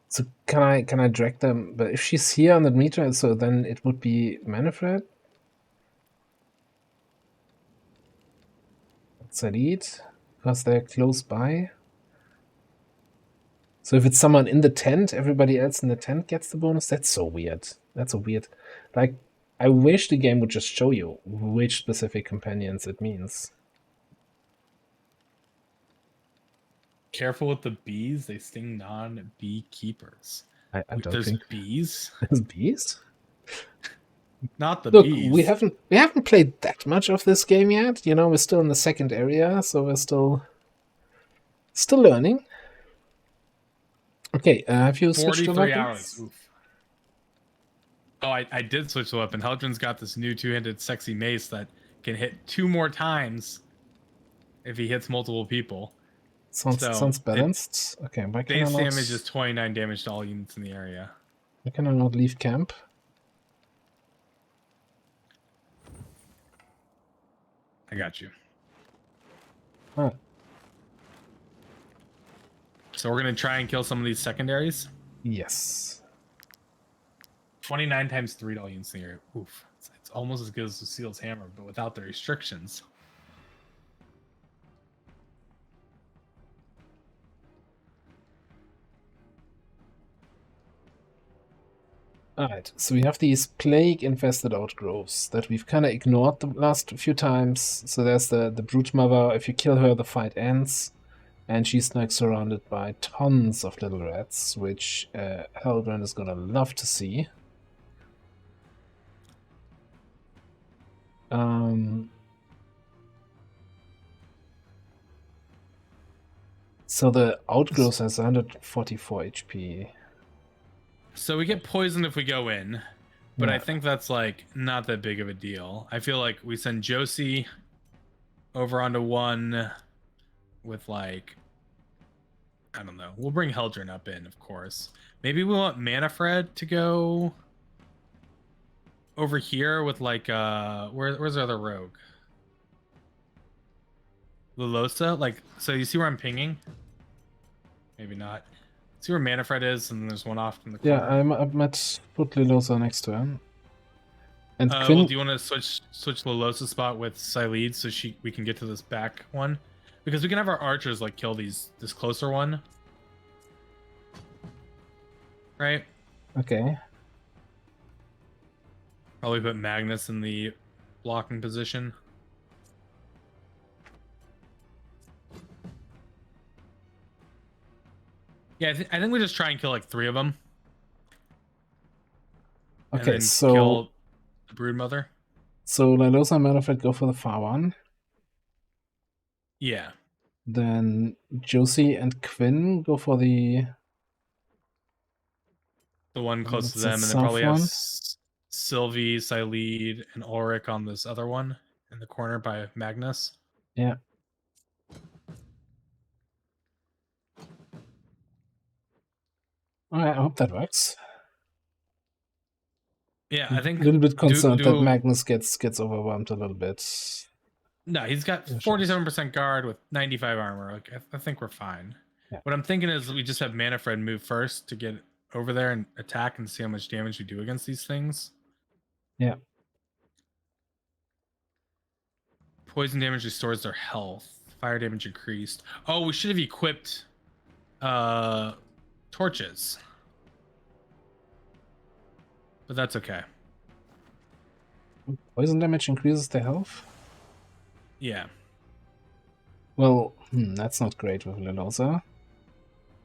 So can I drag them? But if she's here on the meter, so then it would be Manfred. Sarid, because they're close by. So if it's someone in the tent, everybody else in the tent gets the bonus. That's so weird. That's so weird. Like, I wish the game would just show you which specific companions it means. Careful with the bees; they sting non-beekeepers. I don't There's think bees. there's bees. Not the Look, bees. we haven't played that much of this game yet. We're still in the second area, so we're still learning. Okay, have you switched to 43 weapons? hours. Oof. Oh, I did switch the weapon. Heldren's got this new two-handed sexy mace that can hit 2 more times if he hits multiple people. Sounds balanced. Okay, why can I Base not... damage is 29 damage to all units in the area. Why can I not leave camp? I got you. Ah, So we're going to try and kill some of these secondaries. yes. 29 times 3 to all units in the area. Oof. It's almost as good as the Seal's Hammer, but without the restrictions. Alright, so we have these plague-infested outgrowths that we've kind of ignored the last few times. So there's the Brute Mother. If you kill her, the fight ends. And she's like surrounded by tons of little rats, which Heldren is gonna love to see. So the outgrowth has 144 HP. So we get poisoned if we go in, but Yeah. I think that's like not that big of a deal. I feel like we send Josie over onto 1 with like, I don't know. We'll bring Heldren up in, of course. Maybe we want Manfred to go over here with like where's the other rogue? Lulosa? Like, so you see where I'm pinging? Maybe not. See where Manfred is, and there's one off in the corner. Yeah, I met put Lilosa next to him. And Well, Quinn... do you want to switch Lulosa's spot with Silede so we can get to this back one? Because we can have our archers like kill this closer one. Right? Okay. Probably put Magnus in the blocking position. Yeah, I think we just try and kill like 3 of them. And Okay, then so... kill the Broodmother. So Lilosa and Manfred go for the far one. Yeah. Then Josie and Quinn go for the one close that's to the them, and then south probably have one. Sylvie, Silede, and Ulrich on this other one in the corner by Magnus. Yeah. Alright, I hope that works. Yeah, I think A little bit concerned that Magnus gets overwhelmed a little bit. No, he's got 47% guard with 95 armor. Like I think we're fine. Yeah. What I'm thinking is we just have Manfred move first to get over there and attack and see how much damage we do against these things. Yeah. Poison damage restores their health. Fire damage increased. Oh, we should have equipped torches. But that's okay. Poison damage increases their health? Yeah. Well, that's not great with Lilosa.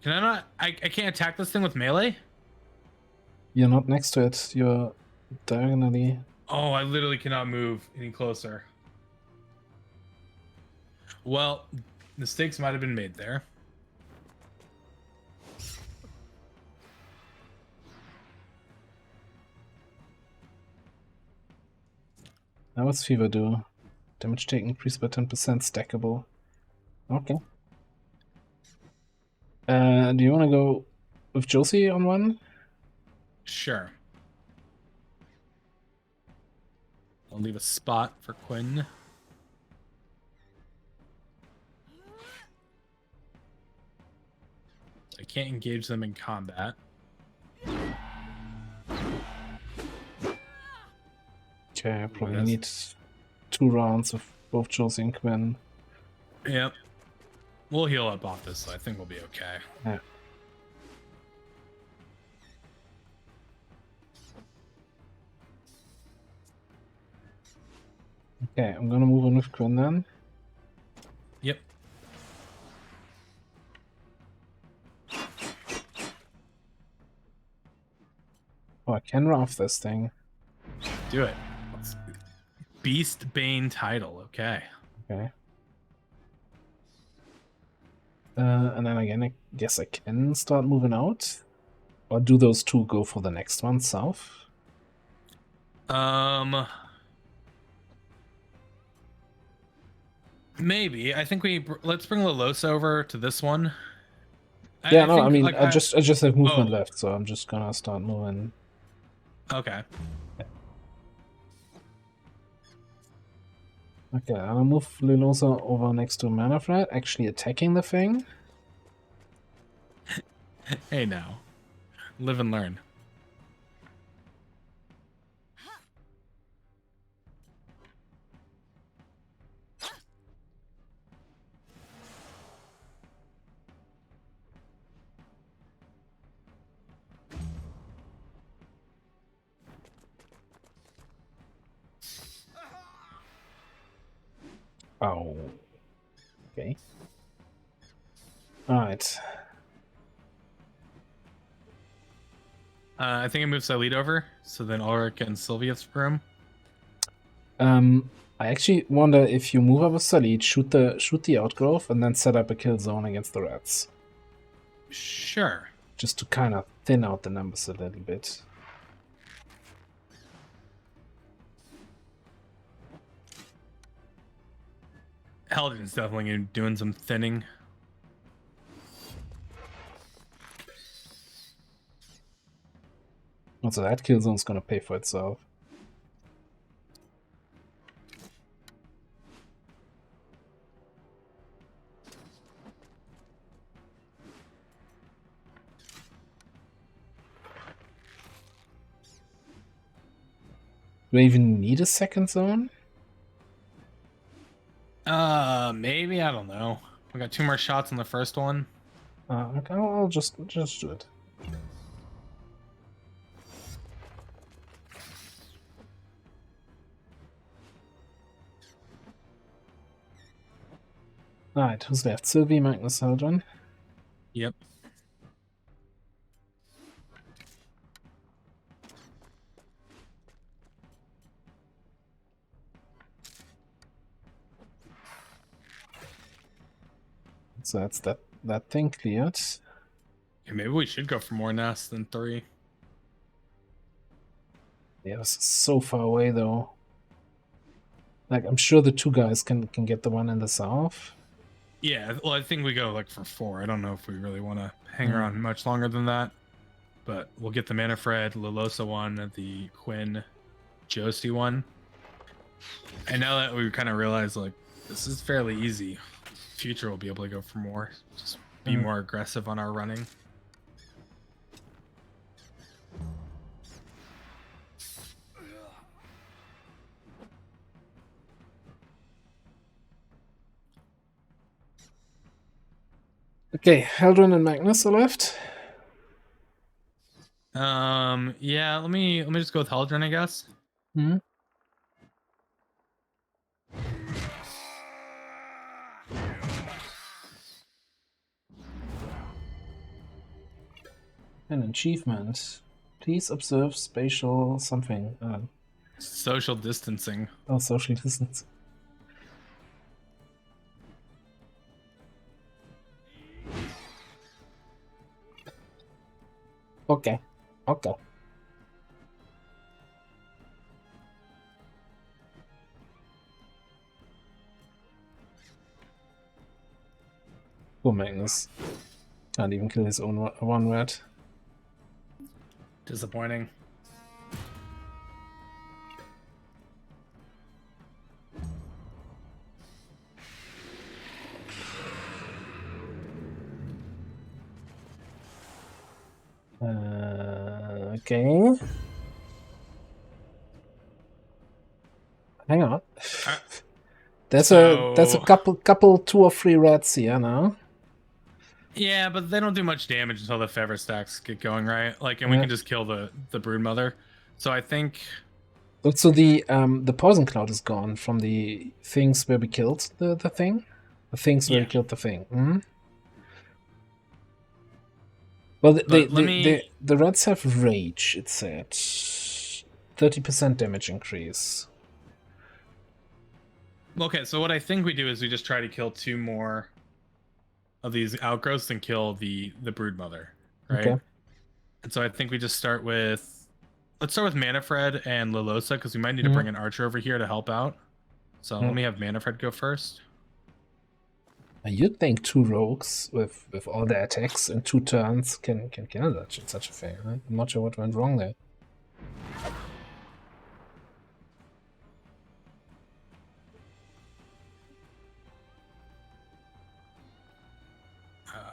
Can I not? I can't attack this thing with melee? You're not next to it. You're diagonally. Oh, I literally cannot move any closer. Well, mistakes might have been made there. Now what's Fever do? Damage taken increased by 10%, stackable. Okay. Do you want to go with Josie on one? Sure. I'll leave a spot for Quinn. I can't engage them in combat. Okay, I probably need 2 rounds of both Josie and Quinn. Yep. We'll heal up off this, so I think we'll be okay. Yeah. Okay, I'm gonna move on with Quinn then. Yep. Oh, I can Wrath this thing. Do it. Beast Bane title, okay. Okay. And then again, I guess I can start moving out. Or do those 2 go for the next one, south? Maybe. I think let's bring Lelos over to this one. Yeah, I no, I think mean, like I just have movement oh, left, so I'm just gonna start moving. okay. Okay, I'll move Lilosa over next to Manfred, actually attacking the thing. Hey now. Live and learn. Oh. Okay. Alright. I think I moved Silete over, so then Ulrich and Sylvia's room. I actually wonder if you move over Solid, shoot the outgrowth, and then set up a kill zone against the rats. Sure. Just to kind of thin out the numbers a little bit. Haldan's definitely doing some thinning. Also, that kill zone's gonna pay for itself. Do I even need a second zone? Maybe, I don't know. We got 2 more shots on the first one. Okay, I'll just do it. Alright, who's left? Sylvie, Magnus, Haldron. Yep. So that's that thing cleared. Yeah, maybe we should go for more nests than 3. Yeah, this is so far away though. Like, I'm sure the 2 guys can get the one in the south. Yeah, well, I think we go like for 4. I don't know if we really want to hang around much longer than that. But we'll get the Manfred, Lilosa one, the Quinn, Josie one. And now that we kind of realize, like, this is fairly easy, future will be able to go for more. Just be more aggressive on our running. Okay, Haldron and Magnus are left. Yeah, let me just go with Haldren, I guess. Hmm. An achievement. Please observe spatial something. Social distancing. Oh, social distance. Okay. Okay. Poor Magnus. Can't even kill his own one rat. Disappointing. Okay. Hang on. There's a couple 2 or 3 rats here now. Yeah, but they don't do much damage until the feather stacks get going, right? Like, and we can just kill the broodmother. So I think. Also, the poison cloud is gone from the things where we killed the thing. The things where we killed the thing. Mm-hmm. Well, the rats have rage. It said 30% damage increase. Okay, so what I think we do is we just try to kill 2 more of these outgrowths and kill the broodmother, right? Okay. And so I think we just start with Let's start with Manfred and Lilosa because we might need to Mhm. bring an archer over here to help out. So let me have Manfred go first. You'd think 2 rogues with all their attacks in 2 turns can kill such a thing, right? I'm not sure what went wrong there.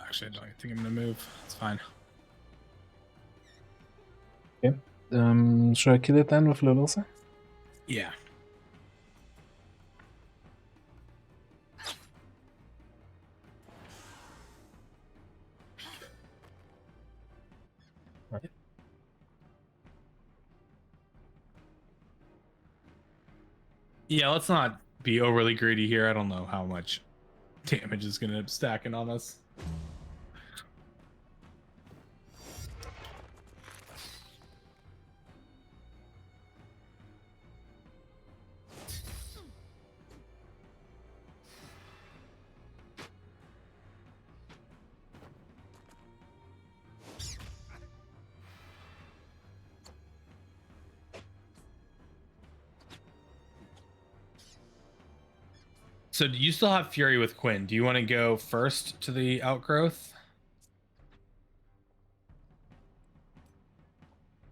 Actually, I don't think I'm gonna move. It's fine. Okay. Should I kill it then with Lilosa? Yeah. Right. Yeah, let's not be overly greedy here. I don't know how much damage is gonna stacking on us. So do you still have Fury with Quinn? Do you want to go first to the outgrowth?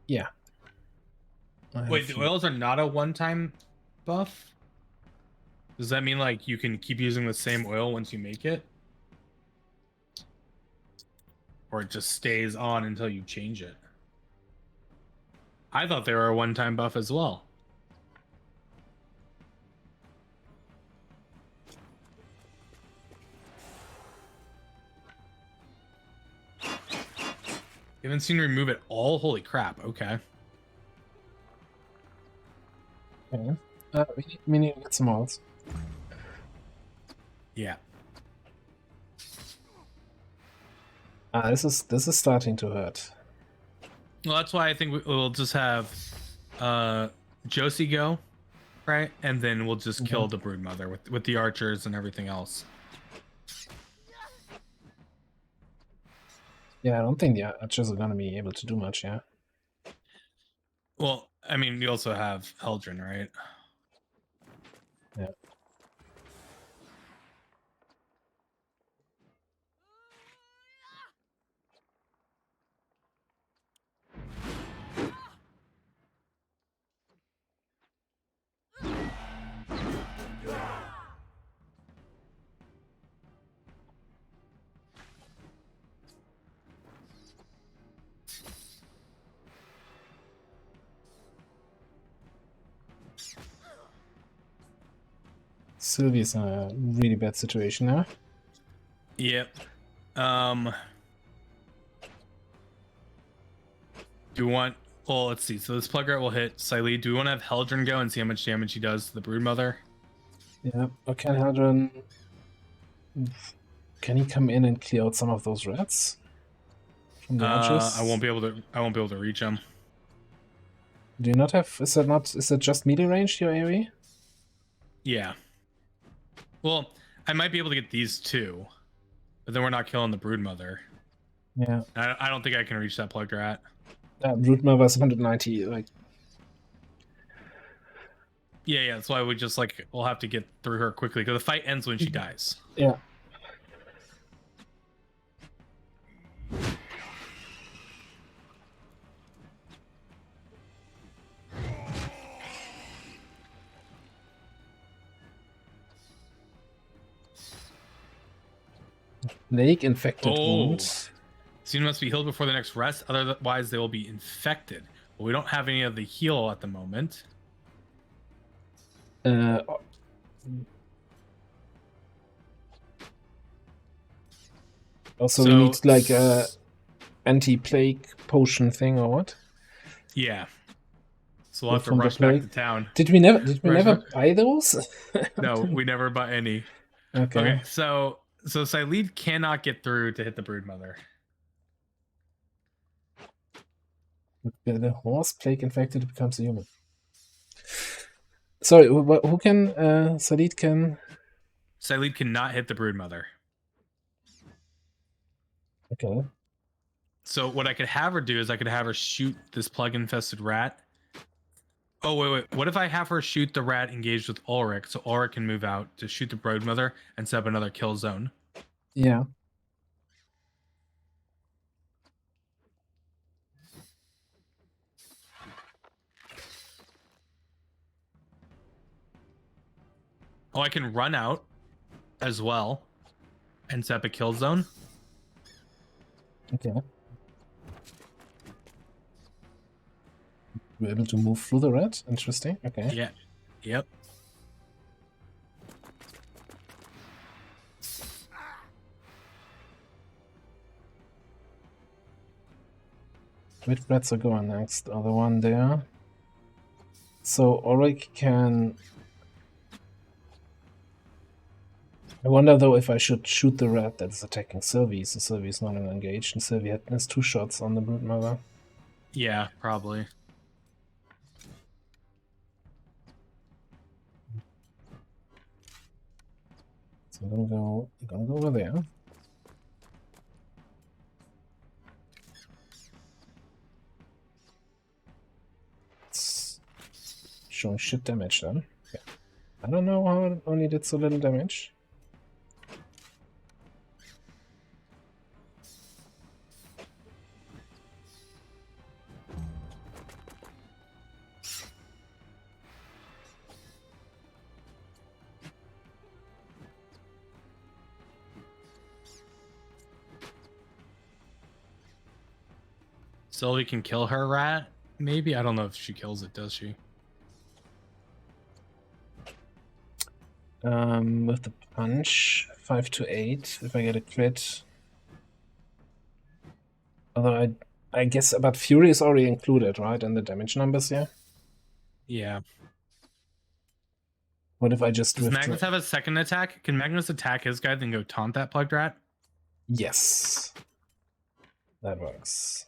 Yeah. Wait, the oils are not a one-time buff? Does that mean like you can keep using the same oil once you make it? Or it just stays on until you change it? I thought they were a one-time buff as well. You haven't seen remove it all? Holy crap, okay. Okay. We need to get some oils. Yeah. This is starting to hurt. Well, that's why I think we'll just have Josie go, right? And then we'll just kill the Broodmother with the archers and everything else. Yeah, I don't think the archers are gonna be able to do much, yeah. Well, I mean, we also have Eldrin, right? Yeah. Sylvie's in a really bad situation now. Yep. Do you want... Well, let's see. So this Plugrat will hit Silene. Do we want to have Heldrin go and see how much damage he does to the Broodmother? Yeah, okay, Hadron. Can he come in and clear out some of those rats? From the archers? I won't be able to reach him. Do you not have... Is that just melee range, your AoE? Yeah. Well, I might be able to get these two, but then we're not killing the Broodmother. Yeah. I don't think I can reach that Plugrat. Rootma was 190, like... Yeah, that's why we'll have to get through her quickly, because the fight ends when she dies. Yeah. Lake infected wounds. Soon must be healed before the next rest, otherwise they will be infected. But we don't have any of the heal at the moment. Also, we need like a anti-plague potion thing or what? Yeah. So we'll have to rush back to town. Did we never buy those? No, we never bought any. Okay, so Silene cannot get through to hit the Broodmother. The horse plague infected becomes a human. Sorry, who can? Silene can. Silene cannot hit the Broodmother. Okay. So what I could have her do is I could have her shoot this plug-infested rat. Oh, wait. What if I have her shoot the rat engaged with Ulrich, so Ulrich can move out to shoot the Broodmother and set up another kill zone? Yeah. Oh, I can run out as well and set up a kill zone. Okay. We're able to move through the rat. Interesting. Okay. Yeah. Yep. Which rats are going next? Oh, the one there. So Ulrich can... I wonder though if I should shoot the rat that's attacking Sylvie, so Sylvie's not engaged, and Sylvie has 2 shots on the Broodmother. Yeah, probably. So I'm gonna go over there. It's showing shit damage then. Yeah. I don't know how it only did so little damage. Sylvie can kill her rat. Maybe. I don't know if she kills it, does she? With the punch, 5 to 8 if I get a crit. Although I guess, but Fury is already included, right, in the damage numbers here? Yeah. What if I just Does withdraw? Magnus have a second attack? Can Magnus attack his guy, then go taunt that plugged rat? Yes. That works.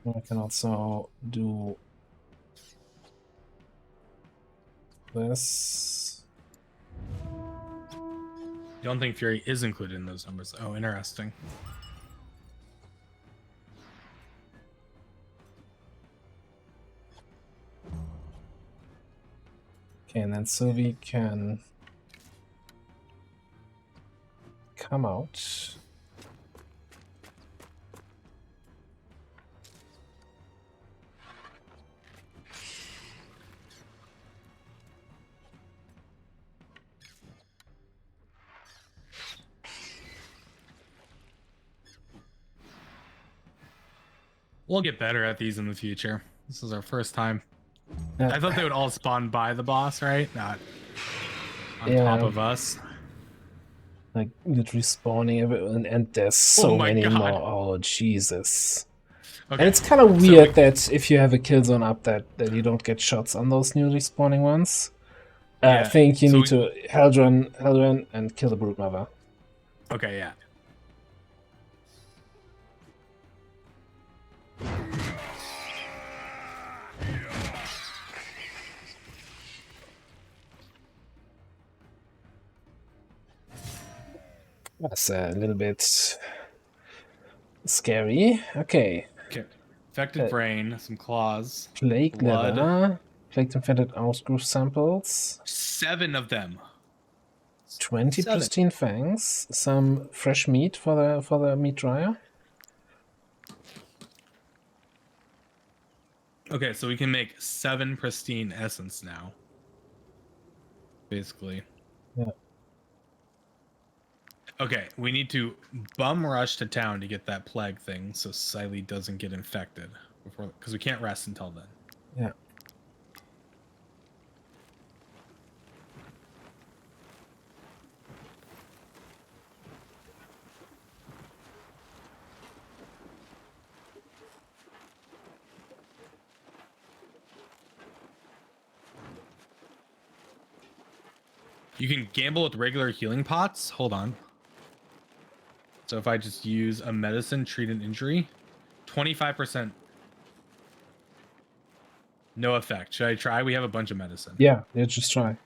I can also do this. Don't think Fury is included in those numbers. Oh, interesting. Okay, and then Sylvie can come out. We'll get better at these in the future. This is our first time. I thought they would all spawn by the boss, right? Not on top of us. Like literally spawning everyone, and there's so my many God. more. Oh Jesus! Okay. And it's kind of weird that if you have a kill zone up, that you don't get shots on those newly spawning ones. I Yeah, think you so need to Hellrun, and kill the Broodmother. Okay, yeah. That's a little bit scary. Okay. Okay. Infected brain, some claws. Plague Blood. leather. Plague infected ausgroove samples. 7 of them. 20 7. pristine fangs. Some fresh meat for the meat dryer. Okay, so we can make 7 pristine essence now. Basically. Yeah. Okay, we need to bum rush to town to get that plague thing so Siley doesn't get infected before, because we can't rest until then. Yeah. You can gamble with regular healing pots. Hold on. So if I just use a medicine, treat an injury, 25%. No effect. Should I try? We have a bunch of medicine. Yeah, just try.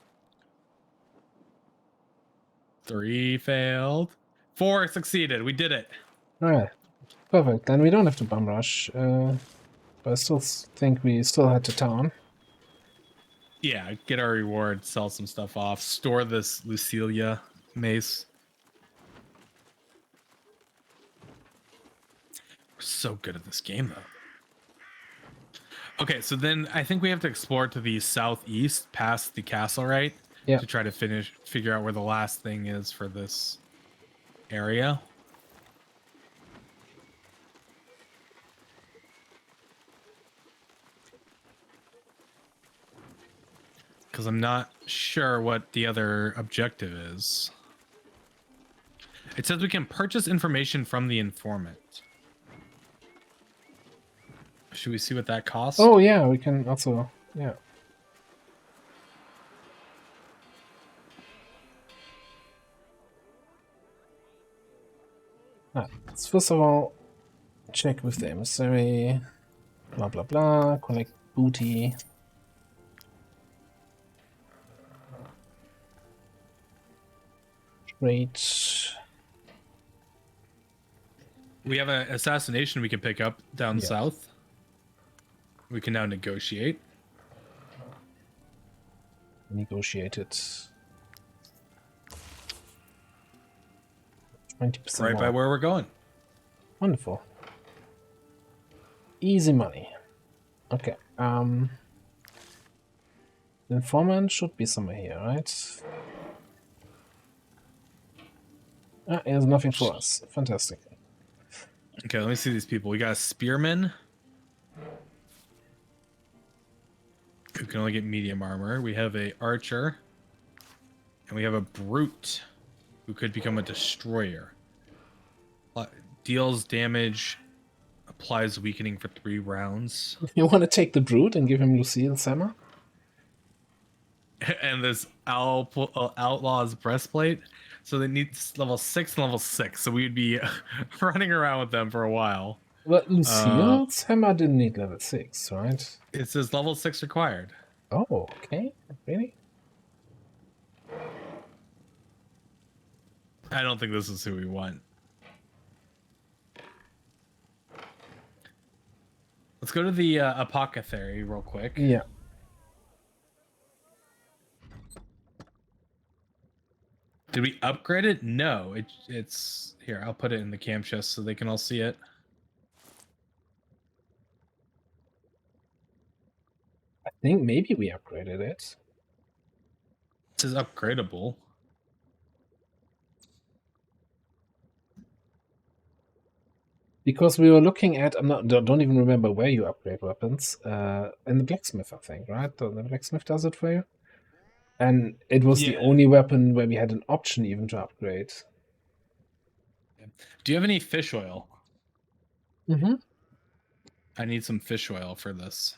3 failed. 4 succeeded. We did it. Alright. Perfect. Then we don't have to bum rush. But I still think we still head to town. Yeah, get our reward, sell some stuff off, store this Lucilia mace. We're so good at this game, though. Okay, so then I think we have to explore to the southeast, past the castle, right? Yeah. To try to figure out where the last thing is for this area. Because I'm not sure what the other objective is. It says we can purchase information from the informant. Should we see what that costs? Oh yeah, we can also, yeah. Let's first of all check with the emissary. Blah blah blah. Collect booty. Trade. We have an assassination we can pick up down south. We can now negotiate. Negotiate it. 20% Right more. by where we're going. Wonderful. Easy money. Okay. The informant should be somewhere here, right? Ah, he has nothing for us. Fantastic. Okay, let me see these people. We got a spearman who can only get medium armor. We have a archer. And we have a brute who could become a destroyer. Deals damage, applies weakening for 3 rounds. You want to take the brute and give him Lucille's hammer? And this outlaw's breastplate. So they need level 6 and level 6. So we'd be running around with them for a while. But Lucille's hammer didn't need level 6, right? It says level 6 required. Oh, okay. Really? I don't think this is who we want. Let's go to the apothecary real quick. Yeah. Did we upgrade it? No, it's here. I'll put it in the camp chest so they can all see it. I think maybe we upgraded it. This is upgradable. Because we were looking at, don't even remember where you upgrade weapons. In the blacksmith, I think, right? The blacksmith does it for you. And it was the only weapon where we had an option even to upgrade. Do you have any fish oil? Mm-hmm. I need some fish oil for this.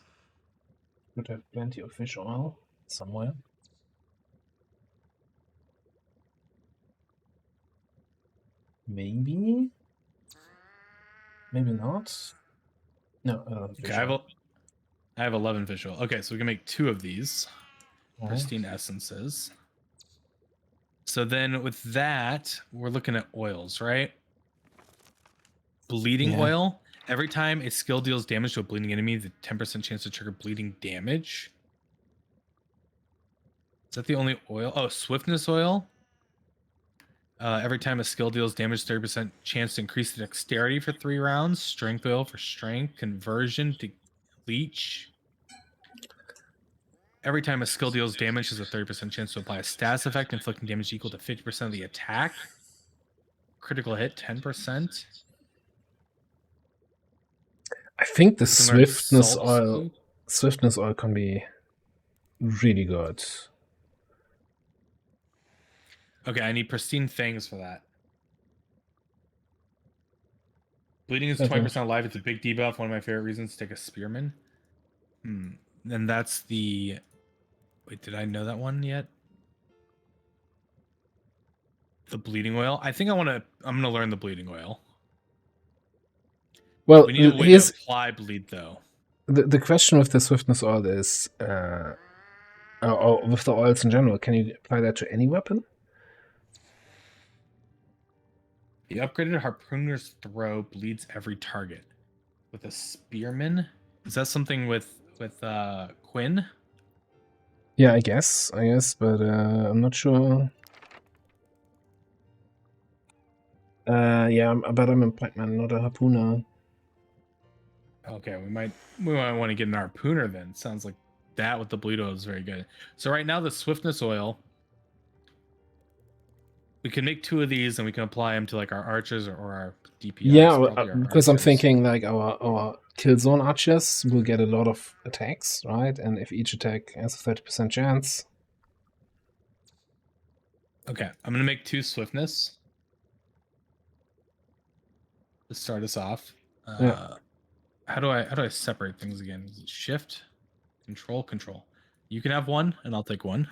Would have plenty of fish oil somewhere. Maybe? Maybe not. No, I don't have fish oil. I have 11 fish oil. Okay, so we can make 2 of these. All Pristine essences. So then with that, we're looking at oils, right? Bleeding oil. Every time a skill deals damage to a bleeding enemy, the 10% chance to trigger bleeding damage. Is that the only oil? Oh, swiftness oil. Every time a skill deals damage, 30% chance to increase the dexterity for 3 rounds. Strength oil for strength. Conversion to leech. Every time a skill deals damage, there's a 30% chance to apply a status effect, inflicting damage equal to 50% of the attack. Critical hit, 10%. I think the swiftness Salt oil can be really good. Okay, I need pristine fangs for that. Bleeding is 20% alive. It's a big debuff. One of my favorite reasons to take a spearman. And that's the... Wait, did I know that one yet? The bleeding oil? I think I'm gonna learn the bleeding oil. Well, We need a way to apply bleed, though. The question with the swiftness oil is... or with the oils in general, can you apply that to any weapon? The upgraded harpooner's throw bleeds every target. With a spearman, is that something with Quinn? Yeah, I guess, but I'm not sure. Yeah, but I'm a pikeman, not a harpooner. Okay, we might want to get an harpooner then. Sounds like that with the bleed oil is very good. So right now the swiftness oil, we can make 2 of these and we can apply them to like our archers or our DPS. Yeah, probably our because I'm archers. thinking like our killzone archers will get a lot of attacks, right? And if each attack has a 30% chance. Okay, I'm gonna make 2 swiftness to start us off. Yeah. How do I separate things again? Is it shift, control? You can have one, and I'll take one.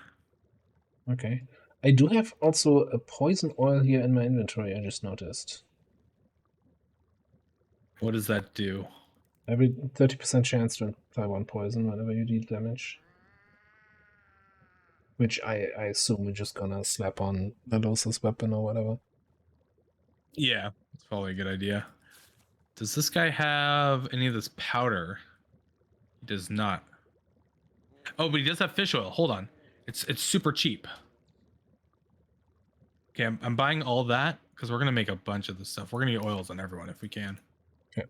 Okay. I do have also a poison oil here in my inventory, I just noticed. What does that do? Every 30% chance to apply 1 poison whenever you deal damage. Which I assume we're just gonna slap on the Losa's weapon or whatever. Yeah, that's probably a good idea. Does this guy have any of this powder? He does not. Oh, but he does have fish oil. Hold on. It's super cheap. Okay, I'm buying all that because we're gonna make a bunch of this stuff. We're gonna get oils on everyone if we can. Okay.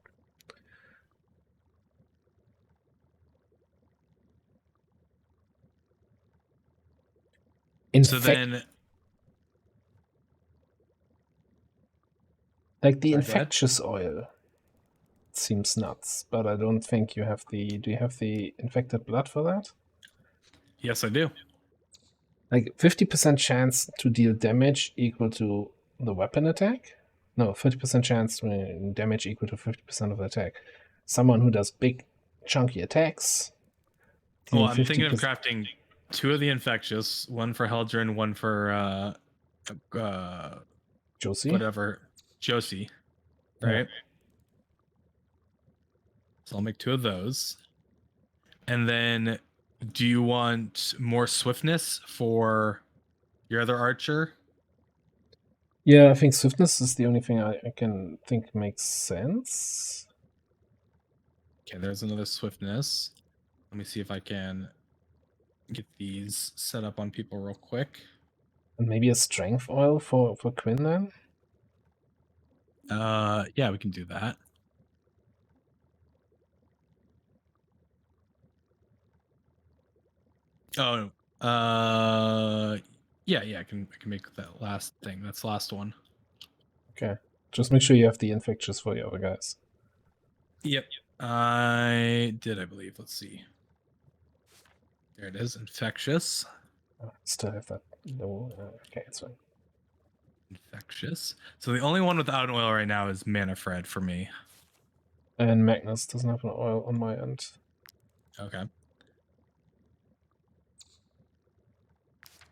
So then, like the sorry, go ahead. infectious oil seems nuts, but I don't think you have the. Do you have the infected blood for that? Yes, I do. Like 50% chance to deal damage equal to the weapon attack? No, 50% chance to damage equal to 50% of the attack. Someone who does big, chunky attacks. Well, I'm thinking of crafting 2 of the infectious, one for Heldren, one for Josie? whatever, Josie, right? Yeah. So I'll make 2 of those. And then do you want more swiftness for your other archer? Yeah, I think swiftness is the only thing I can think makes sense. Okay, there's another swiftness. Let me see if I can get these set up on people real quick. And maybe a strength oil for Quinn then? Yeah, we can do that. Oh, yeah, I can make that last thing. That's the last one. Okay. Just make sure you have the infectious for your other guys. Yep, I did, I believe. Let's see. There it is, infectious. Still have that low. Okay, it's fine. Infectious. So the only one without an oil right now is Manfred for me. And Magnus doesn't have an oil on my end. Okay.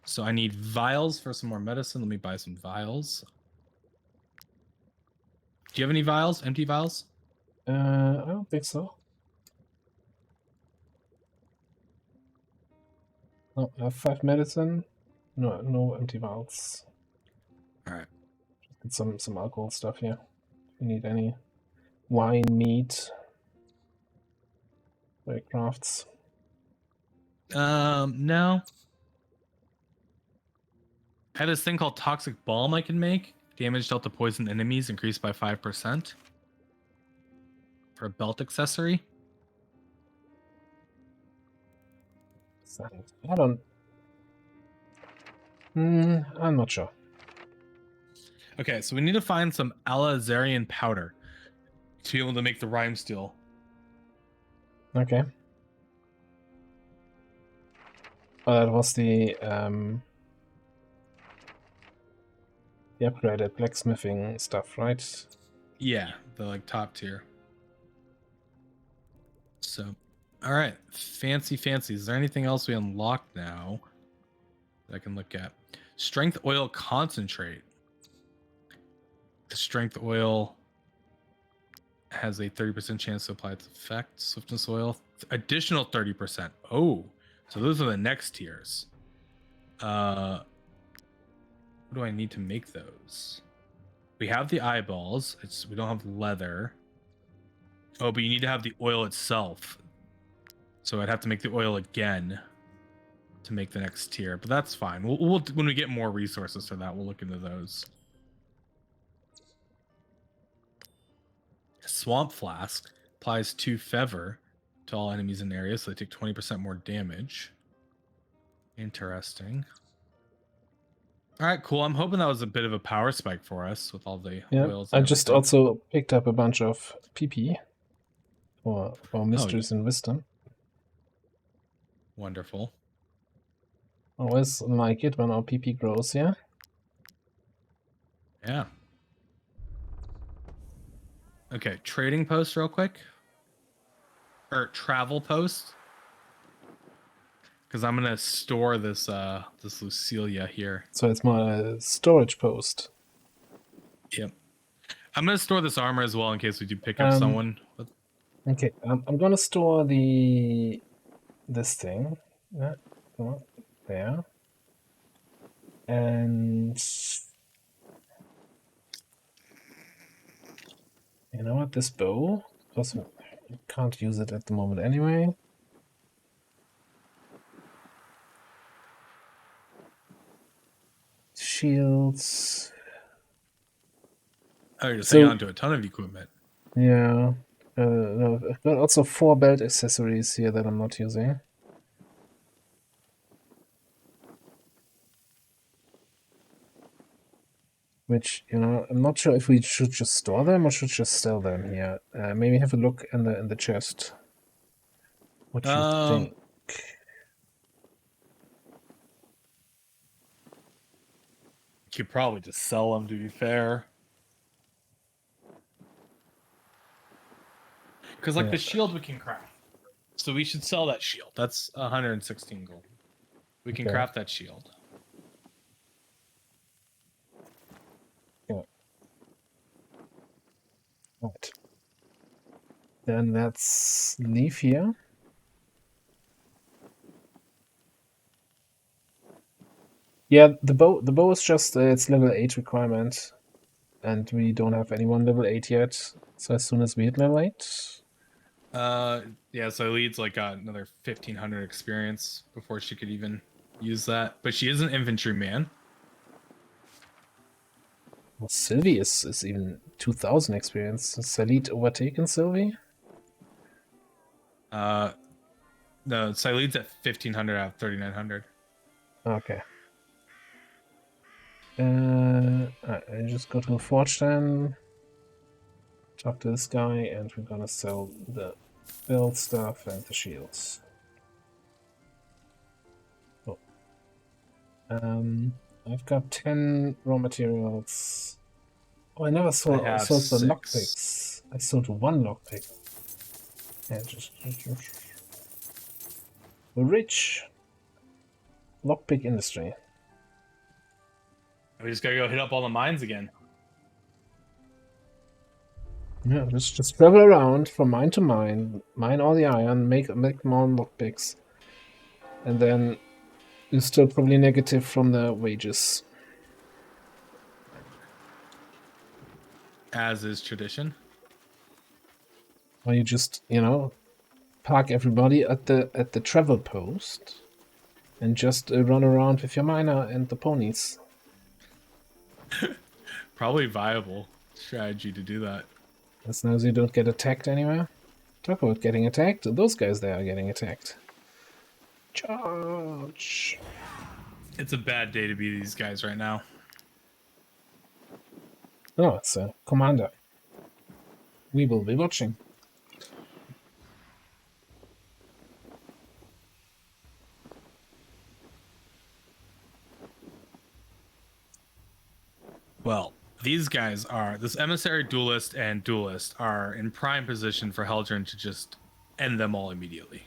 So I need vials for some more medicine. Let me buy some vials. Do you have any vials? Empty vials? I don't think so. No, I have 5 medicine. No empty vials. Alright. Just get some alcohol stuff here. If you need any wine, meat, very crafts. No. I had this thing called Toxic Balm I can make. Damage dealt to poison enemies increased by 5%. For a belt accessory. I don't. I'm not sure. Okay, so we need to find some Alazarian powder to be able to make the rhyme steel. Okay. That was the upgraded blacksmithing stuff, right? Yeah, the like top tier. So, all right, fancy. Is there anything else we unlocked now that I can look at? Strength oil concentrate. The strength oil has a 30% chance to apply its effect. Swiftness oil, additional 30%. Oh, so those are the next tiers. What do I need to make those? We have the eyeballs. We don't have leather. Oh, but you need to have the oil itself. So I'd have to make the oil again to make the next tier, but that's fine. We'll when we get more resources for that, we'll look into those. Swamp Flask applies 2 feather to all enemies in the area, so they take 20% more damage. Interesting. All right, cool. I'm hoping that was a bit of a power spike for us with all the oils. I And just everything. also picked up a bunch of PP for Mysteries and Wisdom. Wonderful. Always like it when our PP grows, yeah? Yeah. Okay, trading post real quick. Or travel post. Because I'm gonna store this this Lucilia here. So it's my storage post. Yep. I'm gonna store this armor as well in case we do pick up someone. Okay, I'm gonna store this thing. Yeah, come on, there. And you know what? This bow, because you can't use it at the moment anyway. Shields. Oh, you're just hanging on to a ton of equipment. Yeah. No, I've got also 4 belt accessories here that I'm not using. Which, you know, I'm not sure if we should just store them or should just sell them here. Maybe have a look in the chest. What do you think? You could probably just sell them, to be fair. Because, like, the shield we can craft. So we should sell that shield. That's 116 gold. We can craft that shield. Yeah. Right. Then let's leave here. Yeah, the bow is just it's level 8 requirement, and we don't have anyone level 8 yet. So as soon as we hit level 8, yeah. So Leeds like got another 1,500 experience before she could even use that. But she is an infantryman. well, Sylvie is even 2,000 experience. Has Salit overtaken Sylvie? No, Sileed's at 1,500 out of 3,900. Okay. I just go to the forge then. Talk to this guy, and we're gonna sell the build stuff and the shields. Oh. I've got 10 raw materials. Oh, I never sold the 6. lockpicks. I sold 1 lockpick. Yeah, we're rich. Lockpick industry. We just gotta go hit up all the mines again. Yeah, just travel around from mine to mine, mine all the iron, make more lockpicks, and then you're still probably negative from the wages. As is tradition. Or you just, you know, park everybody at the travel post, and just run around with your miner and the ponies. Probably viable strategy to do that. As long as you don't get attacked anywhere. Talk about getting attacked. Those guys there are getting attacked. Charge! It's a bad day to be these guys right now. Oh, it's a commander. We will be watching. Well, these guys are, this emissary, duelist, and duelist are in prime position for Heldren to just end them all immediately.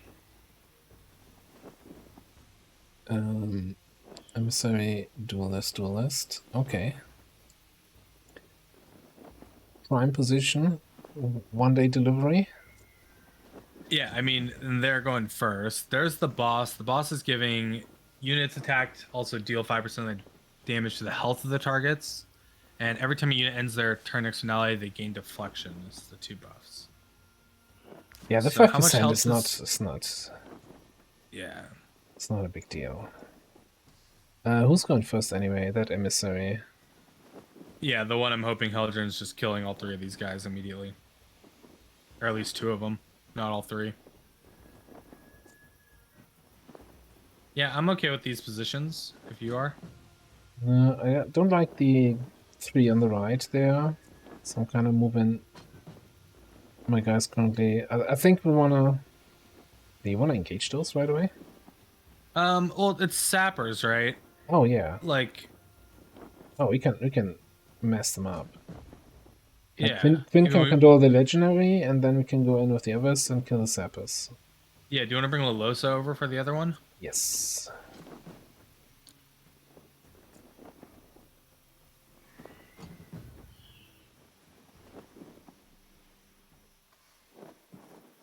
Emissary, duelist. Okay. Prime position. 1-day delivery. Yeah, I mean, they're going first. There's the boss. The boss is giving units attacked also deal 5% of the damage to the health of the targets. And every time a unit ends their turn next to an ally, they gain deflection. It's the 2 buffs. Yeah, the So how much 5% health is not. Yeah. It's not a big deal. Who's going first anyway? That emissary. Yeah, the one I'm hoping Heldren's just killing all 3 of these guys immediately. Or at least 2 of them, not all 3. Yeah, I'm okay with these positions, if you are. I don't like the 3 on the right there. So I'm kind of moving my guys currently. I think we wanna. Do you wanna engage those right away? Well, it's sappers, right? Oh yeah. Like, Oh, we can mess them up. Like yeah. Quinn can control the legendary, and then we can go in with the others and kill the sappers. Yeah, do you want to bring Lalosa over for the other one? Yes.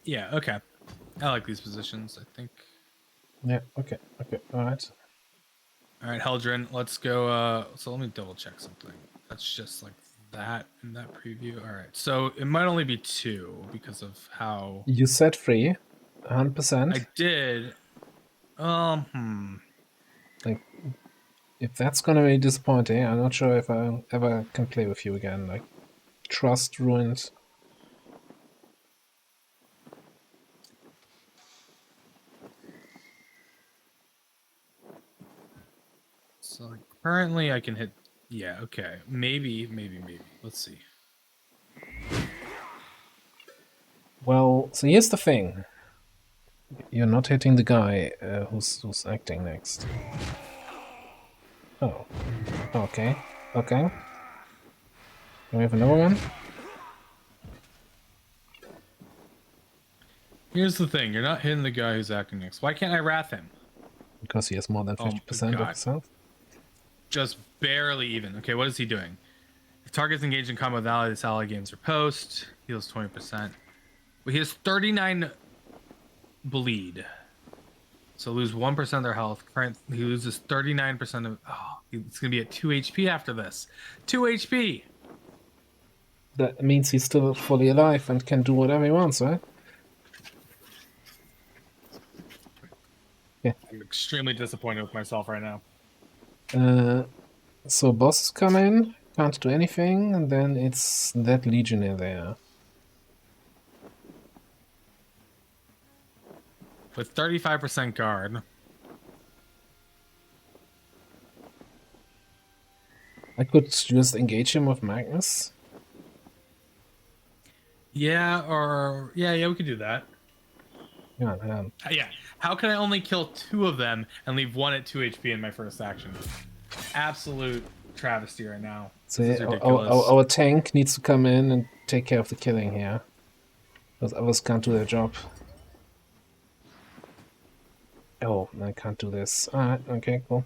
Yeah, okay. I like these positions, I think. Yeah, okay, alright. Alright, Heldren, let's go, so let me double check something. That's just like that in that preview. Alright, so it might only be 2 because of how... You said free, 100%. I did. Like, if that's gonna be disappointing, I'm not sure if I ever can play with you again. Like, trust ruined. So like, currently I can hit... Yeah, okay. Maybe. Let's see. Well, so here's the thing. You're not hitting the guy who's acting next. Oh. Okay. Do we have another one? Here's the thing, you're not hitting the guy who's acting next. Why can't I wrath him? Because he has more than 50% of his health. Just barely even. Okay, what is he doing? If targets engaged in combat with ally, this ally gains riposte. Heals 20%. Well, he has 39 bleed. So lose 1% of their health. He loses 39% of... Oh, it's going to be at 2 HP after this. 2 HP! That means he's still fully alive and can do whatever he wants, right? Yeah. I'm extremely disappointed with myself right now. So bosses come in, can't do anything, and then it's that legionnaire there. With 35% guard. I could just engage him with Magnus. Yeah, or... Yeah, we could do that. Yeah. Yeah. How can I only kill 2 of them and leave 1 at 2 HP in my first action? Absolute travesty right now. So This is ridiculous. our tank needs to come in and take care of the killing here. Those others can't do their job. Oh, I can't do this. Alright, okay, cool.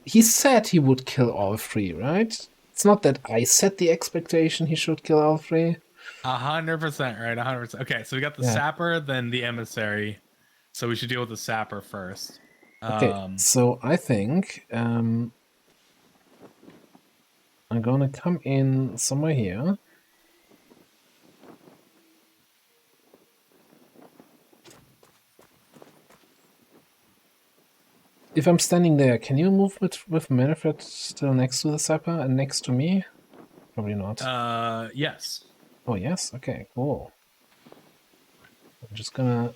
He said he would kill all 3, right? It's not that I set the expectation he should kill all 3. 100%, right? 100%. Okay, so we got the sapper, then the emissary. So we should deal with the sapper first. Okay, so I think I'm gonna come in somewhere here. If I'm standing there, can you move with Manfred still next to the sapper and next to me? Probably not. Yes. Oh, yes? Okay, cool. I'm just gonna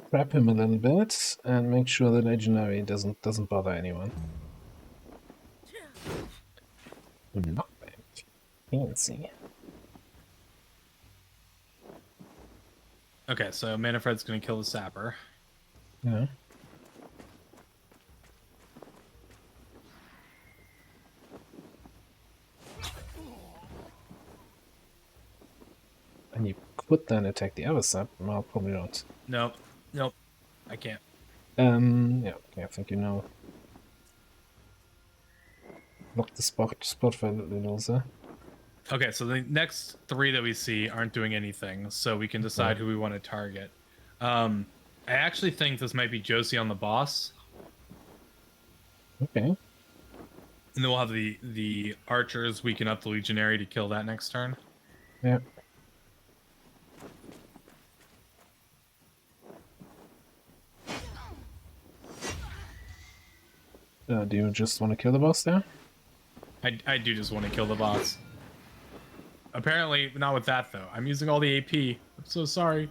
trap him a little bit and make sure the legendary doesn't bother anyone. Knockback. Fancy. Okay, so Manfred's gonna kill the sapper. Yeah. And you could then attack the other sub. Well, probably not. Nope. I can't. Yeah, okay, I think you know. Lock the spot for Lalosa. Okay, so the next 3 that we see aren't doing anything, so we can decide who we want to target. I actually think this might be Josie on the boss. Okay. And then we'll have the archers weaken up the legionary to kill that next turn. Yeah. Do you just want to kill the boss there? I do just want to kill the boss. Apparently, not with that though. I'm using all the AP. I'm so sorry.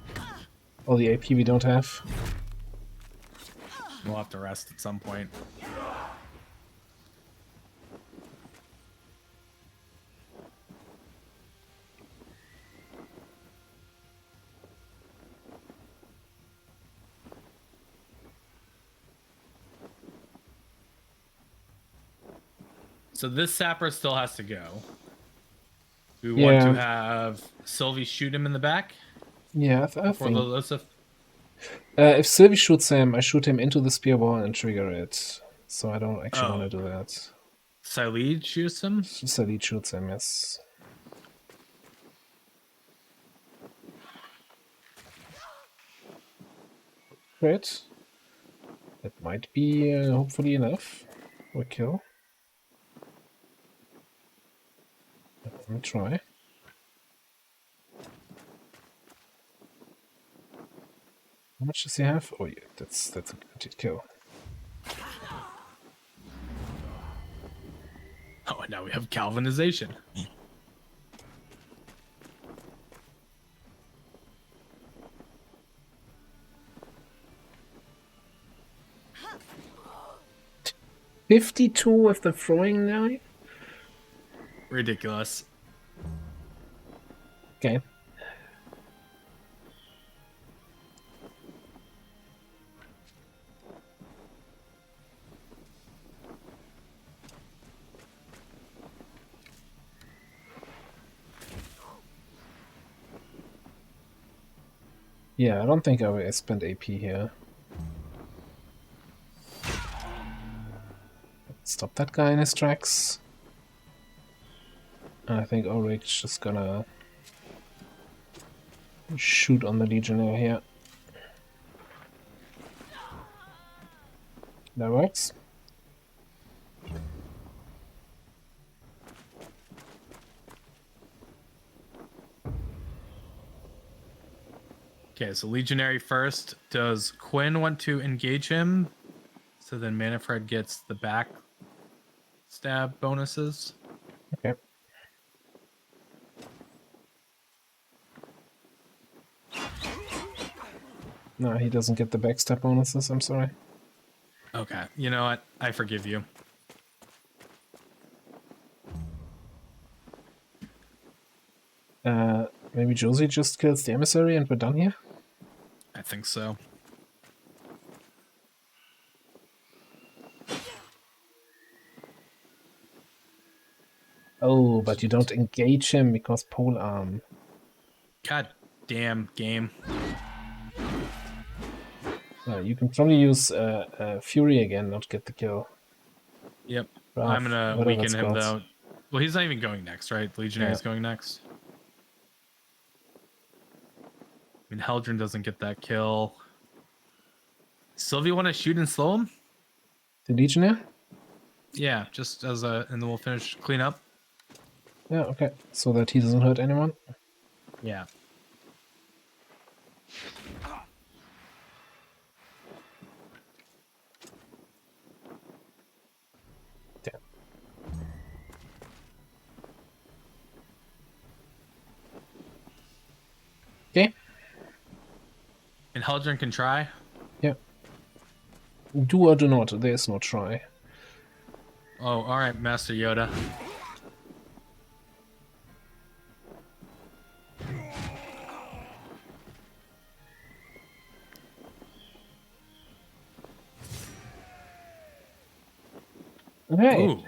All the AP we don't have. We'll have to rest at some point. So this sapper still has to go. We want to have Sylvie shoot him in the back. Yeah, I for think. Lilith. If Sylvie shoots him, I shoot him into the spear wall and trigger it. So I don't actually want to do that. Silede shoots him? Silede shoots him, yes. Great. That might be hopefully enough for a kill. Let me try. How much does he have? Oh yeah, that's a guaranteed kill. Oh, and now we have Calvinization. $52 with the throwing knife? Ridiculous. Okay. Yeah, I don't think I will spend AP here. Stop that guy in his tracks. And I think Ulrich's just gonna shoot on the Legionnaire here. That works. Okay, so Legionary first. Does Quinn want to engage him? So then Manfred gets the back stab bonuses. Okay. No, he doesn't get the backstab bonuses, I'm sorry. Okay, you know what? I forgive you. Maybe Josie just kills the emissary and we're done here? I think so. Oh, but you don't engage him because pole arm. God damn game. You can probably use Fury again, not get the kill. Yep. Rough, I'm gonna whatever weaken it's him called. though. Well, he's not even going next, right? Legionary's Yeah. going next. I mean, Heldren doesn't get that kill. Sylvie want to shoot and slow him? The Legionnaire? Yeah, just as a, and then we'll finish clean up. Yeah, okay. So that he doesn't hurt anyone? Yeah. Damn. Okay. And Heldren can try. Yeah. Do or do not. There is no try. Oh, all right, Master Yoda. Okay. Ooh,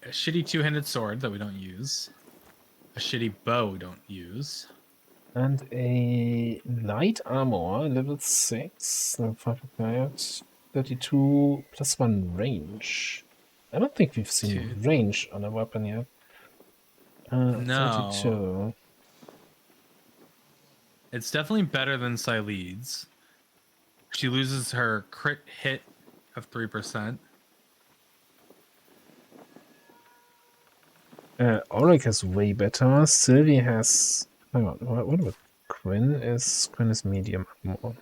a shitty two-handed sword that we don't use. A shitty bow we don't use. And a light armor, level 6, level 5 required, 32 plus 1 range. I don't think we've seen range on a weapon yet. No. 32. It's definitely better than Silede's. She loses her crit hit of 3%. Auric has way better. Sylvie has... Hang on, what about Quinn? Quinn is medium more.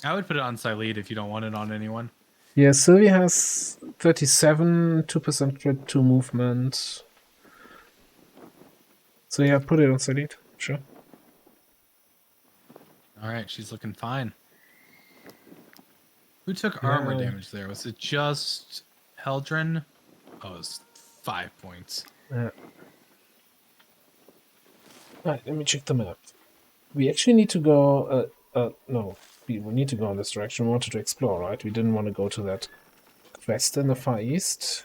I would put it on Silete if you don't want it on anyone. Yeah, Sylvie has 37, 2% crit, 2 movement. So yeah, put it on Silete, sure. All right, she's looking fine. Who took armor damage there? Was it just Heldren? Oh, it was 5 points. Yeah. Alright, let me check the map. We actually need to go... no. We need to go in this direction. We wanted to explore, right? We didn't want to go to that quest in the Far East.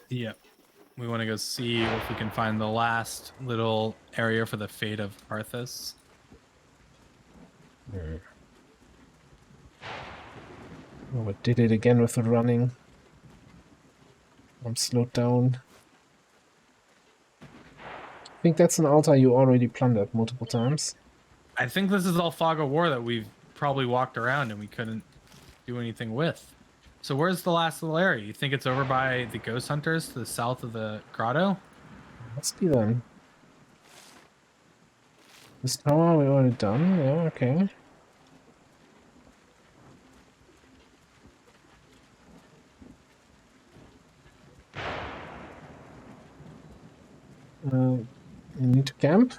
Yep. We want to go see if we can find the last little area for the fate of Arthas. Oh, we did it again with the running. I'm slowed down. I think that's an altar you already plundered multiple times. I think this is all Fog of War that we've probably walked around and we couldn't do anything with. So where's the last little area? You think it's over by the Ghost Hunters to the south of the grotto? Must be then. This tower we already done, yeah, okay. You need to camp?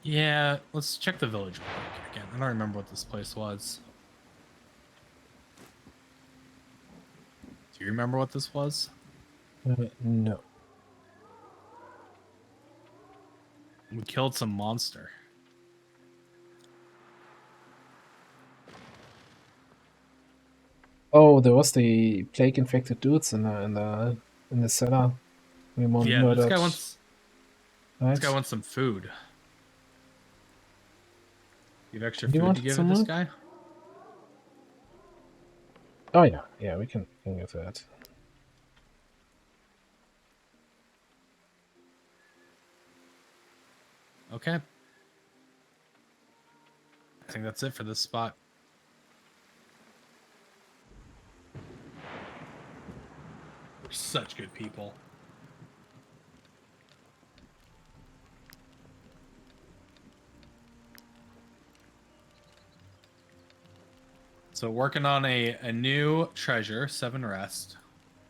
Yeah, let's check the village real quick again. I don't remember what this place was. Do you remember what this was? No. We killed some monster. Oh, there was the plague-infected dudes in the cellar. We murdered. This Right? guy wants some food. You have extra Do you food want to give some this more? guy? Oh yeah, we can give that. Okay. I think that's it for this spot. We're such good people. So working on a new treasure, 7 rest.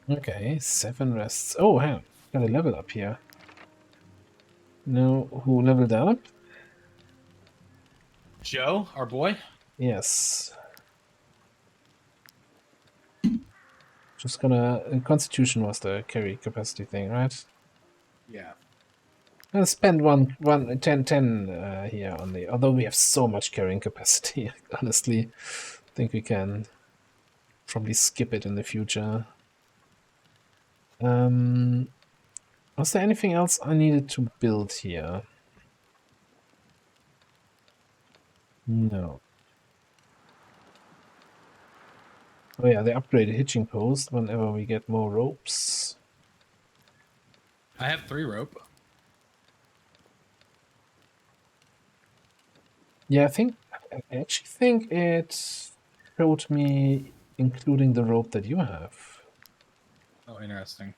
Okay, 7 rests. Oh, hang on. Got a level up here. No, who leveled up? Joe, our boy. Yes. Just gonna... Constitution was the carry capacity thing, right? Yeah. I'll spend 10 here on the... Although we have so much carrying capacity, honestly. I think we can probably skip it in the future. Was there anything else I needed to build here? No. Oh yeah, the upgraded hitching post whenever we get more ropes. I have 3 rope. Yeah, I actually think it showed me including the rope that you have. Oh, interesting.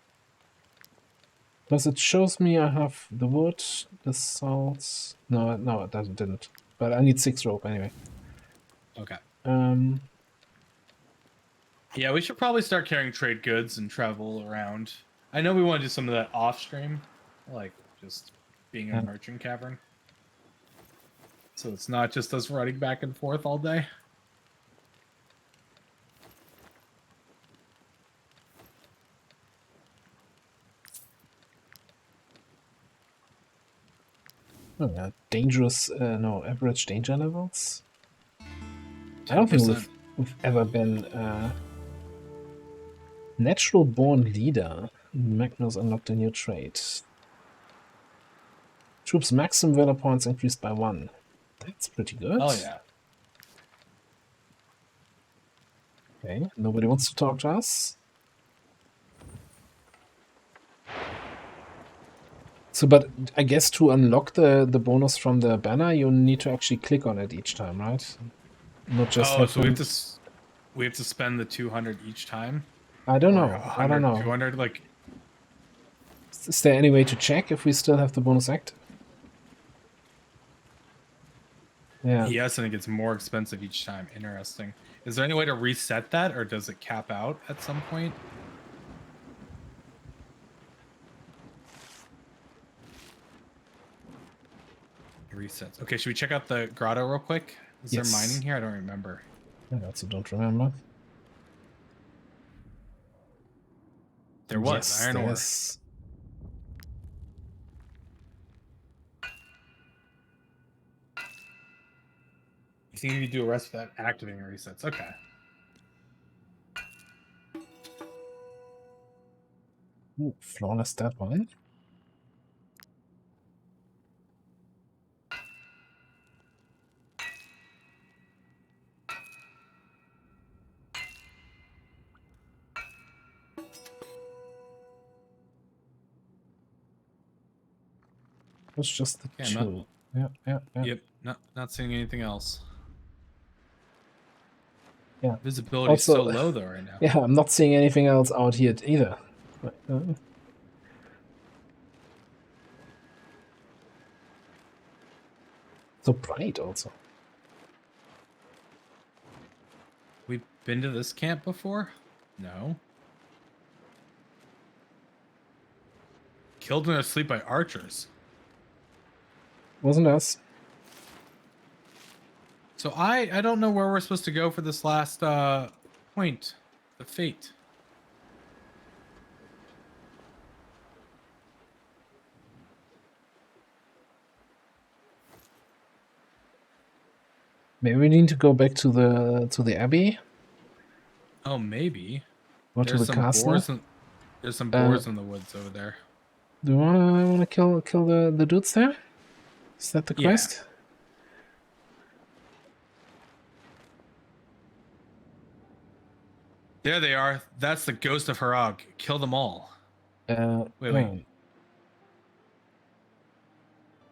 Because it shows me I have the wood, the salts. No, it didn't. But I need 6 rope anyway. Okay. Yeah, we should probably start carrying trade goods and travel around. I know we want to do some of that off stream, like just being a merchant cavern. So it's not just us running back and forth all day. Oh, yeah. Dangerous, no, average danger levels. I don't think we've ever been natural born leader. Magnus unlocked a new trait. Troops maximum valor points increased by 1. That's pretty good. Oh yeah. Okay, nobody wants to talk to us. So, but I guess to unlock the bonus from the banner, you need to actually click on it each time, right? Not just Oh, have so we have them. to we have to spend the 200 each time, I don't or know. I don't 100, know. 200. Like, Is there any way to check if we still have the bonus active? Yeah. yes, and it gets more expensive each time. Interesting. Is there any way to reset that, or does it cap out at some point? It resets. Okay, should we check out the grotto real quick? Is there mining Yes. here? I don't remember. I also don't remember. There was Yes, iron ore. there's. You think you do a rest without activating resets? Okay. Ooh, flawless that one. It's just the Okay, two. Yeah. Yep, not seeing anything else. Yeah. Visibility is so Also, low though right now. yeah, I'm not seeing anything else out here either. So bright also. We've been to this camp before? No. Killed in their sleep by archers. Wasn't us. So I don't know where we're supposed to go for this last point. The fate. Maybe we need to go back to the abbey Oh, maybe. or to the castle. There's some boars in the woods over there. Do you wanna kill the dudes there? Is that the Yeah. quest? There they are. That's the ghost of Harag. Kill them all. Wait.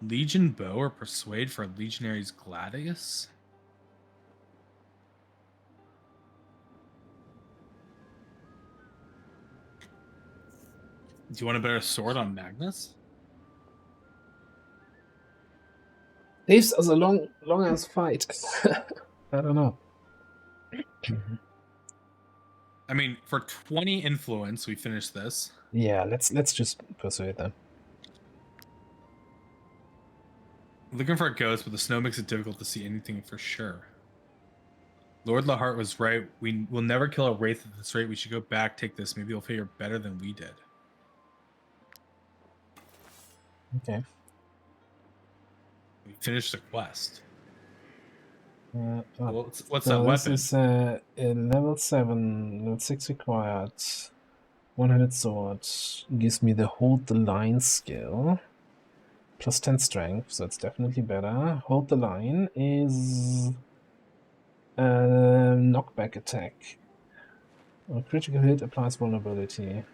Legion bow or persuade for legionaries gladius? Do you want a better sword on Magnus? This is a long ass fight. I don't know. I mean, for 20 influence, we finish this. Yeah, let's just persuade them. Looking for a ghost, but the snow makes it difficult to see anything for sure. Lord Lahart was right. We will never kill a wraith at this rate. We should go back, take this. Maybe he'll fare better than we did. Okay. We finished the quest. What's So that this weapon? is a level 7, level 6 required. One-handed sword gives me the hold the line skill. Plus 10 strength, so it's definitely better. Hold the line is a knockback attack. A critical hit applies vulnerability.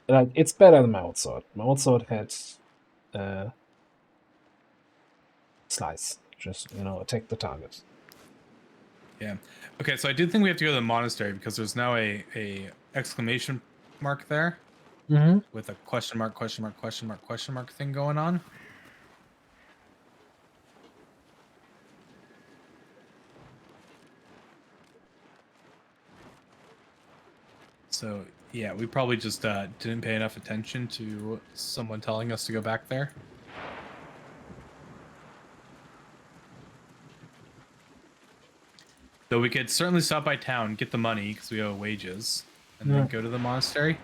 Like, it's better than my old sword. My old sword had slice. Just, attack the target. Yeah. Okay, so I do think we have to go to the monastery because there's now a exclamation mark there with a question mark thing going on. So yeah, we probably just didn't pay enough attention to someone telling us to go back there. Though we could certainly stop by town, get the money because we owe wages, and then go to the monastery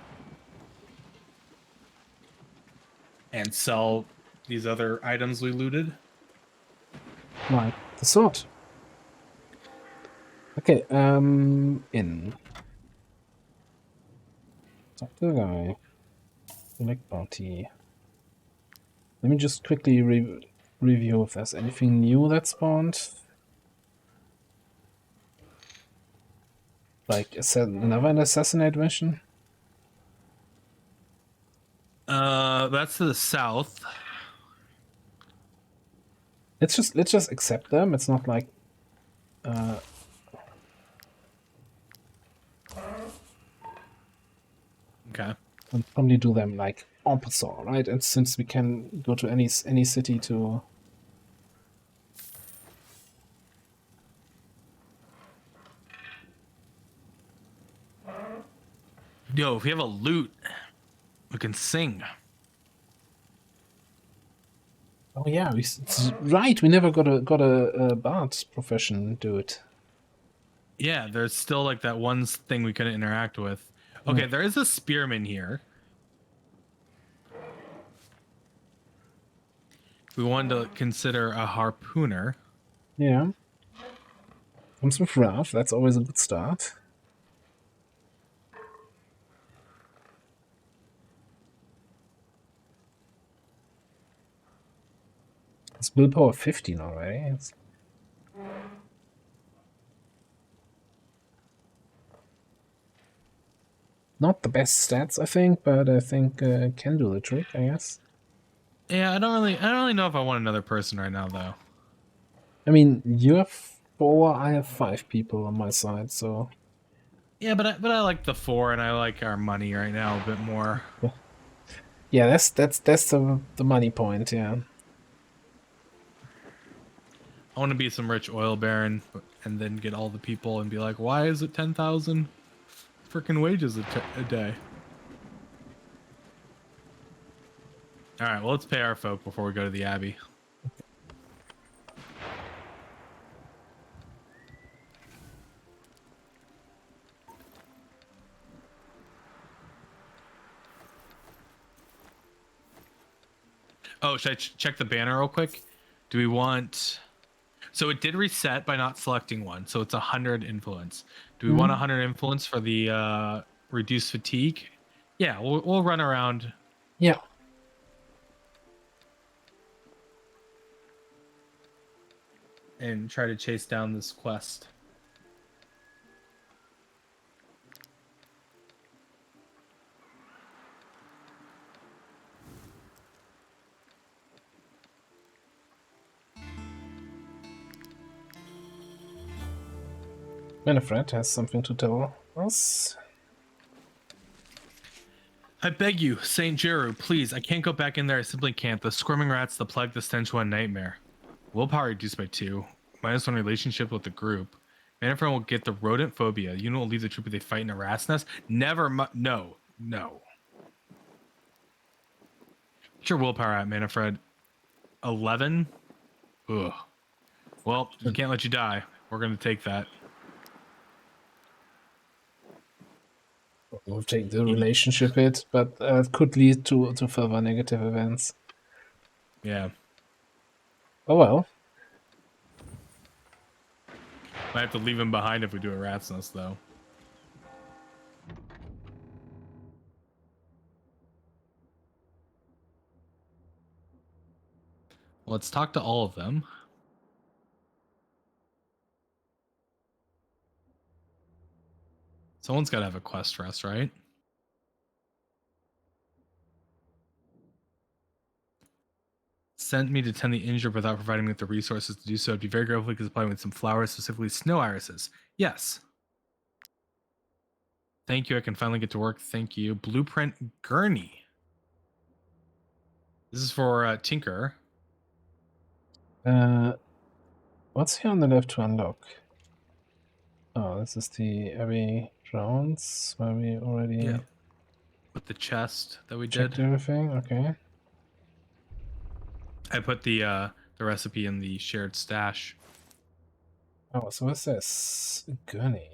and sell these other items we looted. Like the sword. Okay, in. Talk to the guy. Select bounty. Let me just quickly review if there's anything new that spawned. Like another assassinate mission. That's to the south. Let's just accept them. It's not like Okay. we'll probably do them like en passant, right? And since we can go to any city to Yo, if we have a lute, we can sing. Oh yeah, it's right. We never got a bard profession, dude. Yeah, there's still like that one thing we couldn't interact with. Okay, there is a spearman here. We wanted to consider a harpooner. Yeah. Comes with Wrath. That's always a good start. It's willpower 15 already. It's not the best stats, I think, but I think can do the trick, I guess. Yeah, I don't really know if I want another person right now though. I mean, you have 4, I have 5 people on my side, so Yeah, but I like the 4 and I like our money right now a bit more. yeah, that's the money point, yeah. I want to be some rich oil baron and then get all the people and be like, why is it 10,000 freaking wages a day? All right, well, let's pay our folk before we go to the Abbey. Oh, should I check the banner real quick? Do we want... So it did reset by not selecting one, so it's 100 influence. Do we want 100 influence for the reduced fatigue? Yeah, we'll run around. Yeah. And try to chase down this quest. Manfred has something to tell us. I beg you, Saint Jeru, please. I can't go back in there. I simply can't. The squirming rats, the plague, the stench, one nightmare. Willpower reduced by 2. -1 relationship with the group. Manfred will get the rodent phobia. Unit will leave the troop if they fight in a rat's nest. Never. No. What's your willpower at, Manfred? 11. Ugh. Well, we can't let you die. We're gonna take that. We'll take the relationship hit, but it could lead to further negative events. Yeah. Oh well. Might have to leave him behind if we do a rat's nest, though. Let's talk to all of them. Someone's got to have a quest for us, right? Sent me to tend the injured without providing me with the resources to do so. I'd be very grateful if you could supply me with some flowers, specifically snow irises. Yes. Thank you. I can finally get to work. Thank you. Blueprint Gurney. This is for Tinker. What's here on the left to unlock? Oh, this is the Abbey grounds where we already With the chest that we checked did. everything. Okay. I put the recipe in the shared stash. Oh, so what's this? Gurney.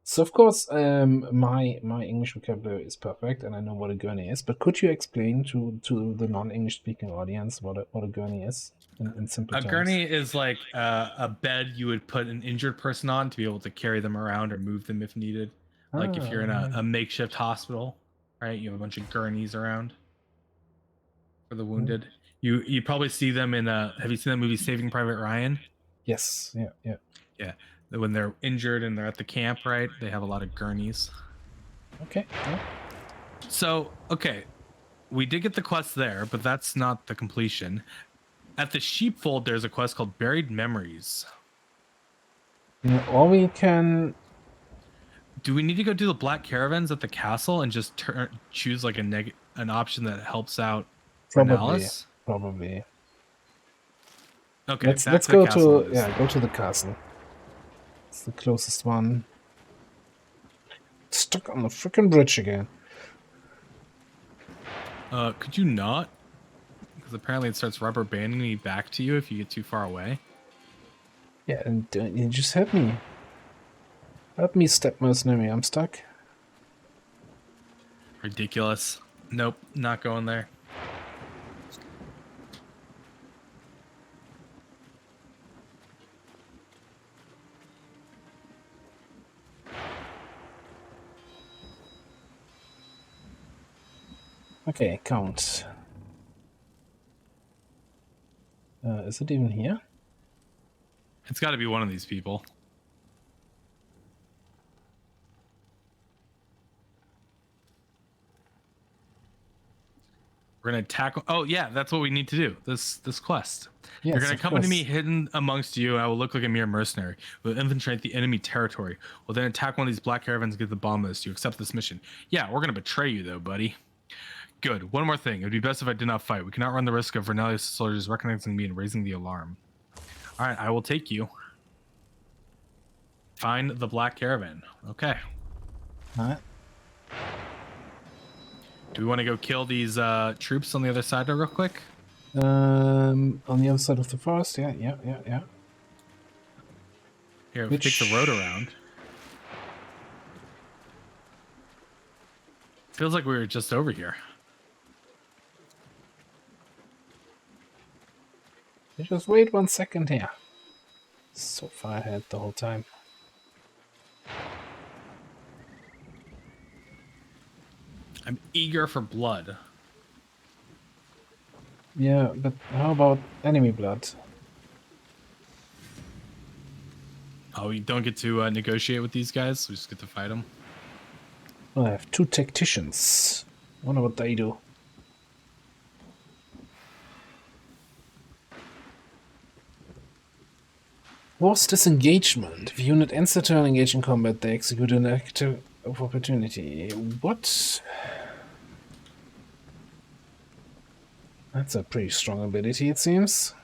So of course, my English vocabulary is perfect, and I know what a gurney is. But could you explain to the non-English speaking audience what a gurney is in simple terms? A gurney is like a bed you would put an injured person on to be able to carry them around or move them if needed. Like if you're in a makeshift hospital, right? You have a bunch of gurneys around for the wounded. You probably see them in have you seen that movie Saving Private Ryan? Yes. Yeah. Yeah. When they're injured and they're at the camp, right? They have a lot of gurneys. Okay. Yeah. So, okay, we did get the quest there, but that's not the completion. At the sheepfold, there's a quest called Buried Memories. Or we can Do we need to go do the black caravans at the castle and just choose like an option that helps out probably. Wartales? Probably. Okay, back Let's to the go castle to it is. go to the castle. It's the closest one. Stuck on the freaking bridge again. Could you not? Because apparently it starts rubber banding me back to you if you get too far away. Yeah, and you just help me. Help me, step mercenary. I'm stuck. Ridiculous. Nope, not going there. Okay, count. Is it even here? It's got to be one of these people. We're gonna attack. Oh yeah, that's what we need to do. This quest. Yes, You're gonna of accompany course. me hidden amongst you. I will look like a mere mercenary. We'll infiltrate the enemy territory. We'll then attack one of these black caravans and get the bomb list. You accept this mission. Yeah, we're gonna betray you though, buddy. Good. One more thing. It would be best if I did not fight. We cannot run the risk of Vernalius' soldiers recognizing me and raising the alarm. All right, I will take you. Find the black caravan. Okay. Alright. Do we want to go kill these troops on the other side real quick? On the other side of the forest. Yeah. Here, take the road around. Feels like we were just over here. You just wait 1 second here. So far ahead the whole time. I'm eager for blood. Yeah, but how about enemy blood? Oh, we don't get to negotiate with these guys. We just get to fight them. Well, I have 2 tacticians. Wonder what they do. Force disengagement. If a unit ends the turn engaged in combat, they execute an act of opportunity. What? That's a pretty strong ability, it seems.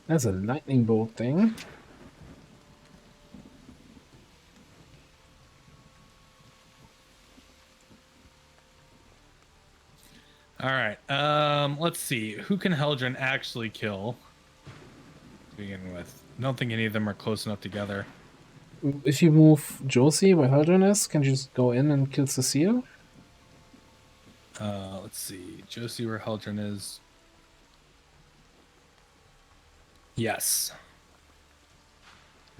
There's a lightning bolt thing. All right. Let's see. Who can Heldren actually kill? To begin with, I don't think any of them are close enough together. If you move Josie where Haldren is, can you just go in and kill Cecile? Let's see. Josie where Heldren is. Yes.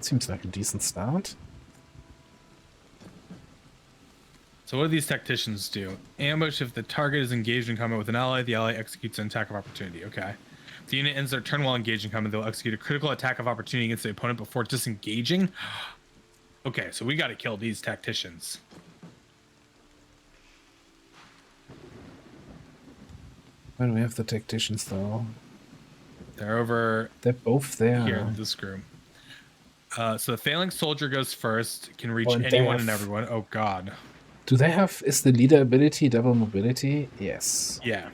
Seems like a decent start. So what do these tacticians do? Ambush if the target is engaged in combat with an ally, the ally executes an attack of opportunity. Okay. If the unit ends their turn while engaged in combat, they'll execute a critical attack of opportunity against the opponent before disengaging. Okay, so we got to kill these tacticians. Where do we have the tacticians though? They're over. They're both there. Here in this room. So the failing soldier goes first, can reach and anyone and everyone. Oh god. Do they have, is the leader ability double mobility? Yes. Yeah.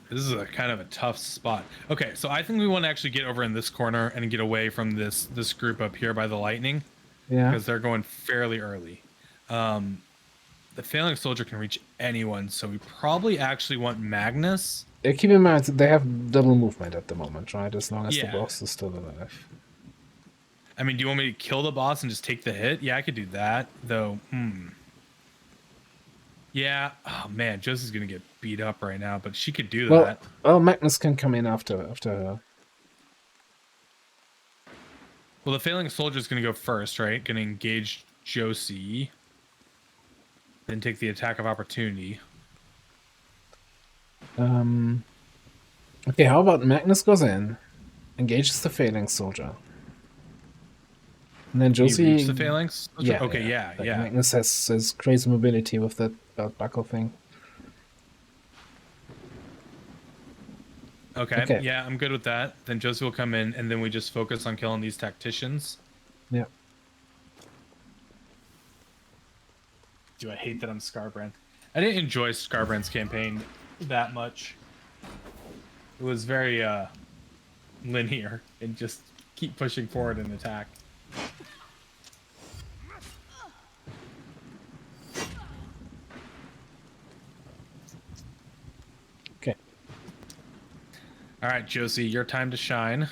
This is a kind of a tough spot. Okay, so I think we want to actually get over in this corner and get away from this group up here by the lightning. Yeah. Because they're going fairly early. The failing soldier can reach anyone, so we probably actually want Magnus. Yeah, keep in mind they have double movement at the moment, right? As long as the Yeah. boss is still alive. I mean, do you want me to kill the boss and just take the hit? Yeah, I could do that, though. Yeah. Oh man, Josie's gonna get beat up right now, but she could do that. Well, Magnus can come in after her. Well, the failing soldier is going to go first, right? Going to engage Josie. Then take the attack of opportunity. Okay, how about Magnus goes in, engages the failing soldier. And then Can you Josie... reach the failing soldier? Yeah, Okay, yeah. Like Magnus has crazy mobility with that belt buckle thing. Okay, yeah, I'm good with that. Then Josie will come in, and then we just focus on killing these tacticians. Yeah. Do I hate that I'm Scarbrand? I didn't enjoy Scarbrand's campaign that much. It was very linear and just keep pushing forward and attack. Okay. All right, Josie, your time to shine.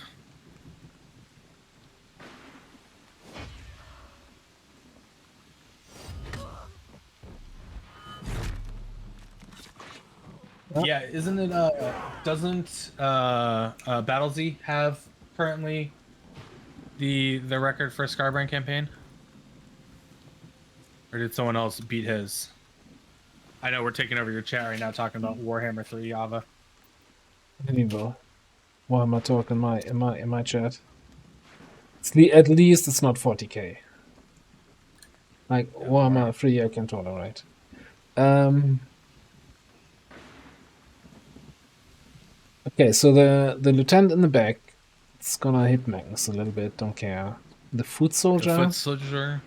Yeah, isn't it doesn't Battle Z have currently the record for a Scarbrand campaign? Or did someone else beat his? I know we're taking over your chat right now talking about Warhammer 3 Java. Anyway, Warhammer talk in my chat. At least it's not 40k. Like Warhammer 3 I can tolerate. Okay, so the lieutenant in the back, it's gonna hit Magnus a little bit, don't care. The foot soldier... The foot soldier...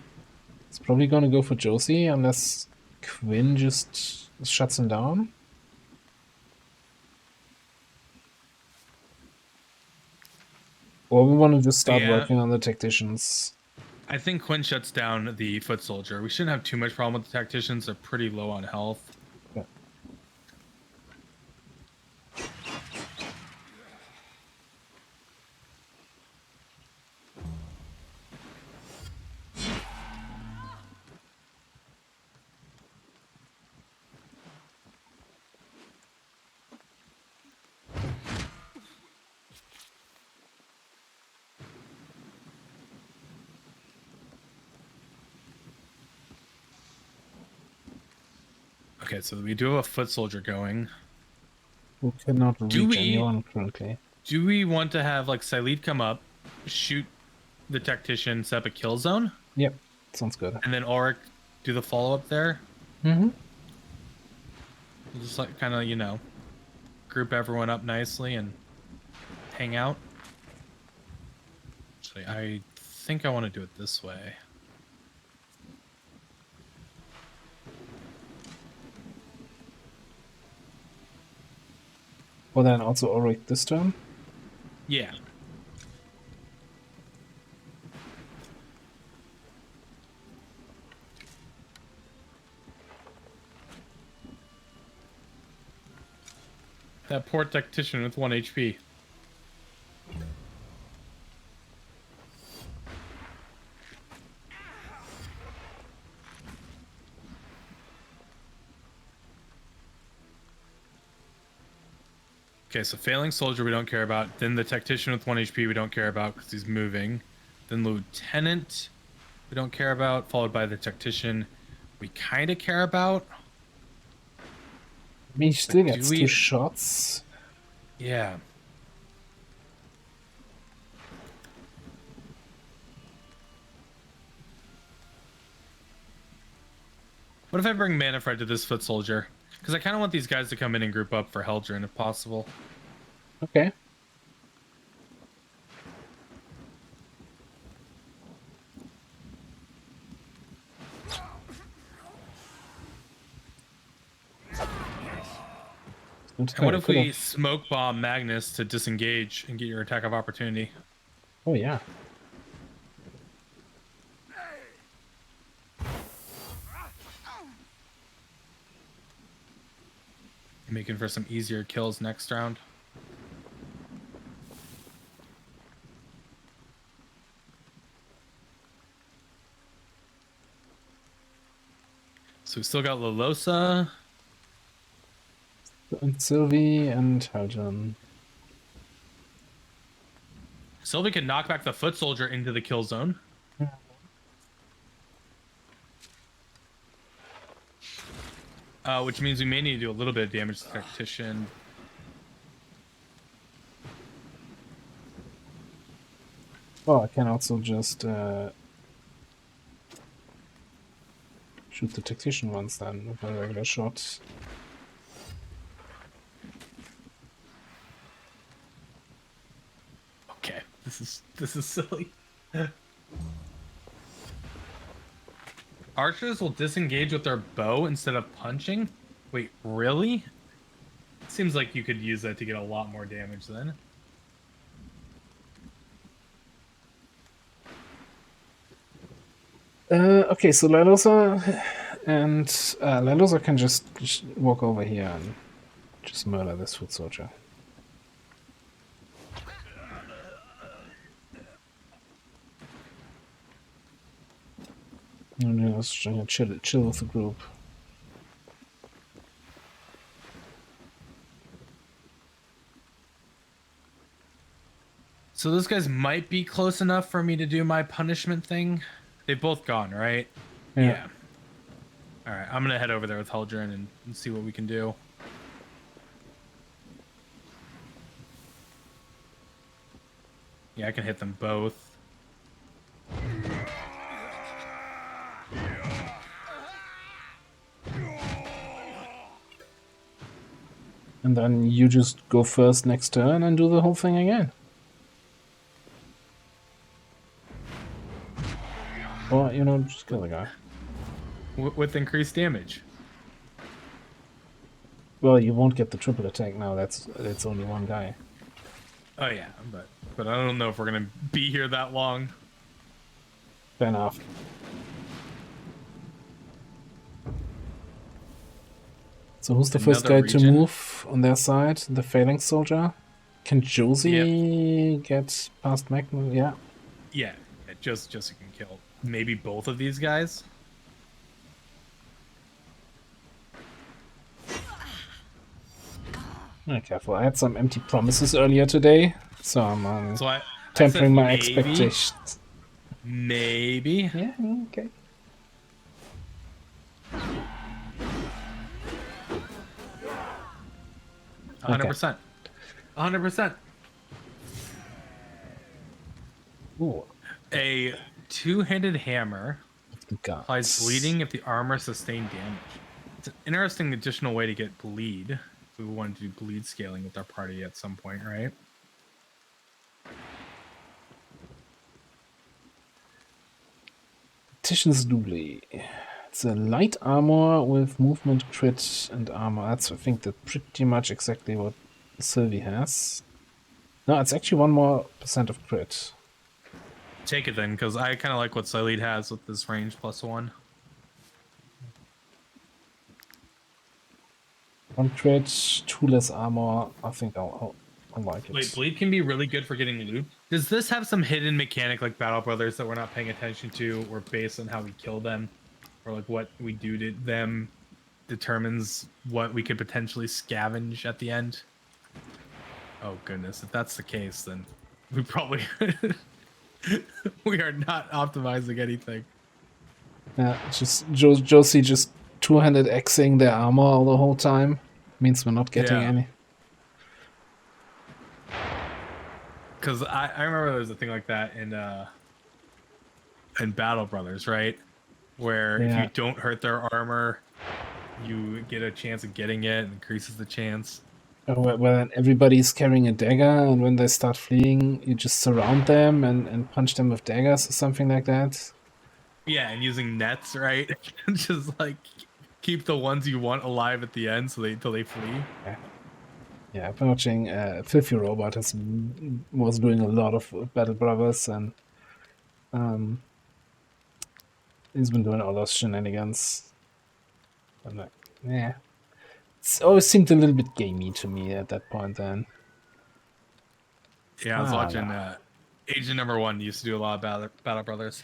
It's probably gonna go for Josie, unless Quinn just shuts him down. Or we want to just start working on the tacticians. I think Quinn shuts down the foot soldier. We shouldn't have too much problem with the tacticians. They're pretty low on health. Yeah. Okay, so we do have a foot soldier going. Who cannot reach anyone currently. Do we want to have, like, Silete come up, shoot the tactician, set up a kill zone? Yep, sounds good. And then Ulrich do the follow-up there? Mm-hmm. Just, like, kind of, you know, group everyone up nicely and hang out. Actually, I think I want to do it this way. Well, then also Ulrich this turn? Yeah. That poor tactician with 1 HP. Okay, so failing soldier we don't care about. Then the tactician with 1 HP we don't care about because he's moving. Then lieutenant we don't care about, followed by the tactician we kind of care about. I mean, he still gets 2 shots. Yeah. What if I bring Manifred to this foot soldier? Because I kind of want these guys to come in and group up for Heldren if possible. Okay. And what if we smoke bomb Magnus to disengage and get your attack of opportunity? Oh, yeah. Making for some easier kills next round. So we still got Lalosa. And Sylvie and Heldren. Sylvie can knock back the foot soldier into the kill zone. Which means we may need to do a little bit of damage to the tactician. Well, I can also just shoot the tactician once then with a regular shot. Okay, this is silly. Archers will disengage with their bow instead of punching. Wait, really? Seems like you could use that to get a lot more damage then. Okay, so Lilosa and Lilosa can just walk over here and just murder this foot soldier. And let's chill with the group. So those guys might be close enough for me to do my punishment thing. They've both gone, right? Yeah. All right, I'm gonna head over there with Heldren and see what we can do. Yeah, I can hit them both. And then you just go first next turn and do the whole thing again. Or, you know, just kill the guy. With increased damage. Well, you won't get the triple attack now. That's only one guy. Oh yeah, but I don't know if we're gonna be here that long. Fair enough. So who's the first guy to move on their side? The phalanx soldier? Can Josie get past Magnus? Yeah. Yeah, just you can kill maybe both of these guys. Careful. I had some empty promises earlier today, so I'm tempering my expectations. Maybe. Yeah, okay. Okay. 100%. 100%. Ooh. A two-handed hammer applies bleeding if the armor sustained damage. It's an interesting additional way to get bleed. If we wanted to do bleed scaling with our party at some point, right? Titian's Doublet. It's a light armor with movement, crit, and armor. I think that's pretty much exactly what Sylvie has. No, it's actually 1% more of crit. Take it then, because I kind of like what Silene has with this range +1. 1 crit, 2 less armor. I think I'll like it. Wait, bleed can be really good for getting loot. Does this have some hidden mechanic like Battle Brothers that we're not paying attention to, or based on how we kill them, or like what we do to them determines what we could potentially scavenge at the end? Oh goodness, if that's the case, then we probably we are not optimizing anything. Yeah, just Josie just two-handed Xing their armor the whole time. Means we're not getting any. Because I remember there was a thing like that in Battle Brothers, right? Where if you don't hurt their armor, you get a chance of getting it, and increases the chance. Well, everybody's carrying a dagger, and when they start fleeing, you just surround them and punch them with daggers or something like that. Yeah, and using nets, right? Just like keep the ones you want alive at the end, so till they flee. Yeah, I've been watching Filthy Robot was doing a lot of Battle Brothers, and he's been doing all those shenanigans. I'm like, yeah. It always seemed a little bit gamey to me at that point then. Yeah, I was watching Agent Number 1 used to do a lot of Battle Brothers.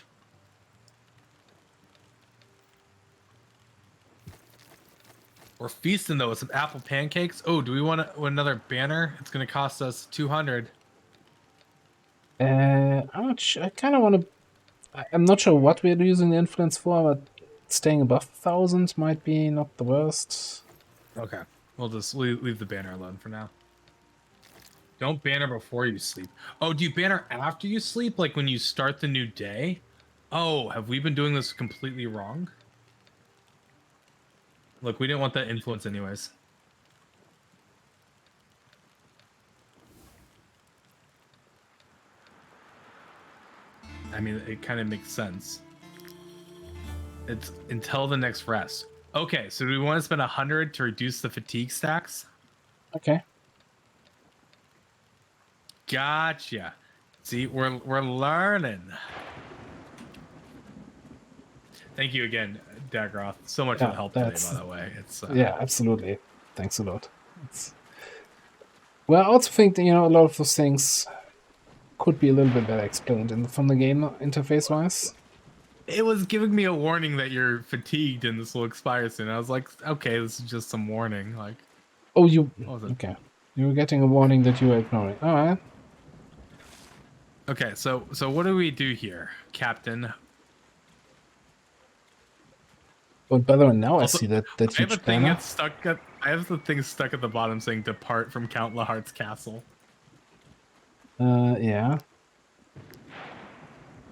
We're feasting though with some apple pancakes. Oh, do we want another banner? It's going to cost us 200. I kind of want to. I'm not sure what we're using the influence for, but staying above 1,000 might be not the worst. Okay. We'll just leave the banner alone for now. Don't banner before you sleep. Oh, do you banner after you sleep? Like when you start the new day? Oh, have we been doing this completely wrong? Look, we didn't want that influence anyways. I mean, it kind of makes sense. It's until the next rest. Okay, so do we want to spend 100 to reduce the fatigue stacks? Okay. Gotcha. See, we're learning. Thank you again, Dagroth. So much for the help today, by the way. It's yeah, absolutely. Thanks a lot. Well, I also think that, a lot of those things could be a little bit better explained from the game interface wise. It was giving me a warning that you're fatigued and this will expire soon. I was like, okay, this is just some warning. Like, oh, okay? You were getting a warning that you were ignoring. All right. Okay, so what do we do here, Captain? But by the way, now Also, I see that I have a huge thing banner. that's stuck at. I have the thing stuck at the bottom saying "Depart from Count Lahart's castle." Yeah.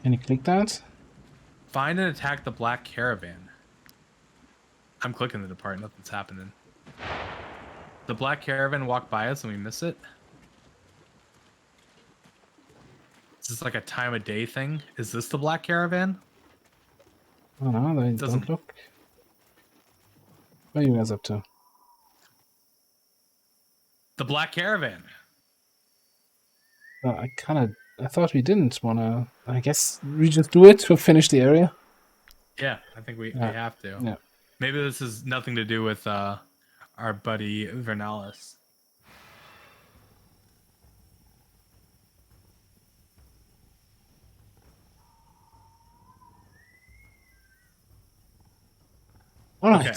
Can you click that? Find and attack the Black Caravan. I'm clicking the depart. Nothing's happening. The Black Caravan walked by us and we miss it. Is this like a time of day thing? Is this the Black Caravan? Oh no, they Doesn't don't look. What are you guys up to? The Black Caravan. I thought we didn't wanna. I guess we just do it to finish the area. Yeah, I think we have to. Yeah. Maybe this has nothing to do with our buddy Vernalis. All right. Okay.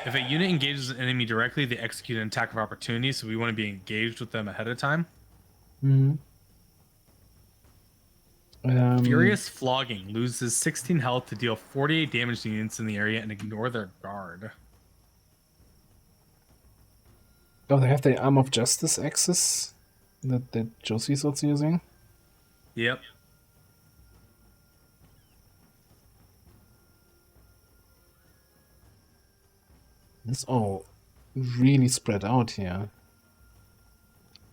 If a unit engages an enemy directly, they execute an attack of opportunity, so we want to be engaged with them ahead of time. Mm-hmm. Furious Flogging loses 16 health to deal 48 damage to units in the area and ignore their guard. Oh, they have the Arm of Justice axis that Josie's also using. Yep. It's all really spread out here.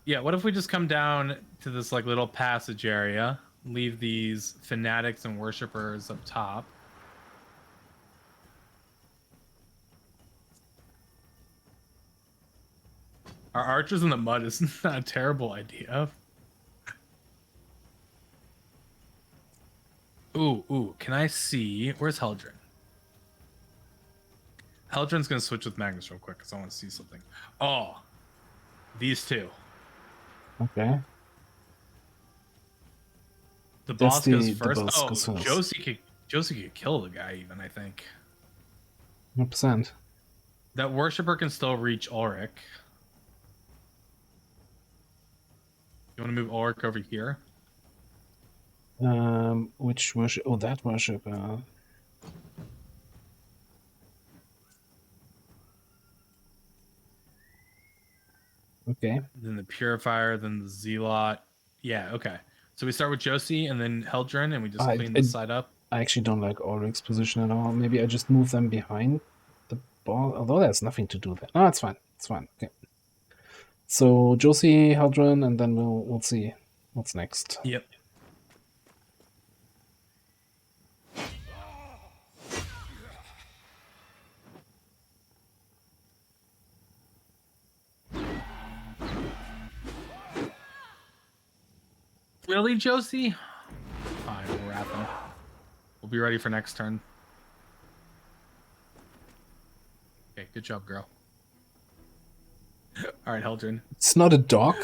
Yeah, what if we just come down to this like little passage area, leave these fanatics and worshippers up top. Our archers in the mud is not a terrible idea. Ooh, can I see... Where's Heldrin? Heldrin's gonna switch with Magnus real quick because I want to see something. Oh, these two. Okay. The boss goes first. boss Oh, goes first. Josie could kill the guy even, I think. 100%. That worshipper can still reach Ulrich. You want to move Ulrich over here? Which worship? Oh, that worship. Okay. Then the Purifier, then the Zealot. Yeah, okay. So we start with Josie and then Heldrin, and we just clean this side up. I actually don't like Ulrich's position at all. Maybe I just move them behind the ball, although there's nothing to do there. No, it's fine. It's fine. Okay. So Josie, Heldrin, and then we'll see what's next. Yep. Really, Josie? Fine, we'll wrap him. We'll be ready for next turn. Okay, good job, girl. All right, Heldrin. It's not a dog.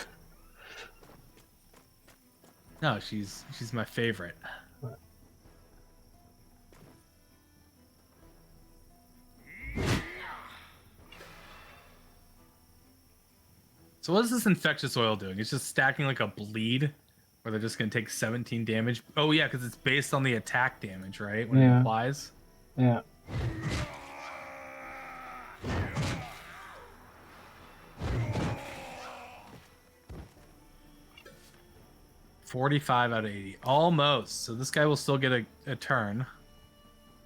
No, she's my favorite. So what is this infectious oil doing? It's just stacking like a bleed Where they're just going to take 17 damage. Oh, yeah, because it's based on the attack damage, right? When it Yeah. applies. Yeah. $45 out of 80. Almost. So this guy will still get a turn.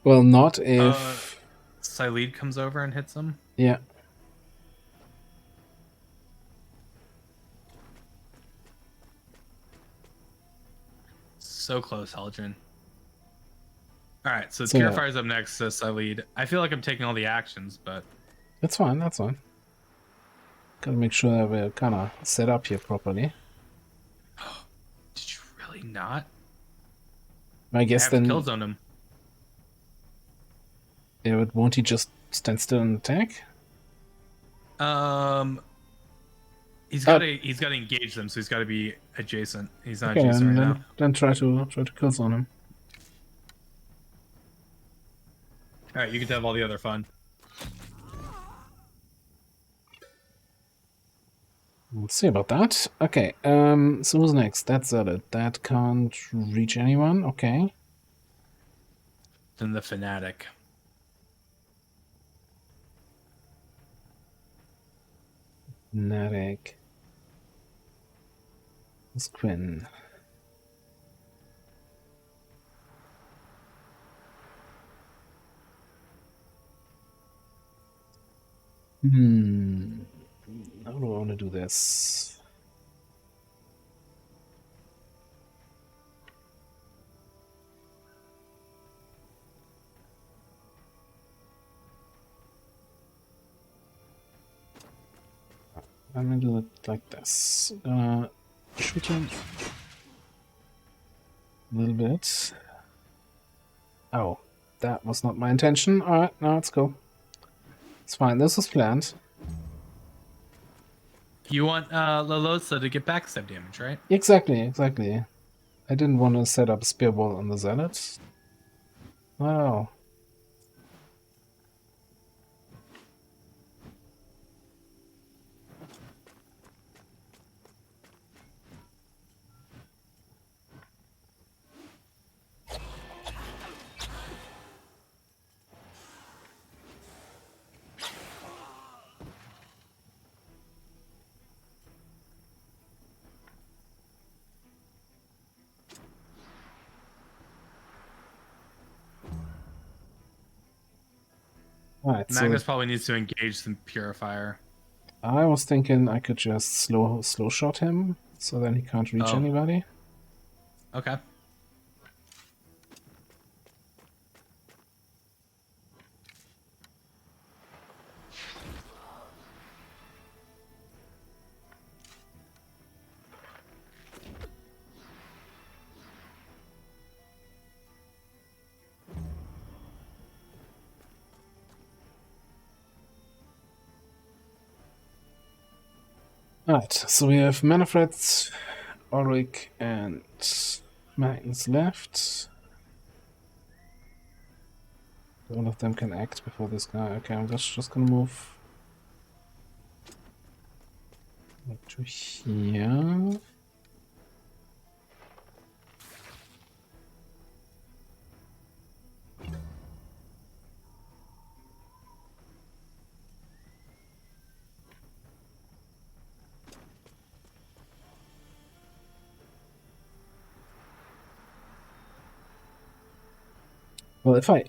Well, not if... Silede comes over and hits him. Yeah. So close, Helgen. Alright, so So, Purifire's up next, says Silede. I feel like I'm taking all the actions, but... That's fine, that's fine. Gotta make sure that we're kind of set up here properly. Did you really not? I guess I have then... Killzone him. Yeah, but won't he just stand still and attack? He's got to engage them, so he's got to be adjacent. He's not Okay, adjacent right now. then try to kill on him. All right, you get to have all the other fun. We'll see about that. Okay, so who's next? That's Zealot. That can't reach anyone. Okay. Then the Fanatic. Fnatic. Who's Quinn? How do I want to do this? I'm gonna do it like this. Shoot him a little bit. Oh, that was not my intention. Alright, now let's go. It's fine, this was planned. You want Lalosa to get backstab damage, right? Exactly. I didn't want to set up a spear ball on the Zealot. Wow. Alright, Magnus so probably needs to engage some Purifier. I was thinking I could just slow shot him, so then he can't reach anybody. Okay. Alright, so we have Manfred, Ulrich, and Magnus left. One of them can act before this guy. Okay, I'm just gonna move to here. Well, if I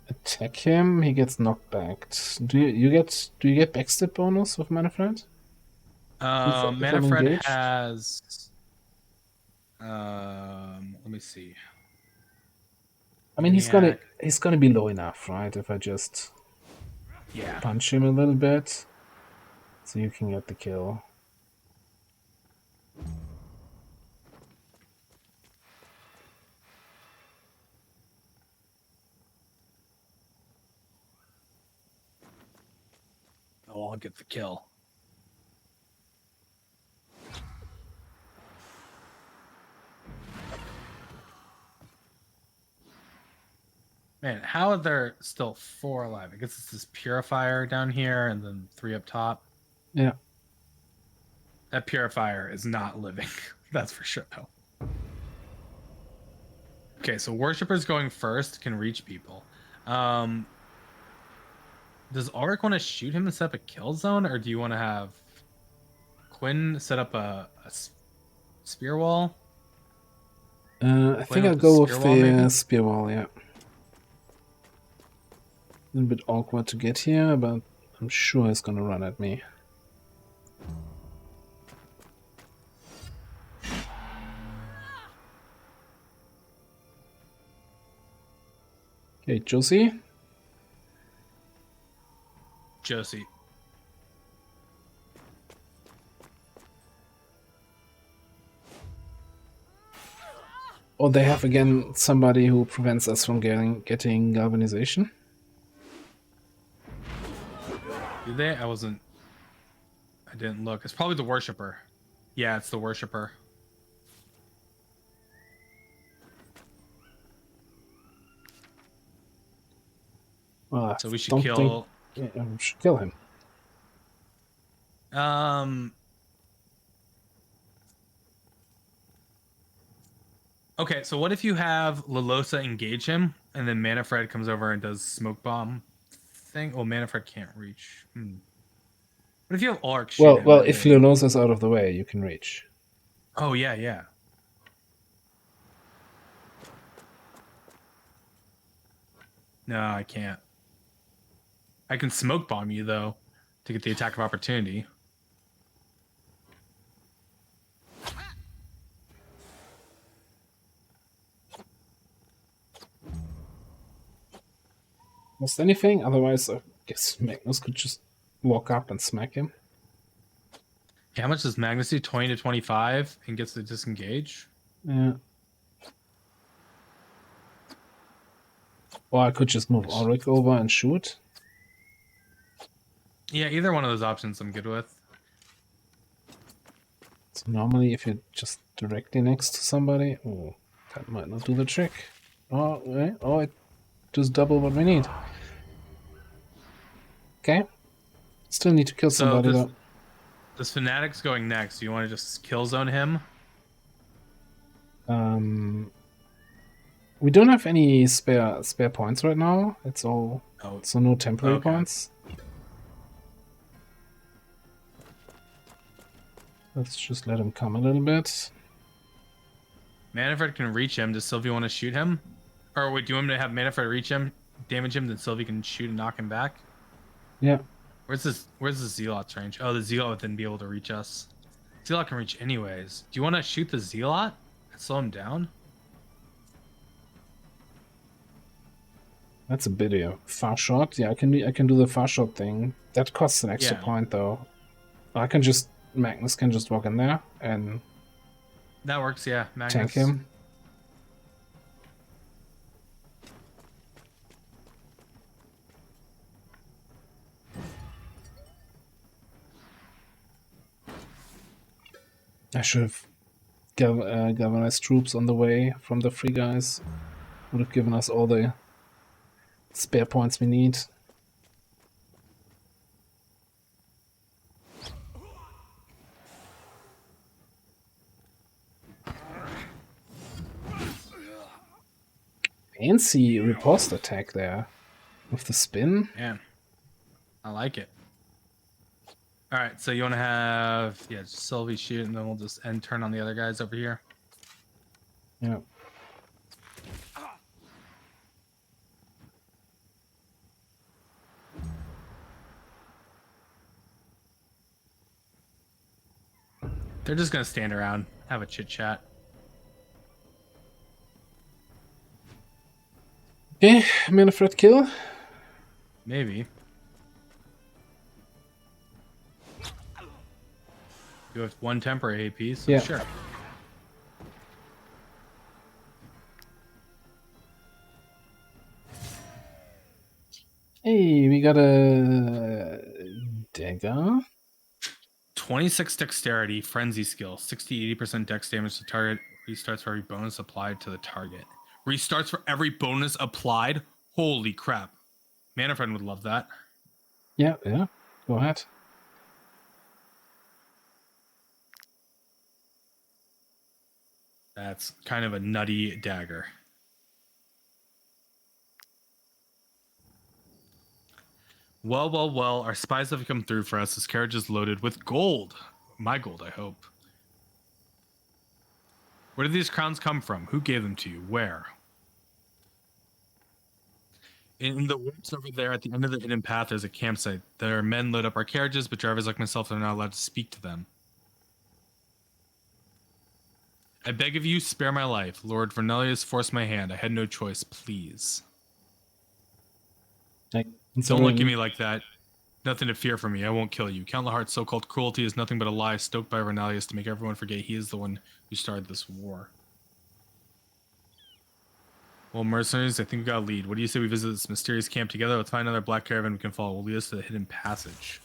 attack him, he gets knocked back. Do you get backstep bonus with Manfred? If I'm Manfred engaged? has. Let me see. I mean, Maniac. he's gonna be low enough, right? If I just punch him a little bit, so you can get the kill. Oh, I'll get the kill. Man, how are there still 4 alive? I guess it's this Purifier down here and then 3 up top. Yeah. That Purifier is not living. That's for sure, though. Okay, so worshippers going first can reach people. Does Ulrich want to shoot him and set up a kill zone, or do you want to have Quinn set up a spear wall? I Quinn think with I'll the go spear with wall, maybe? the spear wall, yeah. A little bit awkward to get here, but I'm sure he's gonna run at me. Okay, Josie. Josie. Oh, they have again somebody who prevents us from getting galvanization. Do they? I didn't look. It's probably the worshipper. Yeah, it's the worshipper. Well, So we should don't kill. think we should kill him. Okay, so what if you have Lalosa engage him, and then Manfred comes over and does smoke bomb thing? Well, Manfred can't reach. What if you have Ulrich shoot him? Well, and if then- Leonosa's out of the way, you can reach. Oh yeah. No, I can't. I can smoke bomb you though, to get the attack of opportunity. Missed anything? Otherwise, I guess Magnus could just walk up and smack him. Yeah, how much does Magnus do? 20 to 25 and gets to disengage? Yeah. Or I could just move Ulrich over and shoot. Yeah, either one of those options I'm good with. So normally if you're just directly next to somebody, oh, that might not do the trick. Oh, it does double what we need. Okay. Still need to kill somebody though. This Fanatic's going next. Do you want to just kill zone him? We don't have any spare points right now. It's all so no temporary Okay. points. Let's just let him come a little bit. Manfred can reach him. Does Sylvie want to shoot him? Or wait, do you want me to have Manfred reach him, damage him, then Sylvie can shoot and knock him back? Yeah. Where's the Zealot's range? Oh, the Zealot would then be able to reach us. Zealot can reach anyways. Do you want to shoot the Zealot and slow him down? That's a bit of a far shot. Yeah, I can do the far shot thing. That costs an extra Yeah. point though. Magnus can just walk in there and That works, yeah. Magnus. tank him. I should have galvanized troops on the way from the free guys. Would have given us all the spare points we need. Fancy riposte attack there with the spin. Man, I like it. All right, so you want to have Sylvie shoot, and then we'll just end turn on the other guys over here. Yeah. They're just gonna stand around, have a chit chat. Okay, Manfred kill. Maybe. You have one temporary AP, so Yeah. sure. Hey, we got a dagger. 26 dexterity, frenzy skill, 60-80% dex damage to target, restarts for every bonus applied to the target. Restarts for every bonus applied? Holy crap. Manfred would love that. Yeah. Go ahead. That's kind of a nutty dagger. Well, well, well, our spies have come through for us. This carriage is loaded with gold. My gold, I hope. Where did these crowns come from? Who gave them to you? Where? In the woods over there at the end of the hidden path, there's a campsite. There are men load up our carriages, but drivers like myself are not allowed to speak to them. I beg of you, spare my life. Lord Vernelius forced my hand. I had no choice. Please. Don't look at me like that. Nothing to fear from me. I won't kill you. Count Lahart's so-called cruelty is nothing but a lie stoked by Vernelius to make everyone forget he is the one who started this war. Well, mercenaries, I think we got a lead. What do you say we visit this mysterious camp together? Let's find another black caravan we can follow. Will lead us to the hidden passage.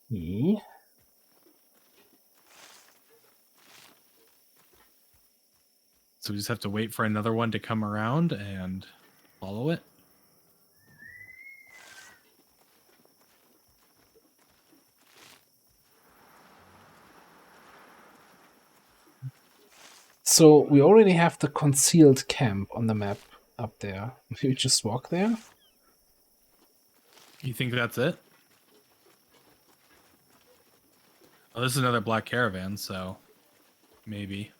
Yeah. So we just have to wait for another one to come around and follow it. So we already have the concealed camp on the map up there. Maybe just walk there? You think that's it? Oh, this is another black caravan, so maybe.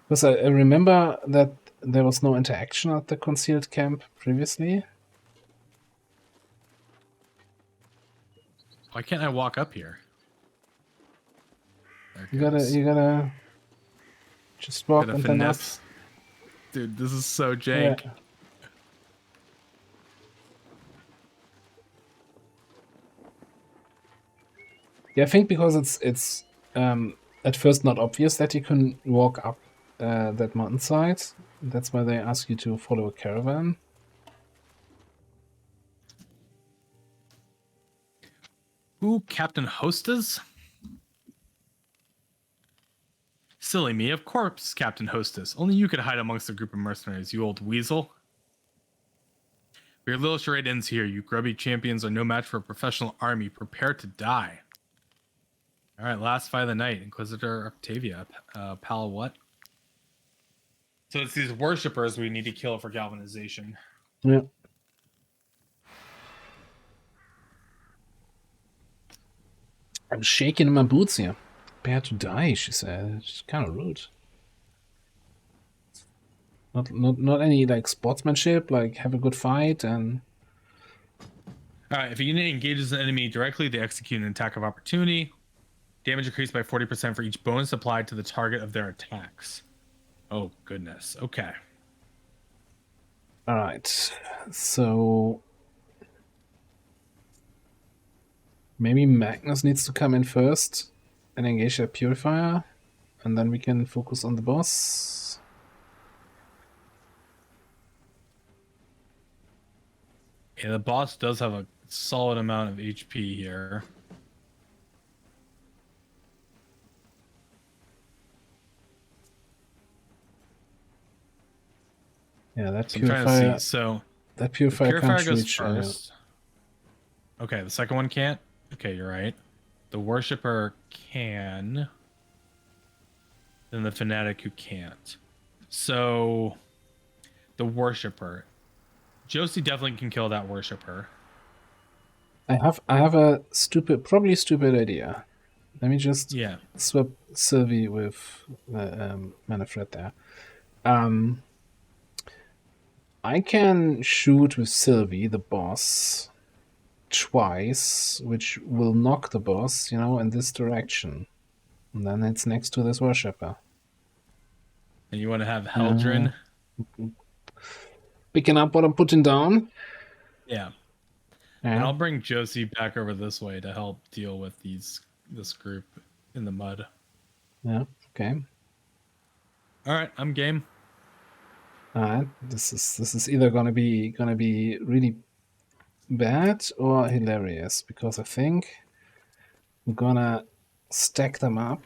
Because I remember that there was no interaction at the concealed camp previously. Why can't I walk up here? There it You goes. gotta just walk Gotta and then up. finesse. Dude, this is so jank. Yeah. Yeah, I think because it's at first not obvious that you can walk up that mountainside. That's why they ask you to follow a caravan. Ooh, Captain Hostess? Silly me, of course, Captain Hostess. Only you could hide amongst a group of mercenaries, you old weasel. Your little charade ends here. You grubby champions are no match for a professional army. Prepare to die. All right, last fight of the night. Inquisitor Octavia. Pal what? So it's these worshippers we need to kill for galvanization. Yeah. I'm shaking in my boots here. Prepare to die, she said. It's kind of rude. Not any like sportsmanship, like have a good fight and. All right, if a unit engages an enemy directly, they execute an attack of opportunity. Damage increased by 40% for each bonus applied to the target of their attacks. Oh, goodness. Okay. All right. So maybe Magnus needs to come in first and engage that purifier, and then we can focus on the boss. Yeah, the boss does have a solid amount of HP here. Yeah, that So I'm trying purifier. to see. So That the purifier purifier can't goes reach. first. Okay, the second one can't. Okay, you're right. The worshipper can. Then the fanatic who can't. So the worshipper. Josie definitely can kill that worshipper. I have a probably stupid idea. Let me just swap Sylvie with Manfred there. I can shoot with Sylvie, the boss, twice, which will knock the boss, in this direction. And then it's next to this worshipper. And you want to have Heldrin? Picking up what I'm putting down. Yeah. And I'll bring Josie back over this way to help deal with this group in the mud. Yeah, okay. Alright, I'm game. Alright. This is either gonna be really bad or hilarious, because I think I'm gonna stack them up.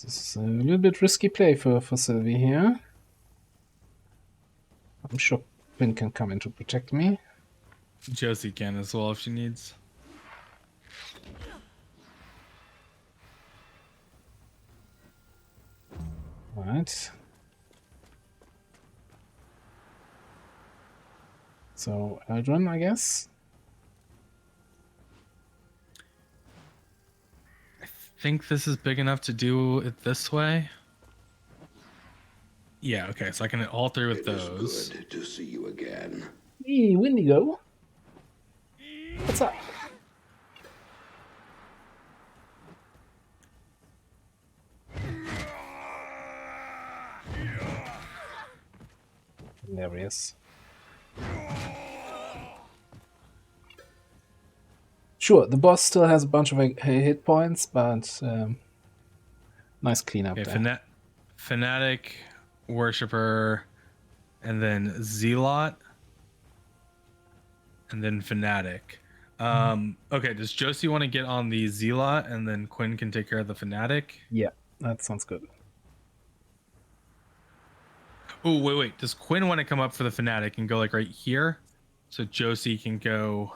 This is a little bit risky play for Sylvie here. I'm sure Quinn can come in to protect me. Josie can as well if she needs. Alright. So, Eldrin, I guess? I think this is big enough to do it this way. Yeah, okay, so I can all three with It is those. good to see you again. Hey, Windigo! What's up? Hilarious. Sure, the boss still has a bunch of hit points, but nice cleanup Okay, there. Fanatic, Worshipper, and then Zealot, and then Fanatic. Okay, does Josie want to get on the Zealot, and then Quinn can take care of the Fanatic? Yeah, that sounds good. Oh, wait. Does Quinn want to come up for the Fanatic and go like right here? So Josie can go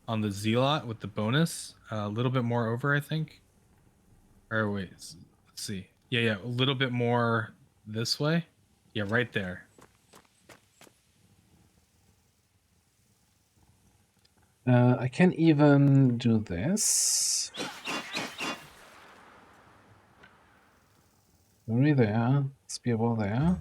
on the Zealot with the bonus. A little bit more over, I think. Or wait, let's see. Yeah, a little bit more this way. Yeah, right there. I can even do this. Worry there. Spearball there.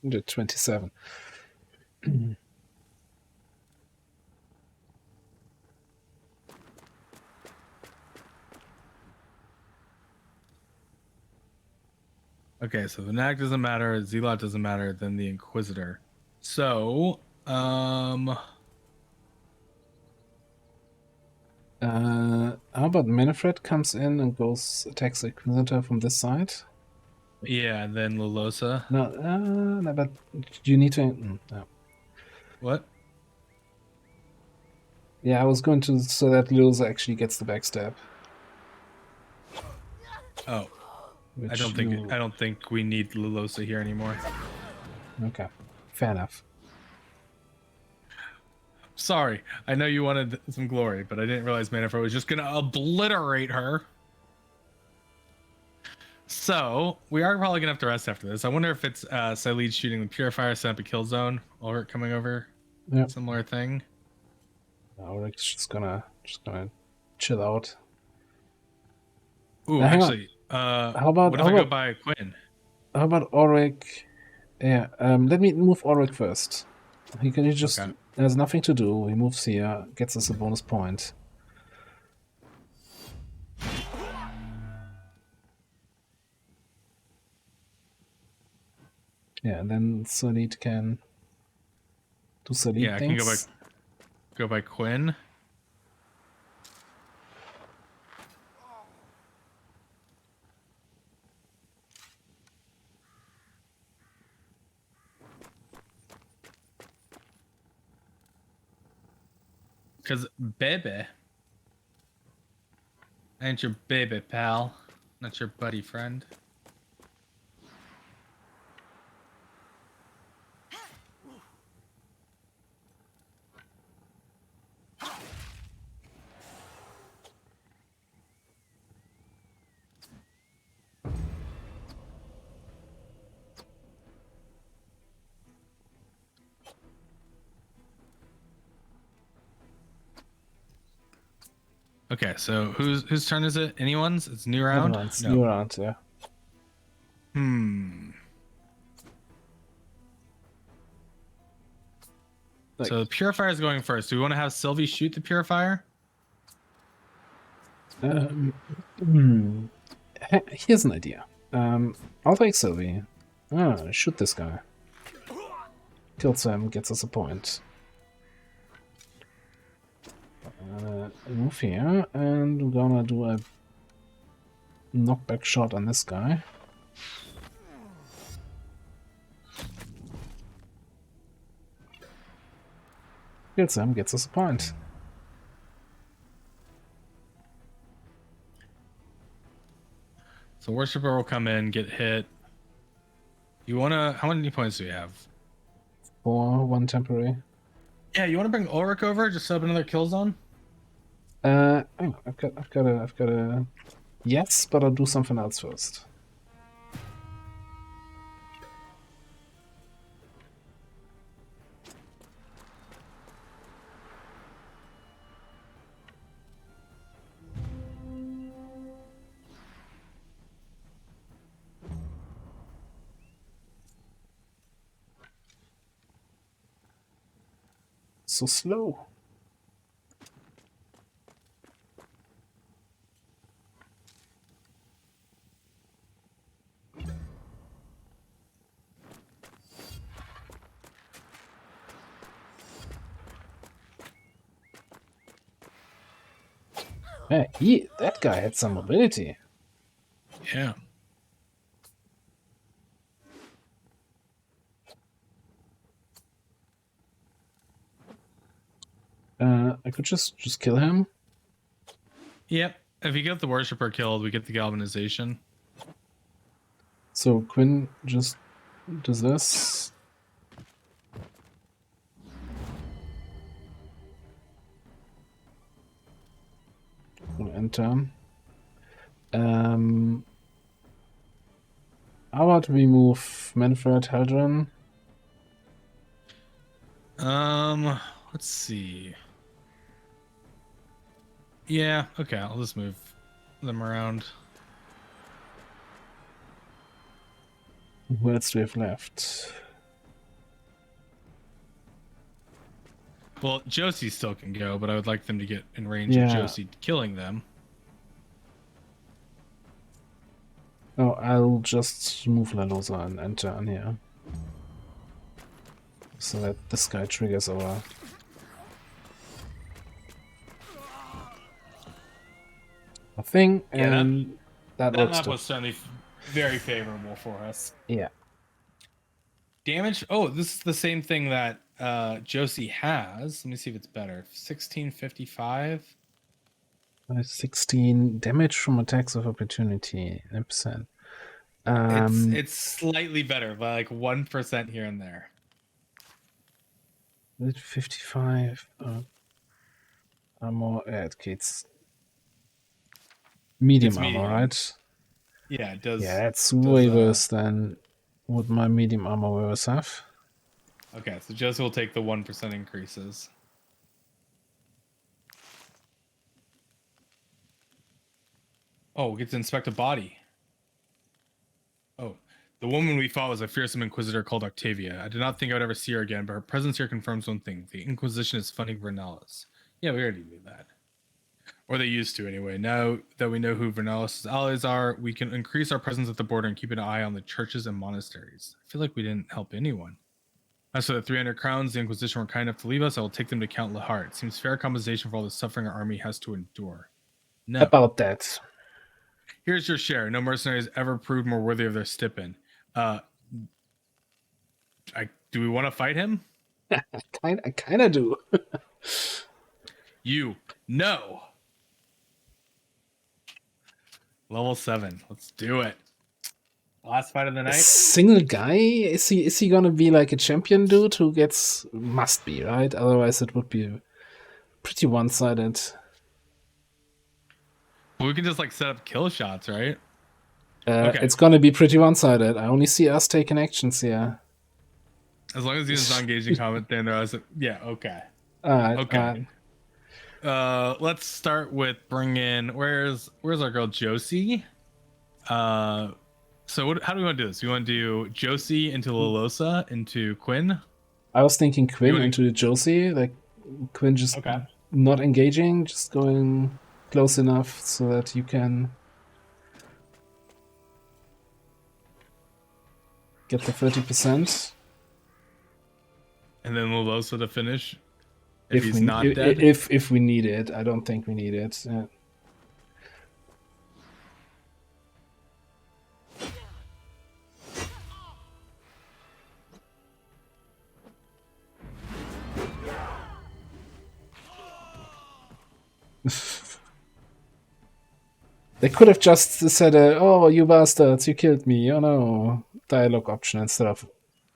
Did 27. Okay, so the Nag doesn't matter, Zealot doesn't matter, then the Inquisitor. So, How about Manfred comes in and attacks the Inquisitor from this side? yeah, then Lolosa. No, but you need to. No. What? Yeah, I was going to so that Lulusa actually gets the backstab. Oh, Which I don't think we need Lolosa here anymore. Okay, fair enough. Sorry, I know you wanted some glory, but I didn't realize Manfred was just gonna obliterate her. So we are probably gonna have to rest after this. I wonder if it's Silene shooting the Purifier, set up a kill zone, or coming over. Yeah. Similar thing. Ulrich's just gonna chill out. Ooh, Hang on. actually, How about what if I go by Quinn? How about Ulrich? Yeah, let me move Ulrich first. He just Okay. has nothing to do. He moves here, gets us a bonus point. Yeah, and then Solid can do Solid Yeah, I can things. go by Quinn. Because baby ain't your baby, pal. Not your buddy friend. Okay, so whose turn is it? Anyone's? It's new round? Everyone's No. new round, yeah. So the Purifier is going first. Do we want to have Sylvie shoot the Purifier? Here's an idea. I'll take Sylvie. Shoot this guy. Kills him, gets us a point. Move here, and we're gonna do a knockback shot on this guy. Kills him, gets us a point. So Worshipper will come in, get hit. You wanna? How many points do we have? 4, 1 temporary. Yeah, you wanna bring Ulrich over? Just set up another kill zone. Hang on, I've got a. Yes, but I'll do something else first. So slow. Hey, that guy had some mobility. Yeah. I could just kill him. Yep. If you get the Worshipper killed, we get the galvanization. So Quinn just does this. We'll enter. How about we move Manfred Heldren? Let's see. Yeah, okay, I'll just move them around. Who else do we have left? Well, Josie still can go, but I would like them to get in range of Josie killing them. Oh, I'll just move Lalosa and enter on here. So that this guy triggers our... a thing, and that works map too. was certainly very favorable for us. Yeah. Damage? Oh, this is the same thing that Josie has. Let me see if it's better. 1655. 16 damage from attacks of opportunity, 9%. It's slightly better, by like 1% here and there. 55 armor. Yeah, it's medium armor, right? Yeah, it does. Yeah, it's way worse than what my medium armor wearers have. Okay, so Josie will take the 1% increases. Oh, we get to inspect a body. Oh, the woman we fought was a fearsome inquisitor called Octavia. I did not think I would ever see her again, but her presence here confirms one thing. The Inquisition is funding Vernalis. Yeah, we already knew that. Or they used to anyway. Now that we know who Vernalis' allies are, we can increase our presence at the border and keep an eye on the churches and monasteries. I feel like we didn't help anyone. As for the 300 crowns the Inquisition were kind enough to leave us, I will take them to Count Lahart. It seems fair compensation for all the suffering our army has to endure. No. About that. Here's your share. No mercenaries ever proved more worthy of their stipend. Do we want to fight him? I kind of do. No. Level 7. Let's do it. Last fight of the night. A single guy? Is he gonna be like a champion dude who gets... Must be, right? Otherwise it would be pretty one-sided. We can just like set up kill shots, right? Okay. It's gonna be pretty one-sided. I only see us taking actions here. As long as he's not engaging combat, then yeah, okay. Alright. Okay. Let's start with bring in where's our girl Josie? How do we want to do this? We want to do Josie into Lalosa into Quinn? I was thinking Quinn into Josie, like Quinn just not engaging, just going close enough so that you can get the 30%. And then Lalosa to finish if he's not dead. If we need it. I don't think we need it. They could have just said, "Oh, you bastards, you killed me." Oh no, dialogue option instead of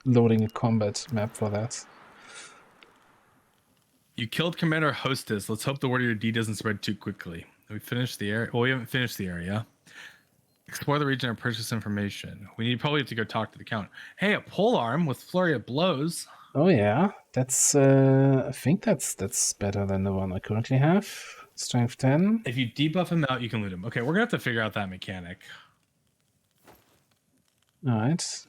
loading a combat map for that. You killed Commander Hostess. Let's hope the word of your deed doesn't spread too quickly. We finished the area. Well, we haven't finished the area. Explore the region and purchase information. We need probably have to go talk to the count. Hey, a polearm with flurry of blows. Oh yeah, that's. I think that's better than the one I currently have. Strength 10. If you debuff him out, you can loot him. Okay, we're gonna have to figure out that mechanic. All right.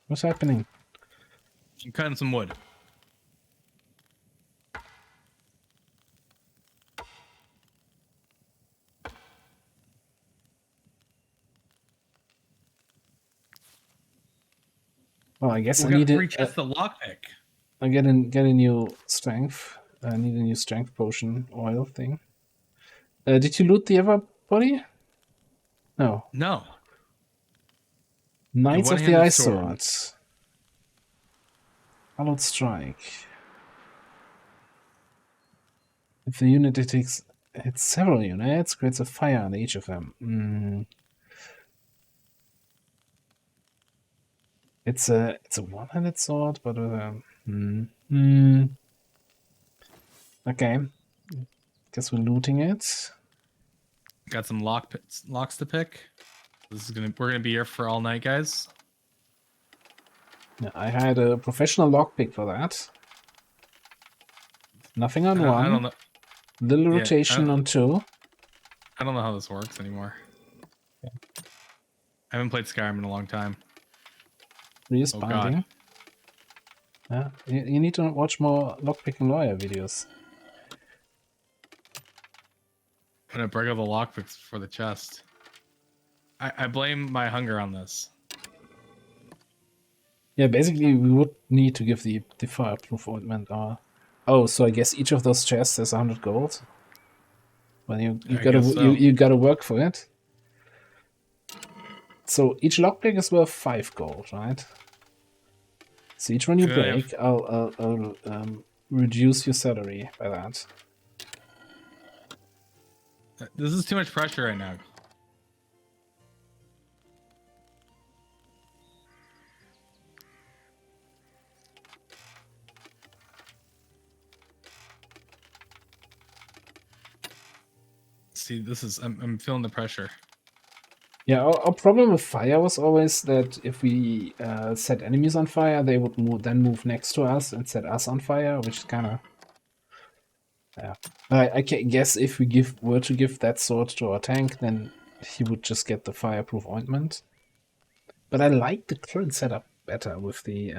What's happening? I'm cutting some wood. Well, I guess We I got need three it. chests of lockpick. I get a new strength. I need a new strength potion oil thing. Did you loot the other body? No. No. Knights of the one-handed Ice sword. Sword. Hallowed Strike. If the unit hits several units, creates a fire on each of them. It's a one-handed sword, but okay. Guess we're looting it. Got some locks to pick. We're gonna be here for all night, guys. Yeah, I had a professional lockpick for that. Nothing on one. I don't know. Little Yeah, rotation on two. I don't know how this works anymore. Okay. I haven't played Skyrim in a long time. Reuse Oh, binding. Yeah, you need to watch more lockpicking lawyer videos. I'm gonna break all the lockpicks for the chest. I blame my hunger on this. Yeah, basically we would need to give the fireproof ointment. Oh, so I guess each of those chests has 100 gold. Well, you I gotta guess so. you gotta work for it. So each lockpick is worth 5 gold, right? So each one you break, I'll reduce your salary by that. This is too much pressure right now. See, I'm feeling the pressure. Yeah, our problem with fire was always that if we set enemies on fire, they would move next to us and set us on fire, which is kind of... Yeah. I guess if we were to give that sword to our tank, then he would just get the fireproof ointment. But I like the current setup better with the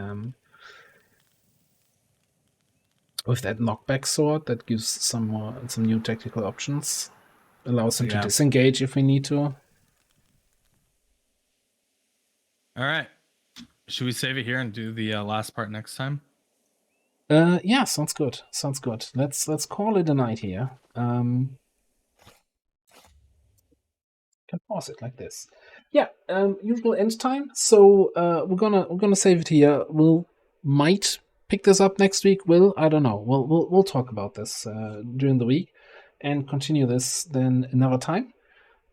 with that knockback sword that gives some new tactical options. Allows him to disengage if we need to. All right. Should we save it here and do the last part next time? Yeah, sounds good. Sounds good. Let's call it a night here. Can pause it like this. Yeah, usual end time. So we're gonna save it here. Might pick this up next week. I don't know. We'll talk about this during the week and continue this then another time.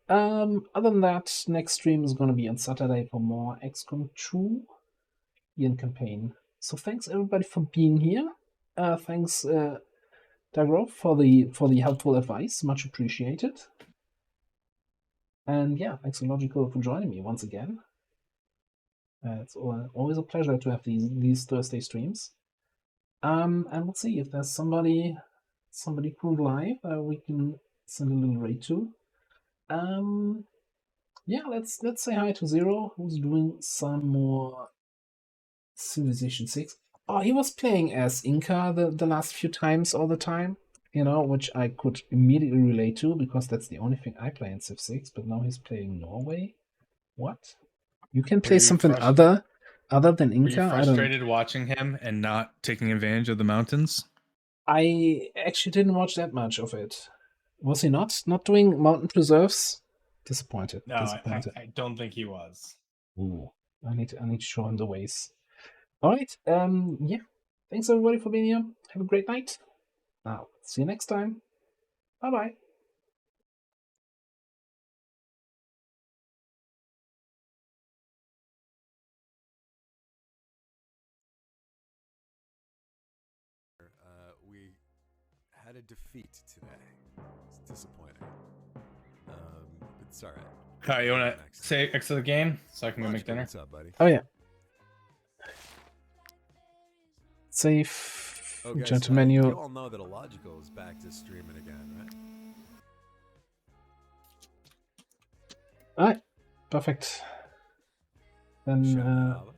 Other than that, next stream is gonna be on Saturday for more XCOM 2 Ian campaign. So thanks everybody for being here. Thanks Dagrov for the helpful advice, much appreciated. And yeah, thanks Logical for joining me once again. It's always a pleasure to have these Thursday streams. And we'll see if there's somebody cool live we can send a little raid to. Yeah, let's say hi to Zero, who's doing some more Civilization 6. Oh, he was playing as Inca the last few times all the time, which I could immediately relate to because that's the only thing I play in Civ 6, but now he's playing Norway? What? You can play something other than Inca? Were you frustrated watching him and not taking advantage of the mountains? I actually didn't watch that much of it. Was he not doing mountain preserves? Disappointed. No, Disappointed. I don't think he was. Ooh, I need to show him the ways. All right. Yeah. Thanks everybody for being here. Have a great night. Now, see you next time. Bye-bye. We had a defeat today. It's disappointing. It's all right. Kyle, you want to say exit the game so I can go make dinner? What's up, buddy? Oh, yeah. Save. Oh, guys, Jump menu. you all know that Illogical is back to streaming again, right? Alright. Perfect. Then, Shut up.